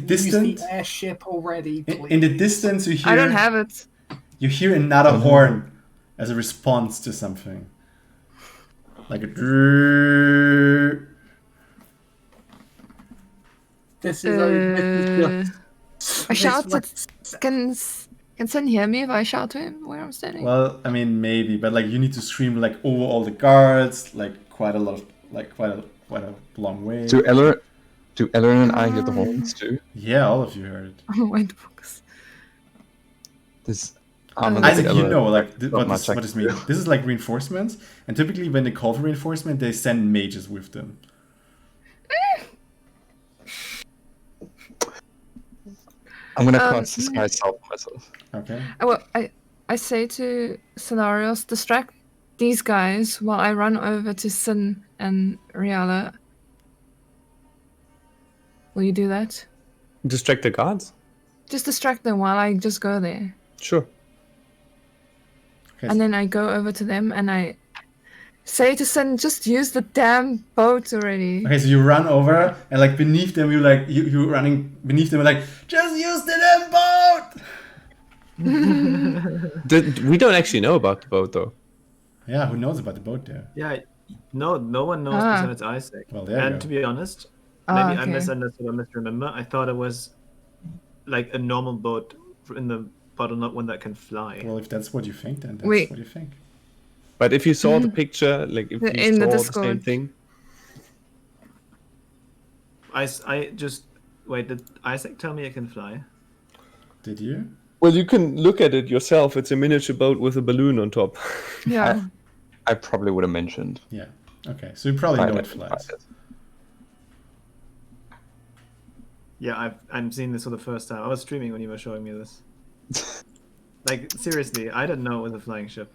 distance. The airship already, In the distance, you hear. I don't have it. You hear another horn as a response to something. Like a drrrr. This is I shouted. Can Sin hear me if I shout to him where I'm standing? Well, I mean maybe, but like you need to scream like over all the guards, like quite a long way. Do Ellerin and I hear the horns too? Yeah, all of you heard it. Oh, wait, focus. This Isaac, you know, like what much this means. This is like reinforcements, and typically when they call for reinforcement, they send mages with them. I'm gonna cast disguise self myself. Okay. Well, I say to Solarios, distract these guys while I run over to Sin and Riala. Will you do that? Distract the guards? Just distract them while I just go there. Sure. Okay. And then I go over to them and I say to Sin, just use the damn boat already. Okay, so you run over and like beneath them, you running beneath them, and like just use the damn boat. We don't actually know about the boat though. Yeah, who knows about the boat there? Yeah, no one knows besides Isaac. Well, there you and go. to be honest, maybe I okay. misunderstood or misremember. I thought it was like a normal boat in the bottle, not one that can fly. Well, if that's what you think, then that's Wait. what you think. But if you saw the picture, like if you In the saw the Discord. same thing, I just wait. Did Isaac tell me it can fly? Did you? well, you can look at it yourself. It's a miniature boat with a balloon on top. Yeah. I probably would have mentioned. Yeah. Okay, so you probably know it flies. Yeah, I'm seeing this for the first time. I was streaming when you were showing me this. Like seriously, I didn't know it was a flying ship.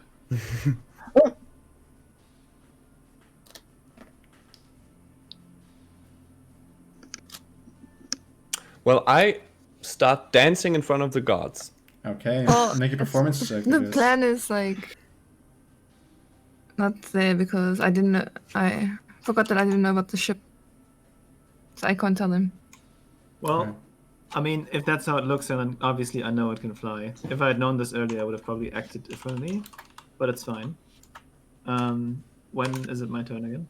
Well, I start dancing in front of the guards. Okay, Well, make a performance check. The for this. plan is like not there because I didn't know, I forgot that I didn't know about the ship. So I can't tell them. Well, Okay. I mean, if that's how it looks, then obviously I know it can fly. If I had known this earlier, I would have probably acted differently, but it's fine. When is it my turn again?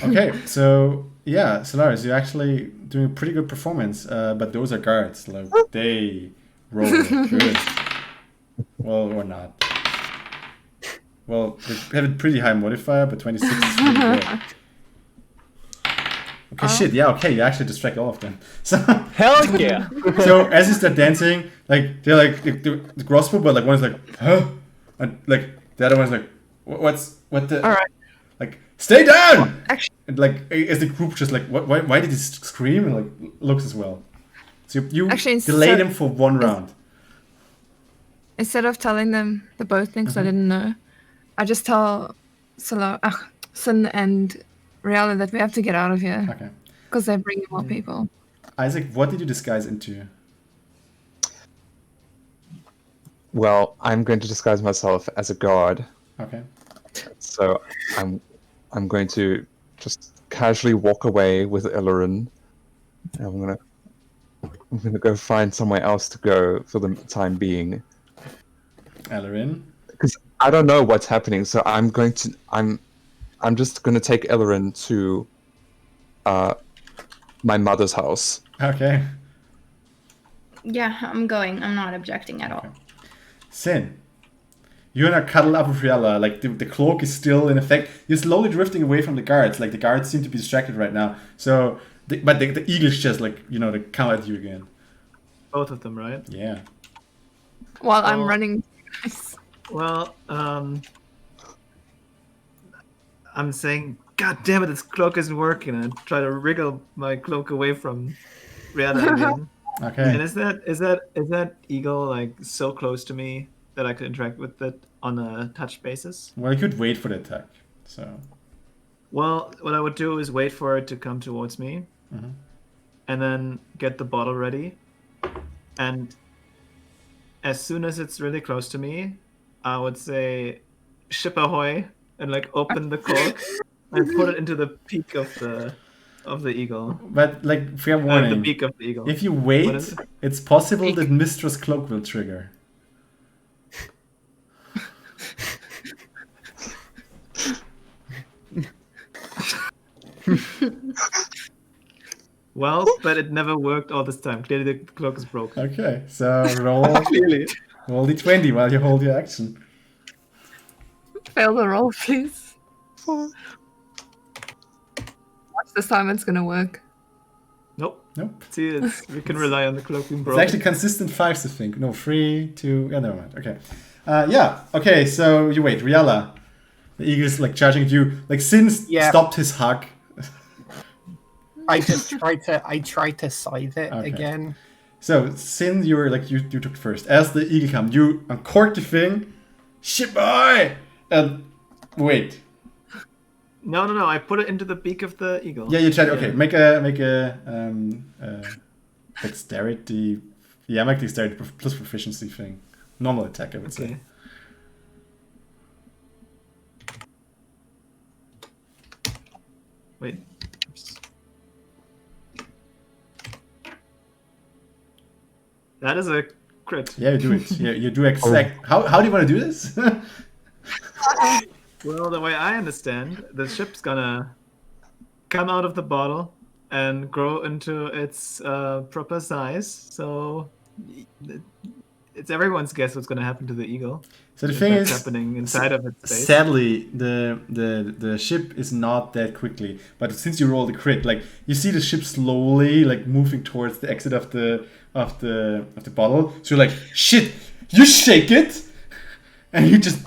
Okay, so yeah, Solaris, you're actually doing a pretty good performance, but those are guards. Like they roll good. Well, or not. Well, they have a pretty high modifier, but 26 is really good. Okay, shit, yeah, okay, you actually distract all of them. So, Hell yeah! so as you start dancing, like they're like the crossbow, but like one's like, huh? And like the other one's like, what the? All right. Like, stay down! Actually, And like as the group just like, why did he scream? And like looks as well. So you Actually, delay so- them for one round. instead of telling them the boat thing, because I didn't know, I just tell Sin and Riala that we have to get out of here Okay. because they're bringing more people. Isaac, what did you disguise into? Well, I'm going to disguise myself as a guard. Okay. So I'm going to just casually walk away with Ellerin. And I'm gonna go find somewhere else to go for the time being. Ellerin. Because I don't know what's happening, so I'm just gonna take Ellerin to my mother's house. Okay. Yeah, I'm going. I'm not objecting at all. Okay. Sin. You're gonna cuddle up with Riala, like the cloak is still in effect. You're slowly drifting away from the guards, like the guards seem to be distracted right now. So, but the eagles just like, they come at you again. Both of them, right? Yeah. While I'm Oh. running. Well, I'm saying, God damn it, this cloak isn't working. And I try to wriggle my cloak away from Rihanna again. Okay. And is that eagle like so close to me that I could interact with it on a touch basis? Well, you could wait for the attack. So. Well, what I would do is wait for it to come towards me, Mhm. and then get the bottle ready. And as soon as it's really close to me, I would say, "Ship ahoy!" and like open the cork and put it into the peak of the eagle. But like, fair The warning. beak of the eagle. If you What wait, is it? it's possible that Mistress Cloak will trigger. Well, but it never worked all this time. Clearly, the cloak is broken. Okay, so roll Clearly. roll d20 while you hold your action. Fail the roll, please. Watch this time, it's gonna work. Nope. Nope. See, we can rely on the cloak being It's broken. actually consistent fives, I think. No, 3, 2. Yeah, never mind. Okay. Yeah. Okay. So you wait, Riala. The eagle's like charging at you. Like Sin Yeah. stopped his hug. I just try to scythe it Okay. again. So Sin, you were like you took first. As the eagle comes, you uncork the thing. Shit, boy. And wait. No. I put it into the beak of the eagle. Yeah, you tried. Okay, make a dexterity. Yeah, make dexterity plus proficiency thing. Normal attack, I would say. Okay. Wait. Oops. That is a crit. Yeah, you do it. Yeah, you do exact. How do you want to do this? Well, the way I understand, the ship's gonna come out of the bottle and grow into its proper size. So it's everyone's guess what's gonna happen to the eagle. So the if thing that's is, happening inside of its space. sadly, the ship is not that quickly. But since you rolled a crit, like you see the ship slowly like moving towards the exit of the bottle. So you're like, shit, you shake it, and you just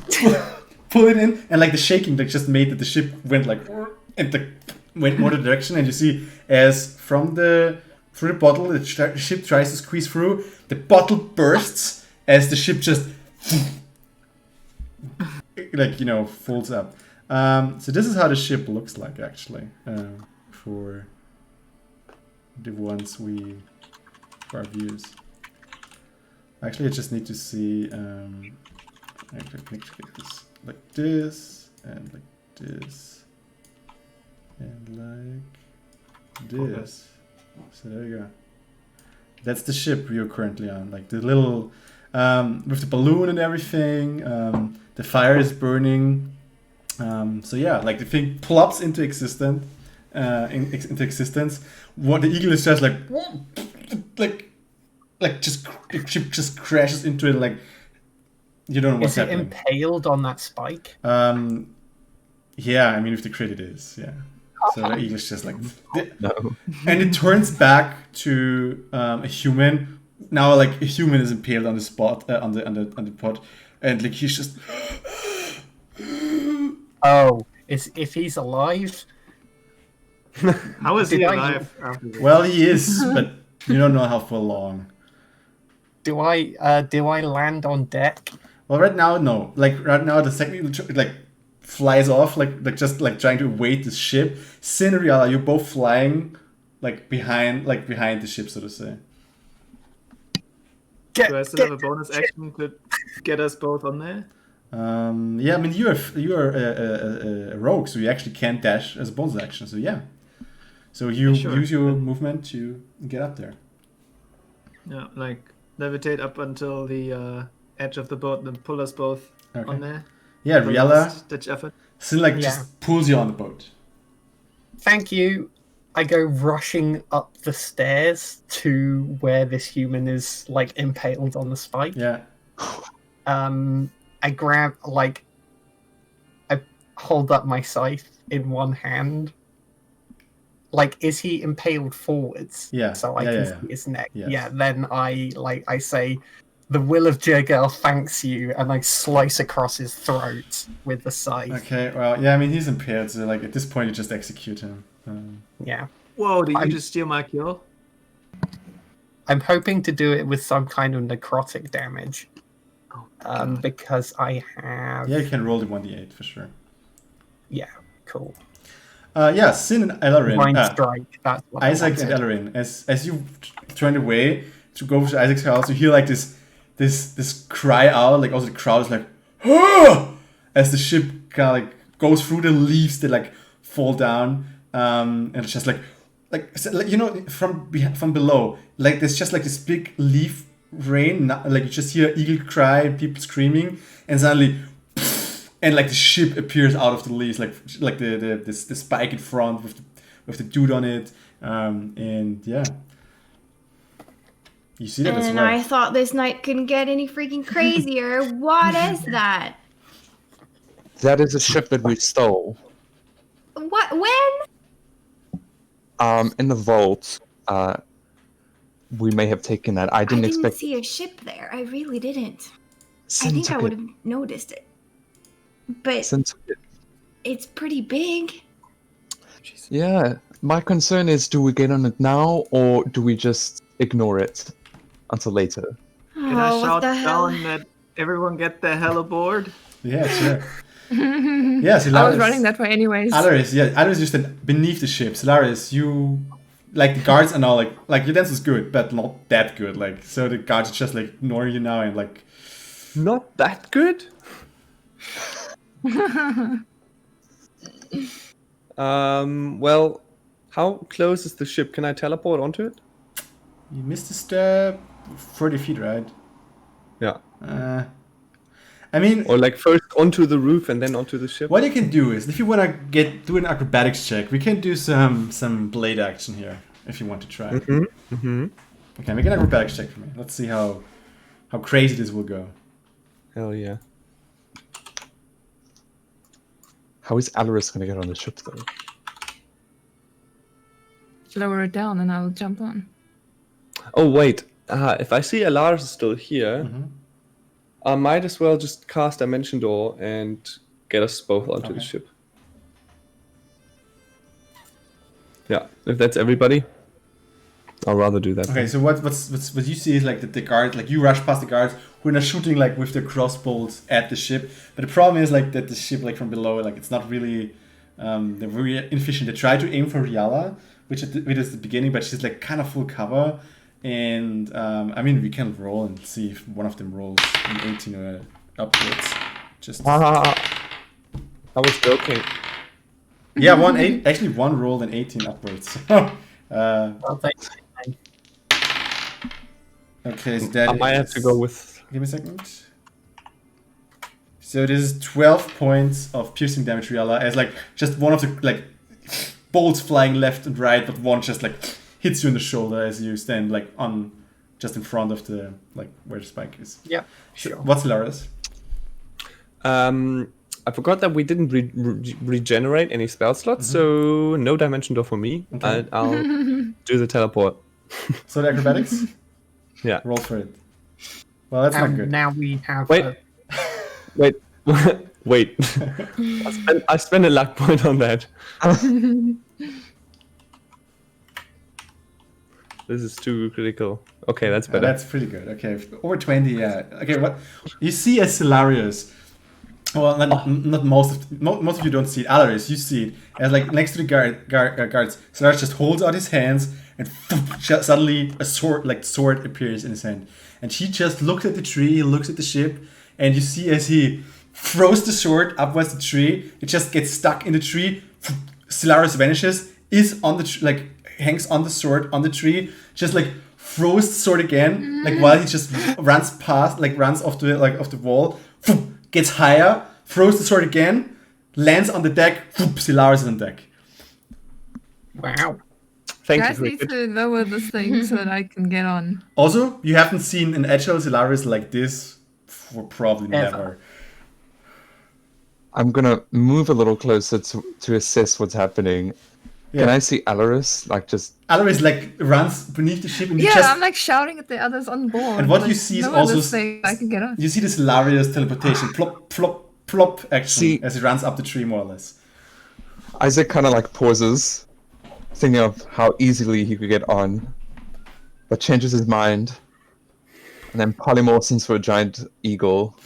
pull it in, and like the shaking like just made that the ship went like went more the direction, and you see as from the bottle the ship tries to squeeze through, the bottle bursts as the ship just like folds up. So this is how the ship looks like actually for the ones for our views. Actually, I just need to see. Actually, I need to get this like this and like this and like this. So there you go. That's the ship you're currently on. Like the little with the balloon and everything. The fire is burning. So yeah, like the thing plops into existence. Into existence. What the eagle is just like just the ship just crashes into it. Like you don't know what's Is it happening. impaled on that spike? Yeah, I mean if the crit it is, yeah. So the eagle is just like, No. and it turns back to a human. Now, like a human is impaled on the spot on the pot, and like he's just. Oh, if he's alive? How is he Did I- alive after this? Well, he is, but you don't know how for long. Do I land on deck? Well, right now, no. Like right now, the second it like flies off, like just like trying to evade the ship. Sin and Riala, you're both flying, like behind the ship, so to say. Do I still have a bonus action to get us both on there? Yeah, I mean you are a rogue, so you actually can't dash as a bonus action. So yeah, so you Sure. use your movement to get up there. Yeah, like levitate up until the edge of the boat and then pull us both Okay. on there. Yeah, The Riala, last ditch effort. Sin like Yeah. just pulls you on the boat. Thank you. I go rushing up the stairs to where this human is like impaled on the spike. Yeah. I grab I hold up my scythe in one hand. Like, is he impaled forwards? Yeah, So I yeah, can yeah, see his neck. Yes. Yeah. Then I say, "The will of Jirgel thanks you," and I slice across his throat with the scythe. Okay. Well, yeah. I mean he's impaled, so like at this point you just execute him. Yeah. Whoa, did you I'm- just steal my kill? I'm hoping to do it with some kind of necrotic damage. Oh, Because I have. Yeah, you can roll the 1d8 for sure. Yeah, cool. Yeah, Sin and Ellerin. Mind strike. That's what I Isaac and wanted. Ellerin, as you turn away to go to Isaac's house, you hear like this cry out, like also the crowd is like, "Ah!" as the ship kind of like goes through the leaves that like fall down, and it's just like from below, like there's just like this big leaf rain, like you just hear eagle cry, people screaming, and suddenly. And like the ship appears out of the leaves, like the spike in front with the dude on it, and yeah. You see that as And well. I thought this night couldn't get any freaking crazier. What is that? That is a ship that we stole. What? When? In the vault. We may have taken that. I didn't expect. see a ship there. I really didn't. Sin I think I took would it. have noticed it. But Sin took it. it's pretty big. Yeah. My concern is, do we get on it now, or do we just ignore it until later? Can I Oh, shout what the hell? down that everyone get the hell aboard? Yeah, sure. Yes, I was running that way anyways. Alaris, yeah, Alaris is just beneath the ship. Alaris, you like the guards are now like your dance is good, but not that good. Like so the guards just like ignore you now and like Not that good. Well, how close is the ship? Can I teleport onto it? you missed a step 30 feet, right? Yeah. I mean, Or like first onto the roof and then onto the ship. what you can do is if you wanna do an acrobatics check, we can do some blade action here if you want to try. Okay, make an acrobatics check for me. Let's see how crazy this will go. Hell yeah. How is Alaris going to get on the ship, though? Lower it down and I'll jump on. Oh wait. If I see Alaris is still here, I might as well just cast Dimension Door and get us both onto the Okay. ship. Yeah, if that's everybody, I'll rather do that. Okay, so what you see is like the guards, like you rush past the guards who are now shooting like with their crossbows at the ship. But the problem is like that the ship like from below, like it's not really they're very inefficient. They try to aim for Riala, which is the beginning, but she's like kind of full cover. And I mean we can roll and see if one of them rolls an 18 or upwards. Just I was joking. yeah, one rolled an 18 upwards. Well, thanks. Okay, so that I might have to go with. Give me a second. So this is 12 points of piercing damage, Riala, as like just one of the like bolts flying left and right, but one just like hits you in the shoulder as you stand like on just in front of the like where the spike is. Yeah, So sure. what's Laris? I forgot that we didn't regenerate any spell slots, so no Dimension Door for me. Okay. I'll do the teleport. So the acrobatics? Yeah. Roll for it. Well, that's not good. Now we have. Wait. Wait. Wait. I spent a luck point on that. This is too critical. Okay, that's better. That's pretty good. Okay, over 20, yeah. Okay, what you see as Hilarious. Well, not most of you don't see it. Alaris, you see it as like next to the guards. Solaris just holds out his hands and suddenly a sword appears in his hand, and he just looks at the tree. He looks at the ship, and you see as he throws the sword upwards the tree, it just gets stuck in the tree. Solaris vanishes, is on the hangs on the sword on the tree, just like throws the sword again, like while he just runs off the wall. Gets higher, throws the sword again, lands on the deck, Solaris is on deck. Wow. Thank Guys you. need to lower this thing so that I can get on. Also, you haven't seen an agile Solaris like this for probably Ever. never. I'm going to move a little closer to assess what's happening. Yeah. Can I see Alaris? Like, just... Alaris like runs beneath the ship and you Yeah, just... I'm like shouting at the others on board. And what like, you see is lower also... this thing, I can get on. You see this hilarious teleportation, plop, plop, plop action See- as he runs up the tree more or less. Isaac kind of like pauses, thinking of how easily he could get on, but changes his mind, and then polymorphs into a giant eagle.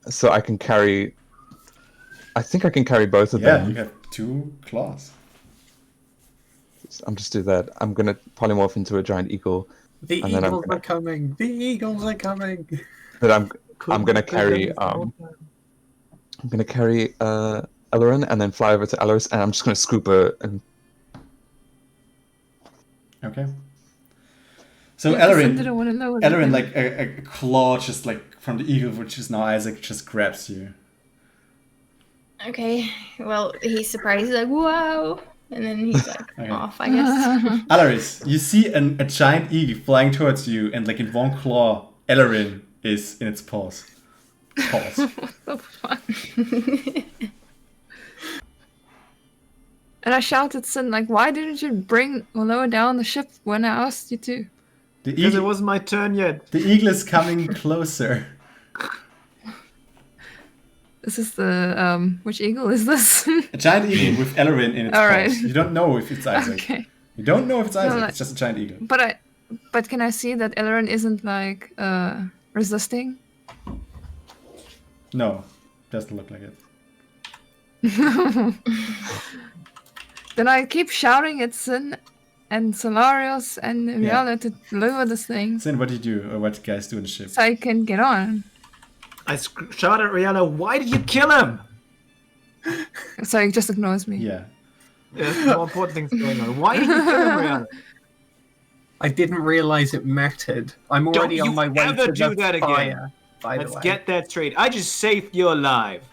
So I can carry... I think I can carry both of Yeah, them. you have 2 claws. I'm just do that. I'm gonna polymorph into a giant eagle. The And then I'm eagles gonna- are coming. The eagles are coming. That I'm gonna carry Ellerin and then fly over to Alaris, and I'm just gonna scoop her and Okay. So Yeah, 'cause I Ellerin, didn't want to lower the Ellerin, thing. like a claw just like from the eagle, which is now Isaac, just grabs you. Okay. Well, he's surprised. He's like, "Whoa!" And then he's like Okay. off, I guess. Alaris, you see a giant eagle flying towards you, and like in one claw, Ellerin is in its paws. What the fuck? And I shouted Sin, like, why didn't you bring or lower down the ship when I asked you to? The Because it eagle, wasn't my turn yet. the eagle is coming closer. This is the, which eagle is this? A giant eagle with Ellerin in its All paws. right. You don't know if it's Isaac. Okay. You don't know if it's Isaac. like- It's just a giant eagle. But can I see that Ellerin isn't, like, resisting? No, doesn't look like it. Then I keep shouting at Sin and Solarius and Riala to lower this thing Sin, what do you do, or what do you guys do in the ship? so I can get on. I shouted at Rihanna, "Why did you kill him?" So he just ignores me. Yeah. There's more important things going on. Why did you kill him, Rihanna? I didn't realize it mattered. I'm already Don't on my you way ever to do the that again. fire. By Let's the way, get that straight. I just saved your life.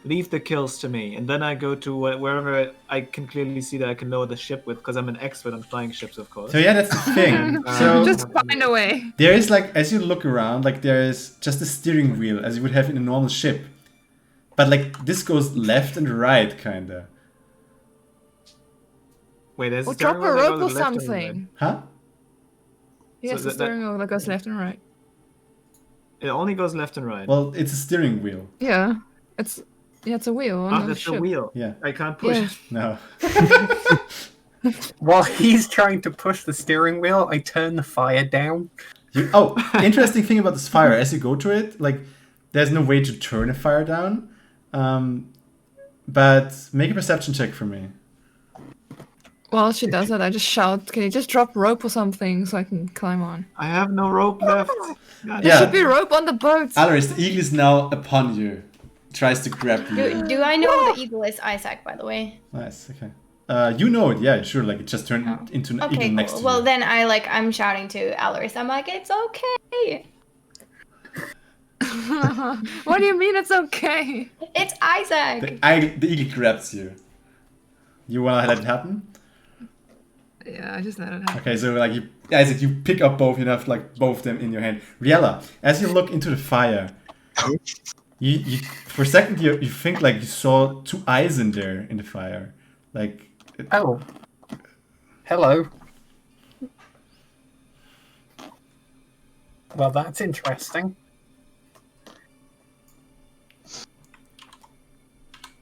Leave the kills to me, and then I go to wherever I can clearly see that I can lower the ship with, because I'm an expert on flying ships, of course. So yeah, that's the thing. So Just find a way. there is like, as you look around, like there is just a steering wheel as you would have in a normal ship. But like this goes left and right, kinda. Wait, there's Or a steering drop a wheel that rope or goes left and right. something. Huh? Yes, So the that- steering wheel that goes left and right. It only goes left and right. Well, it's a steering wheel. Yeah, it's a wheel on the that's ship. the wheel. Yeah. I can't push Yeah. it. No. while he's trying to push the steering wheel, I turn the fire down. Oh, interesting thing about this fire, as you go to it, like there's no way to turn a fire down. But make a perception check for me. While she does that, I just shout, "Can you just drop rope or something so I can climb on?" I have no rope left. There Yeah. should be rope on the boat. Alaris, the eagle is now upon you. Tries to grab you. Do I know the eagle is Isaac, by the way? Nice, okay. You know it, yeah, sure, like it just turned into an Okay, eagle next cool. to Well, you. then I'm shouting to Alaris. I'm like, "It's okay. What do you mean it's okay? It's Isaac." The eagle grabs you. You wanna let it happen? Yeah, I just let it happen. Okay, so like Isaac, you pick up both, you have like both of them in your hand. Riella, as you look into the fire, you for a second you think like you saw two eyes in there in the fire. Like Oh, hello. Well, that's interesting.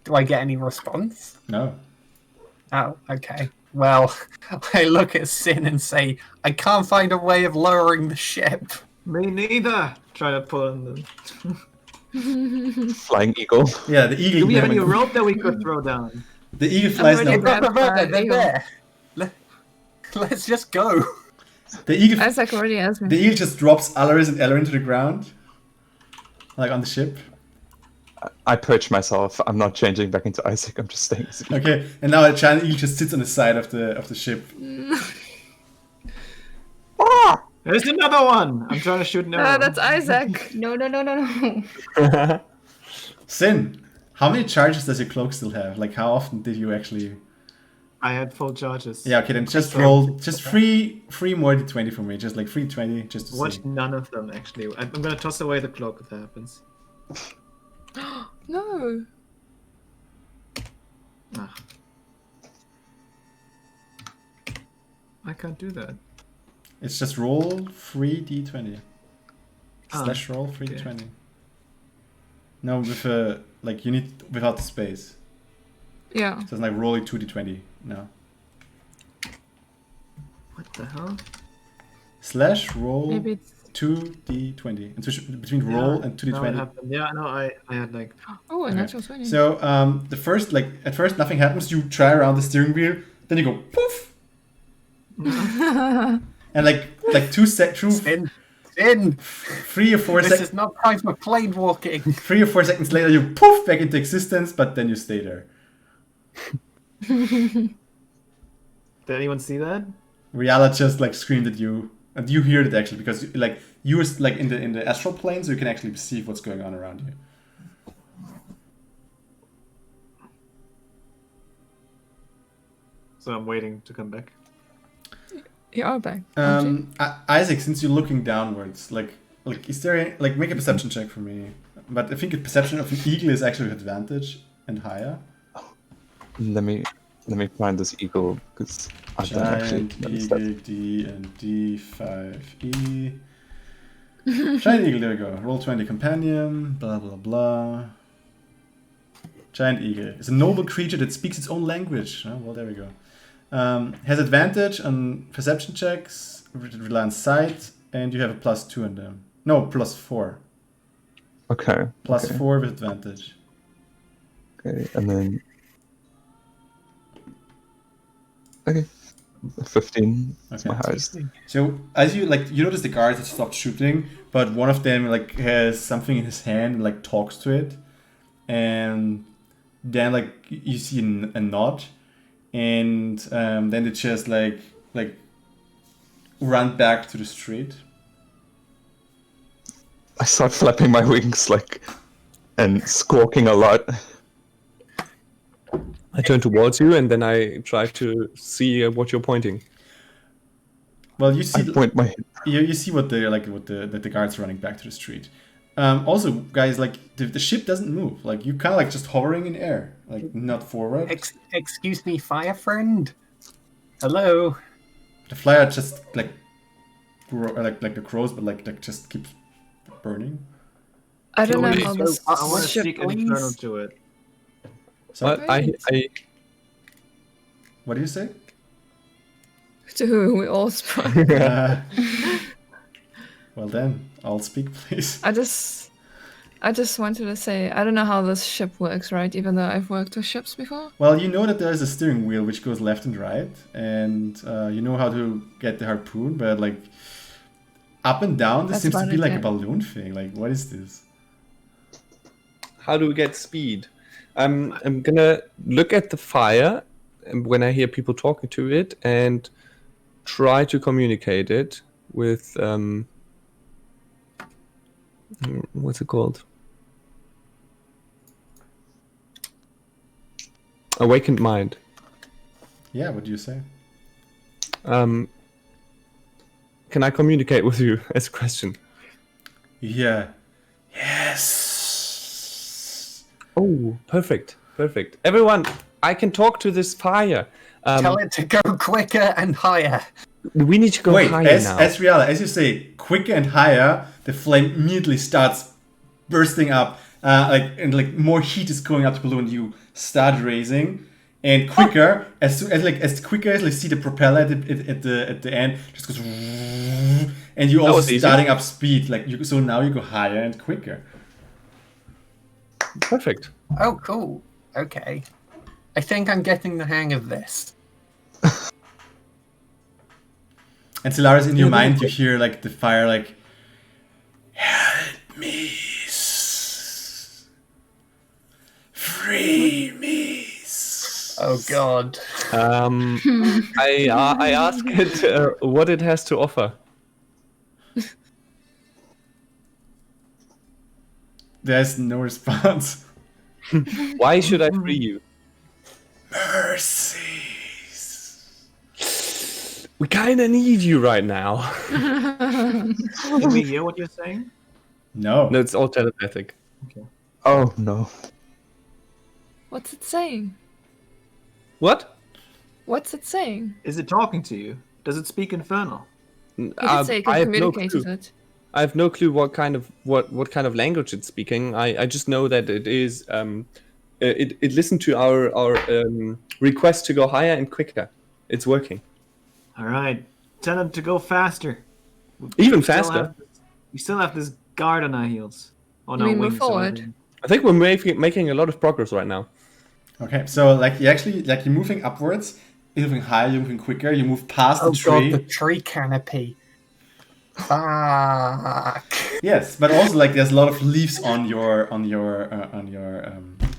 Do I get any response? no. Oh, okay. Well, I look at Sin and say, I can't find a way of lowering the ship. Me neither. Try to pull in the... Flying eagle. Yeah, the eagle. Do we have never- any rope that we could throw down? The eagle flies already now. grabbed They're the eagle. there. Let's just go. The eagle. Isaac already asked The me. eagle just drops Alaris and Ellerin to the ground, like on the ship. I perch myself. I'm not changing back into Isaac. I'm just staying. as a eagle. Okay, and now a giant eagle just sits on the side of the ship. There's another one! I'm trying to shoot an arrow. That's Isaac. No, no, no, no, no. Sin, how many charges does your cloak still have? Like, how often did you actually? I had full charges. Yeah, okay, then just roll just three more d20 for me, just like 3d20, just to Watch see. none of them, actually. I'm gonna toss away the cloak if that happens. No. Ah. I can't do that. It's just roll 3d20. Ah, Slash roll 3d20. No, with like you need without the space. Yeah. So it's like rolling 2d20 now. What the hell? Slash roll Maybe it's. 2d20. And switch between roll Yeah, and now it 2d20. happened. Yeah, no, I had like... Oh, and Okay. natural 20. So the first, like at first nothing happens. You try around the steering wheel, then you go poof, and like through Sin. 3 or 4 This seconds. is not time for plane walking. 3 or 4 seconds later, you poof back into existence, but then you stay there. Did anyone see that? Riala just like screamed at you, and you heard it actually because you were like in the astral plane, so you can actually perceive what's going on around you. so I'm waiting to come back. You are back. aren't you? Isaac, since you're looking downwards, like is there any, like, make a perception check for me? But I think a perception of an eagle is actually with advantage and higher. Let me find this eagle because I don't actually Giant notice eagle that. D and D5E. Giant eagle, there we go. Roll 20 companion, blah blah blah. Giant eagle is a noble creature that speaks its own language. Oh, well, there we go. Has advantage on perception checks, rely on sight, and you have a +2 on them. No, +4. Okay. +4 with advantage. Okay, and then. Okay. 15. That's my Okay. highest. So as you notice the guards have stopped shooting, but one of them has something in his hand and talks to it, and then you see a nod, and then they just run back to the street. I start flapping my wings and squawking a lot. I turn towards you and then I try to see what you're pointing. Well, you see I point my. you see what the guards running back to the street. Also, guys, the ship doesn't move. You kind of just hovering in air, not forward. Excuse me, fire friend. Hello. The flyer just the crows, but just keeps burning. I don't know Please. how this I want to Ship, speak please. infernal to it. So, I what do you say? to who we all spoke. Well then, I'll speak, please. I just wanted to say I don't know how this ship works, right? Even though I've worked with ships before. Well, you know that there's a steering wheel which goes left and right, and you know how to get the harpoon, but up and down, this That's seems to about be it, like yeah. a balloon thing. What is this? How do we get speed? I'm gonna look at the fire when I hear people talking to it and try to communicate it with what's it called? Awakened mind. Yeah, what do you say? Can I communicate with you? As a question. Yeah. Yes. Oh, perfect. Everyone, I can talk to this fire. Tell it to go quicker and higher. We need to go Wait, higher as now. Riala, as you say, quicker and higher, the flame immediately starts bursting up, and more heat is going up the balloon. You start raising, and quicker as quicker as see the propeller at the end just goes, and you That also was easy. starting up speed. So now you go higher and quicker. Perfect. Oh, cool. Okay. I think I'm getting the hang of this. And Solaris, in your mind, you hear the fire help me, free me. Oh God. I ask it what it has to offer. There's no response. Why should I free you? Mercies. We kind of need you right now. Can we hear what you're saying? No. No, it's all telepathic. Oh no. What's it saying? What? What's it saying? Is it talking to you? Does it speak infernal? You could say you I can have no communicate clue. with it. I have no clue what kind of language it's speaking. I just know that it is it listened to our request to go higher and quicker. It's working. All right, tell him to go faster. Even Still faster. have- We still have this guard on our heels. On You our mean move wings. forward? sorry. I think we're making a lot of progress right now. Okay, so you actually you're moving upwards, you're moving higher, you're moving quicker, you move past Oh the tree. God, the tree canopy. Fuck. Yes, but also there's a lot of leaves on your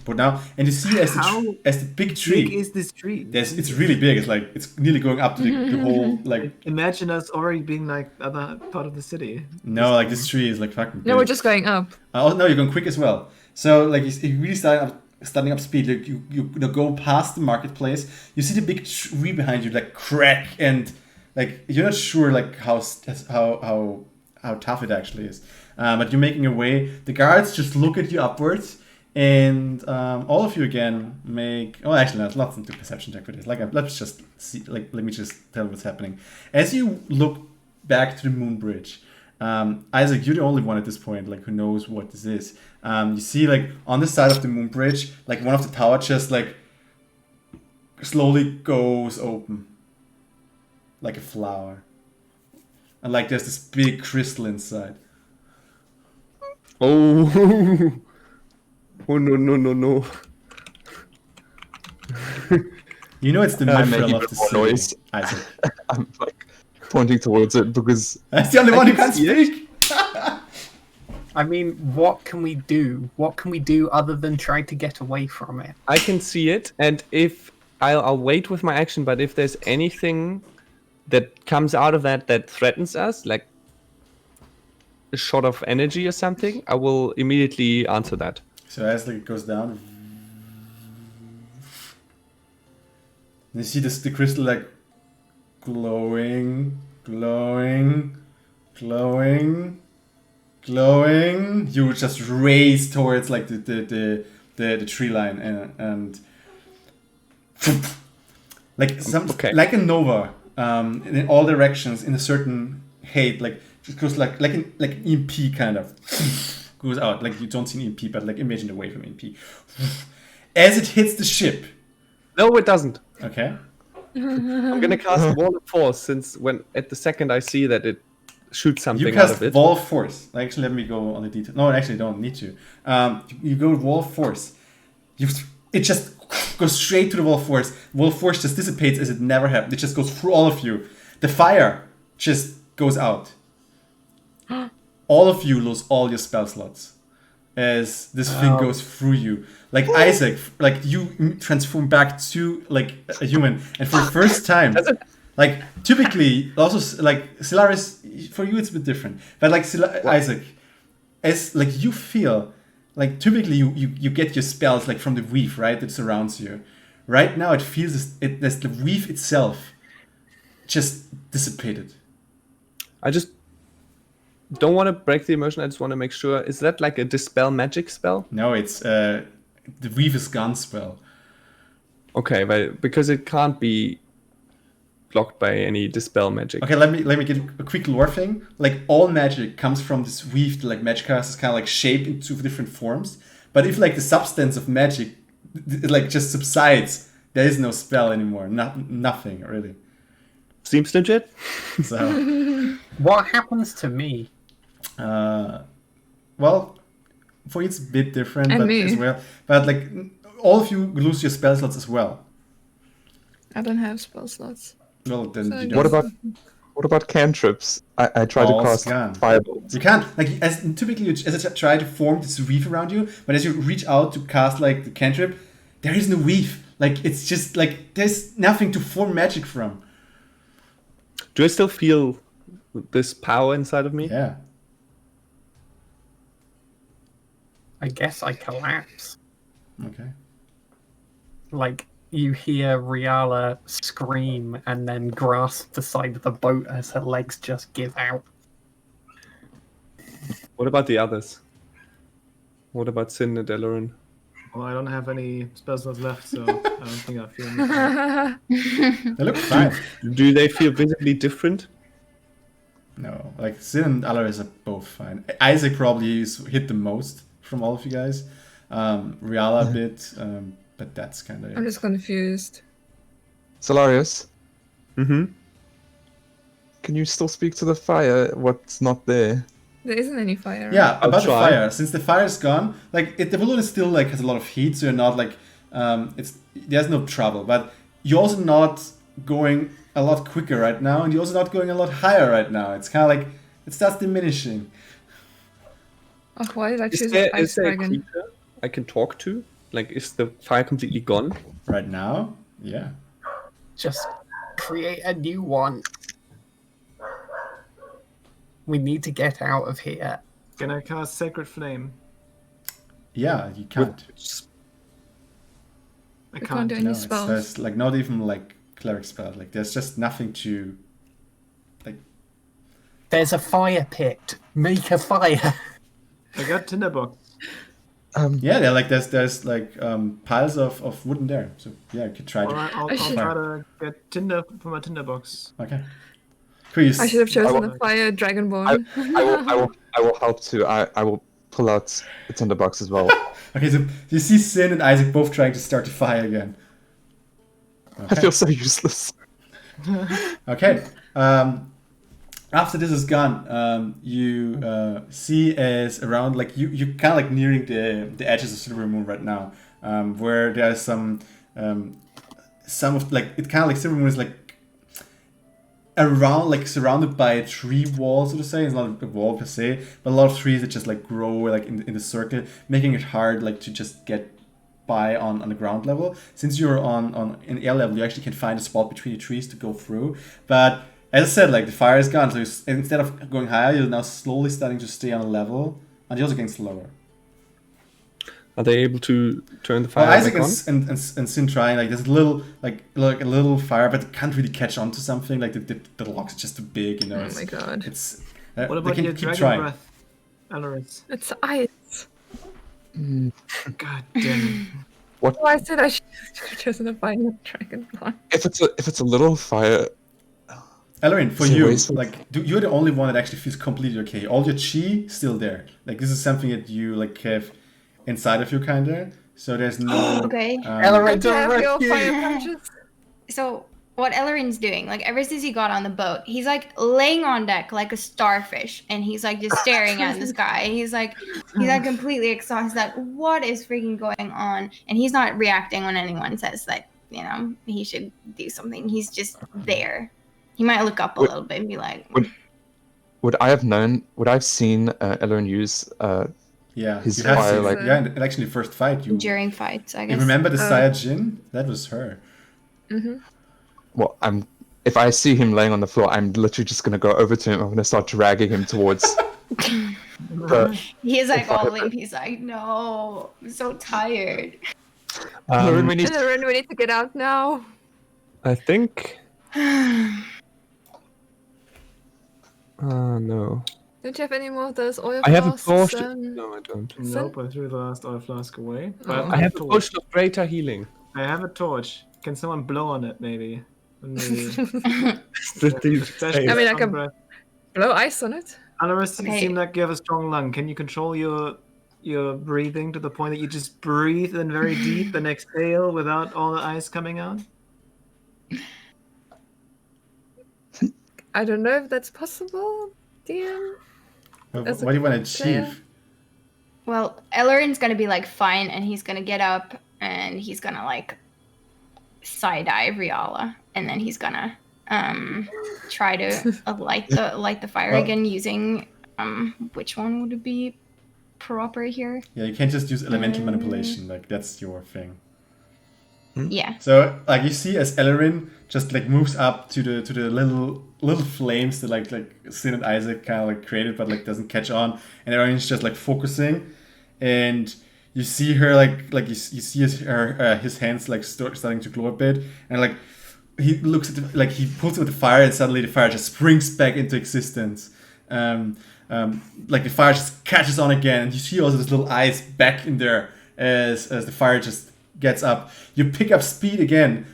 boat now, and you see as the big Big tree. is this tree? It's really big. It's nearly going up to the whole Imagine us already being other part of the city. No, this tree is fucking big. No, we're just going up. Oh no, you're going quick as well. So you're really starting up starting up speed. Like you go past the marketplace. You see the big tree behind you like crack, and like you're not sure like how tough it actually is. But you're making your way. The guards just look at you upwards, and all of you again make. Oh, actually, no, let's not do perception check for this. Like, let's just see. Like, let me just tell what's happening. As you look back to the moon bridge, Isaac, you're the only one at this point, like, who knows what this is. You see, like, on the side of the moon bridge, like, one of the towers just like slowly goes open, like a flower, and like there's this big crystal inside. Oh. Oh no. You know it's the I make mithril even of the more city, noise. Isaac. I'm like pointing towards it because That's the only one who can't see it. speak. I mean, what can we do? What can we do other than try to get away from it? I can see it, and if I'll wait with my action, but if there's anything that comes out of that threatens us, like a shot of energy or something, I will immediately answer that. So as like it goes down, you see the crystal like glowing. You just race towards like the tree line and like like a nova in all directions in a certain height, like just goes like an EMP kind of goes out. Like you don't see an EMP, but like imagine the wave from EMP as it hits the ship. No, it doesn't. Okay. I'm gonna cast Wall of Force, since when at the second I see that it shoots something You out cast of it. Wall of Force. Actually, let me go on the detail. No, actually, don't need to. You go with Wall of Force. It just goes straight to the Wall of Force. Wall of Force just dissipates as it never happened. It just goes through all of you. The fire just goes out. All of you lose all your spell slots as this thing goes through you. Like Isaac, like you transform back to like a human, and for the first time, like typically also like Solaris, for you it's a bit different, but like Isaac, as like you feel like typically you get your spells like from the weave, right, that surrounds you. Right now it feels as the weave itself just dissipated. I just don't want to break the immersion. I just want to make sure. Is that like a dispel magic spell? No, it's the weave is gone spell. Okay, but because it can't be blocked by any dispel magic. Okay, let me get a quick lore thing. Like all magic comes from this weave that like magic casters kind of like shape into different forms. But if like the substance of magic it like just subsides, there is no spell anymore. Nothing really. Seems legit. So What happens to me? well, for you it's a bit different, And but me. as well. But like all of you lose your spell slots as well. I don't have spell slots. Well, then So you I don't. what about cantrips? I tried to All's cast gone. fireballs. You can't like as typically as I try to form this weave around you, but as you reach out to cast like the cantrip, there is no weave. Like it's just like there's nothing to form magic from. Do I still feel this power inside of me? Yeah. I guess I collapse. Okay. Like, you hear Riala scream and then grasp the side of the boat as her legs just give out. What about the others? What about Sin and Delaran? Well, I don't have any spell slots left, so I don't think I feel anything. They look fine. Do they feel visibly different? No, like Sin and Alaris are both fine. Isaac probably is hit the most from all of you guys. Riala a bit, but that's kind of I'm it. just confused. Solarius, Mm-hmm. can you still speak to the fire? What's not there? There isn't any fire. right? Yeah, I'll about the try. fire. Since the fire is gone, like the balloon is still like has a lot of heat, so you're not like there's no trouble. But you're also not going a lot quicker right now, and you're also not going a lot higher right now. It's kind of like it starts diminishing. Oh, why did I Is choose there, an ice is there a dragon? creature I can talk to? Like, is the fire completely gone? Right now, yeah. Just create a new one. We need to get out of here. Can I cast Sacred Flame? Yeah, you can't. can't do any No, spells. there's like not even like cleric spells. Like there's just nothing to. There's a fire pit. Make a fire. I got tinderbox. Yeah, they're like there's like piles of wood in there. So yeah, you could try All to. right, I'll try to get tinder from a tinderbox. Okay. Chris, I should have chosen will- the fire dragonborn. I will help too. I will pull out the tinderbox as well. Okay, so you see Sin and Isaac both trying to start the fire again. I feel so useless. Okay. After this is gone, you see as around like you kind of like nearing the edges of Silver Moon right now, where there's some of like it kind of like Silver Moon is like around like surrounded by a tree wall, so to say. It's not a wall per se, but a lot of trees that just like grow like in the circle, making it hard like to just get by on the ground level. Since you're on in air level, you actually can find a spot between the trees to go through. But as I said, like the fire is gone, so instead of going higher, you're now slowly starting to stay on a level, and you're also getting slower. Are they able to turn the fire Well, Isaac back on? and Sin trying, like there's a little like a little fire, but it can't really catch on to something. Like the logs are just too big, you know. Oh my god. It's What they about can your keep dragon trying. breath, Alaris? It's ice. God damn it. Oh, I said I should have chosen the fire dragonborn. If it's a little fire, Ellerin, for Is it you, wasteful? like you're the only one that actually feels completely okay. All your chi still there. Like this is something that you like have inside of you, kinda. So there's no. Okay. Ellerin, Don't you have your rescue. fire punches? So what Ellerin's doing, like ever since he got on the boat, he's like laying on deck like a starfish, and he's like just staring at the sky. He's like completely exhausted. Like, what is freaking going on? And he's not reacting when anyone says that he should do something. He's just there. He might look up a little bit and be like, would I have known? Would I have seen Ellerin use? Yeah, His you have fire, seen, like- yeah, and actually the first fight you. during fights, I You guess. remember the Saiyajin? That was her. Well, if I see him laying on the floor, I'm literally just gonna go over to him. I'm gonna start dragging him towards. He's like I- all limp. He's like, no, I'm so tired. Ellerin, we need to- Ellen, we need to get out now. I think. No. Don't you have any more of those oil I have a flasks? potion. No, I don't. Nope, I threw the last oil flask away. But Oh. I have a torch. potion of greater healing. I have a torch. Can someone blow on it, maybe? Maybe. I mean, I can- Blow ice on it. Alaris, you Okay. seem like you have a strong lung. Can you control your breathing to the point that you just breathe in very deep and exhale without all the ice coming out? I don't know if that's possible, DM. What As a do you want to player. achieve? Well, Ellerin's gonna be like fine, and he's gonna get up and he's gonna like side eye Riala, and then he's gonna try to light the fire Well- again using which one would it be proper here? Yeah, you can't just use elemental manipulation. Like that's your thing. Yeah. So like you see as Ellerin just like moves up to the little flames that like Sin and Isaac kind of like created, but like doesn't catch on, and Ellerin's just like focusing, and you see her like you see his hands like starting to glow a bit, and like he looks at he pulls with the fire, and suddenly the fire just springs back into existence. Like the fire just catches on again, and you see also this little ice back in there as the fire just gets up. You pick up speed again.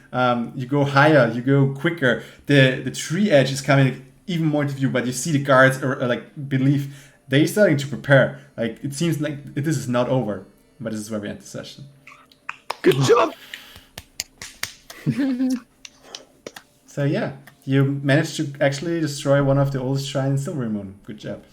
You go higher. You go quicker. The tree edge is coming even more into view, but you see the guards are like believe they're starting to prepare. Like it seems like this is not over, but this is where we end the session. Good job. So yeah, you managed to actually destroy one of the oldest shrines in Silver Moon. Good job.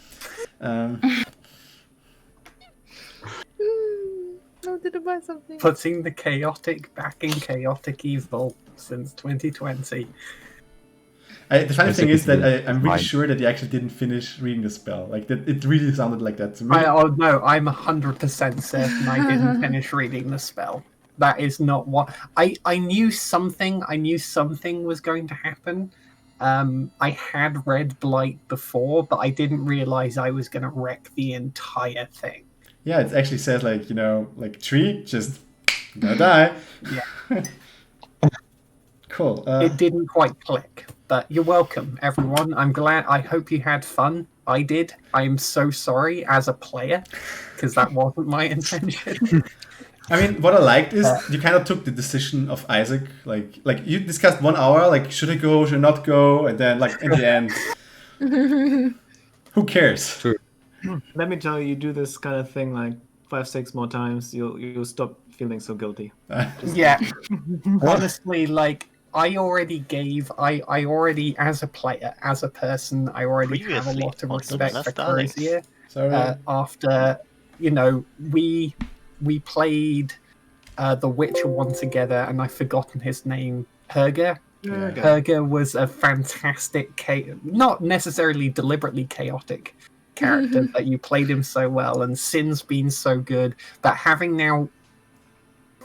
Oh, did I buy something? Putting the chaotic back in chaotic evil since 2020. The funny thing is that I'm really Mine. sure that you actually didn't finish reading the spell. Like that, it really sounded like that to me. No, I'm 100% certain I didn't finish reading the spell. That is not what I knew. I knew something was going to happen. I had read Blight before, but I didn't realize I was going to wreck the entire thing. Yeah, it actually says like tree just Gonna die. Yeah. Cool. It didn't quite click, but you're welcome, everyone. I'm glad. I hope you had fun. I did. I'm so sorry as a player because that wasn't my intention. I mean, what I liked is you kind of took the decision of Isaac. Like you discussed 1 hour, like should I go, should I not go, and then like in the end, who cares? True. Let me tell you, you do this kind of thing like 5-6 more times, you'll stop feeling so guilty. Yeah. Honestly, like I already gave. I already, as a player, as a person, I already have a Previously lot of on respect Last for Starlings. Crozier. Sorry. After we played The Witcher 1 together, and I've forgotten his name. Herger. Herger was a fantastic, not necessarily deliberately chaotic character, but you played him so well, and Sin's been so good. But having now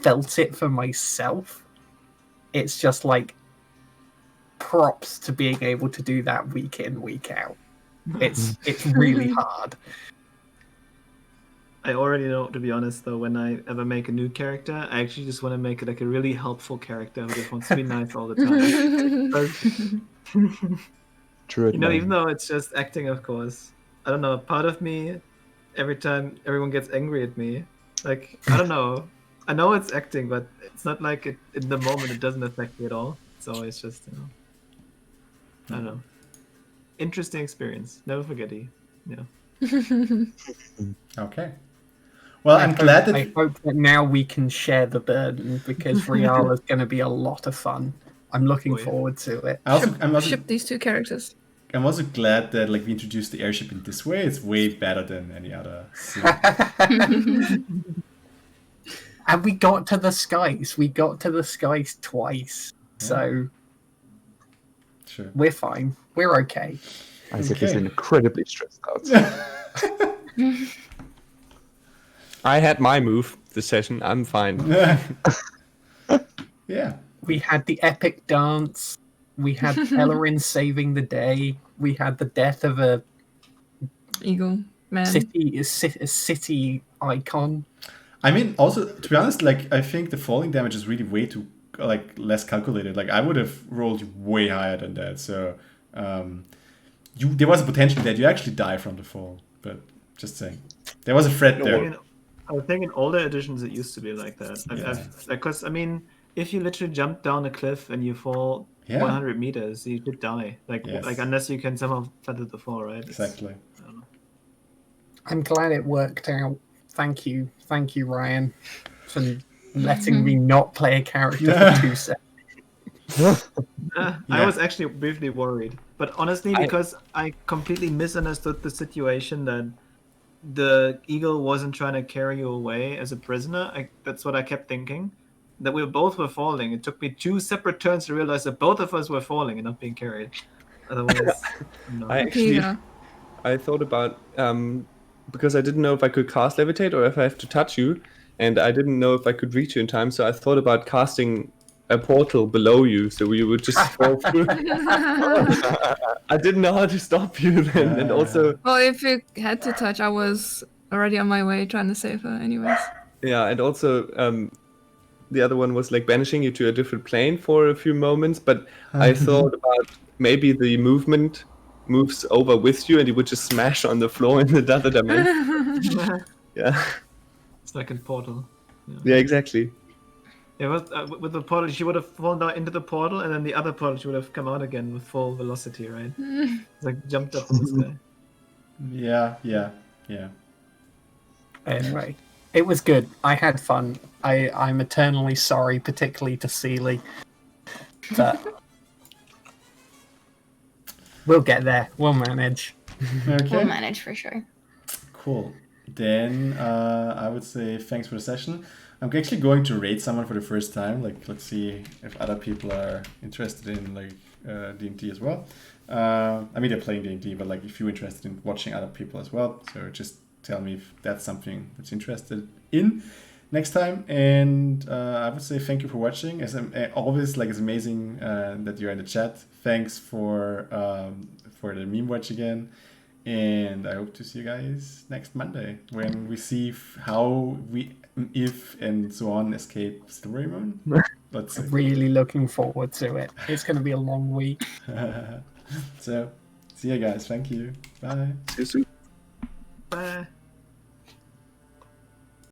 felt it for myself, it's just like props to being able to do that week in, week out. It's really hard. I already know, to be honest, though, when I ever make a new character, I actually just want to make it like a really helpful character who just wants to be nice all the time. True. You know, even though it's just acting, of course. I don't know, part of me, every time everyone gets angry at me, like, I don't know. I know it's acting, but it's not like in the moment it doesn't affect me at all. It's always just, I don't know. Interesting experience. Never forget it. Yeah. Okay. Well, I'm glad that I hope that now we can share the burden because Riala's going to be a lot of fun. I'm looking forward to it. I'm also Ship these two characters. I'm also glad that like we introduced the airship in this way. It's way better than any other scene. And we got to the skies. We got to the skies twice. So Sure. we're fine. We're okay. Isaac is Okay. incredibly stressed out. I had my move this session. I'm fine. Yeah. We had the epic dance. We had Ellerin saving the day. We had the death of a Eagle man. city icon. I mean, also to be honest, like I think the falling damage is really way too like less calculated. Like I would have rolled way higher than that. So there was a potential that you actually die from the fall. But just saying, there was a threat there. I think in older editions it used to be like that. Because I mean, if you literally jump down a cliff and you fall 100 meters, you could die. Like unless you can somehow feather the fall, right? Exactly. I'm glad it worked out. Thank you, Ryan, for letting me not play a character for 2 seconds. I was actually briefly worried, but honestly, because I completely misunderstood the situation that the eagle wasn't trying to carry you away as a prisoner. That's what I kept thinking. That we both were falling. It took me 2 separate turns to realize that both of us were falling and not being carried. Otherwise, no. I thought about because I didn't know if I could cast levitate or if I have to touch you, and I didn't know if I could reach you in time. So I thought about casting a portal below you, so you would just fall through. I didn't know how to stop you then, and also. Well, if you had to touch, I was already on my way trying to save her, anyways. Yeah, and also the other one was like banishing you to a different plane for a few moments, but I thought about maybe the movement moves over with you and you would just smash on the floor in another dimension. Yeah. It's like in Portal. Yeah, exactly. Yeah, with the portal, she would have fallen down into the portal, and then the other portal, she would have come out again with full velocity, right? It's like jumped up in the sky. Yeah. Anyway, it was good. I had fun. I'm eternally sorry, particularly to Seeley. But we'll get there. We'll manage. Okay. We'll manage for sure. Cool. Then I would say thanks for the session. I'm actually going to raid someone for the first time. Like, let's see if other people are interested in like D&D as well. I mean, they're playing D&D, but like if you're interested in watching other people as well, so just tell me if that's something that's interested in next time. And I would say thank you for watching. As always, like it's amazing that you're in the chat. Thanks for the meme watch again. And I hope to see you guys next Monday when we see how we, if and so on, escape Silvery Moon. Let's see. Really looking forward to it. It's going to be a long week. So, see you guys. Thank you. Bye. See you soon. Bye.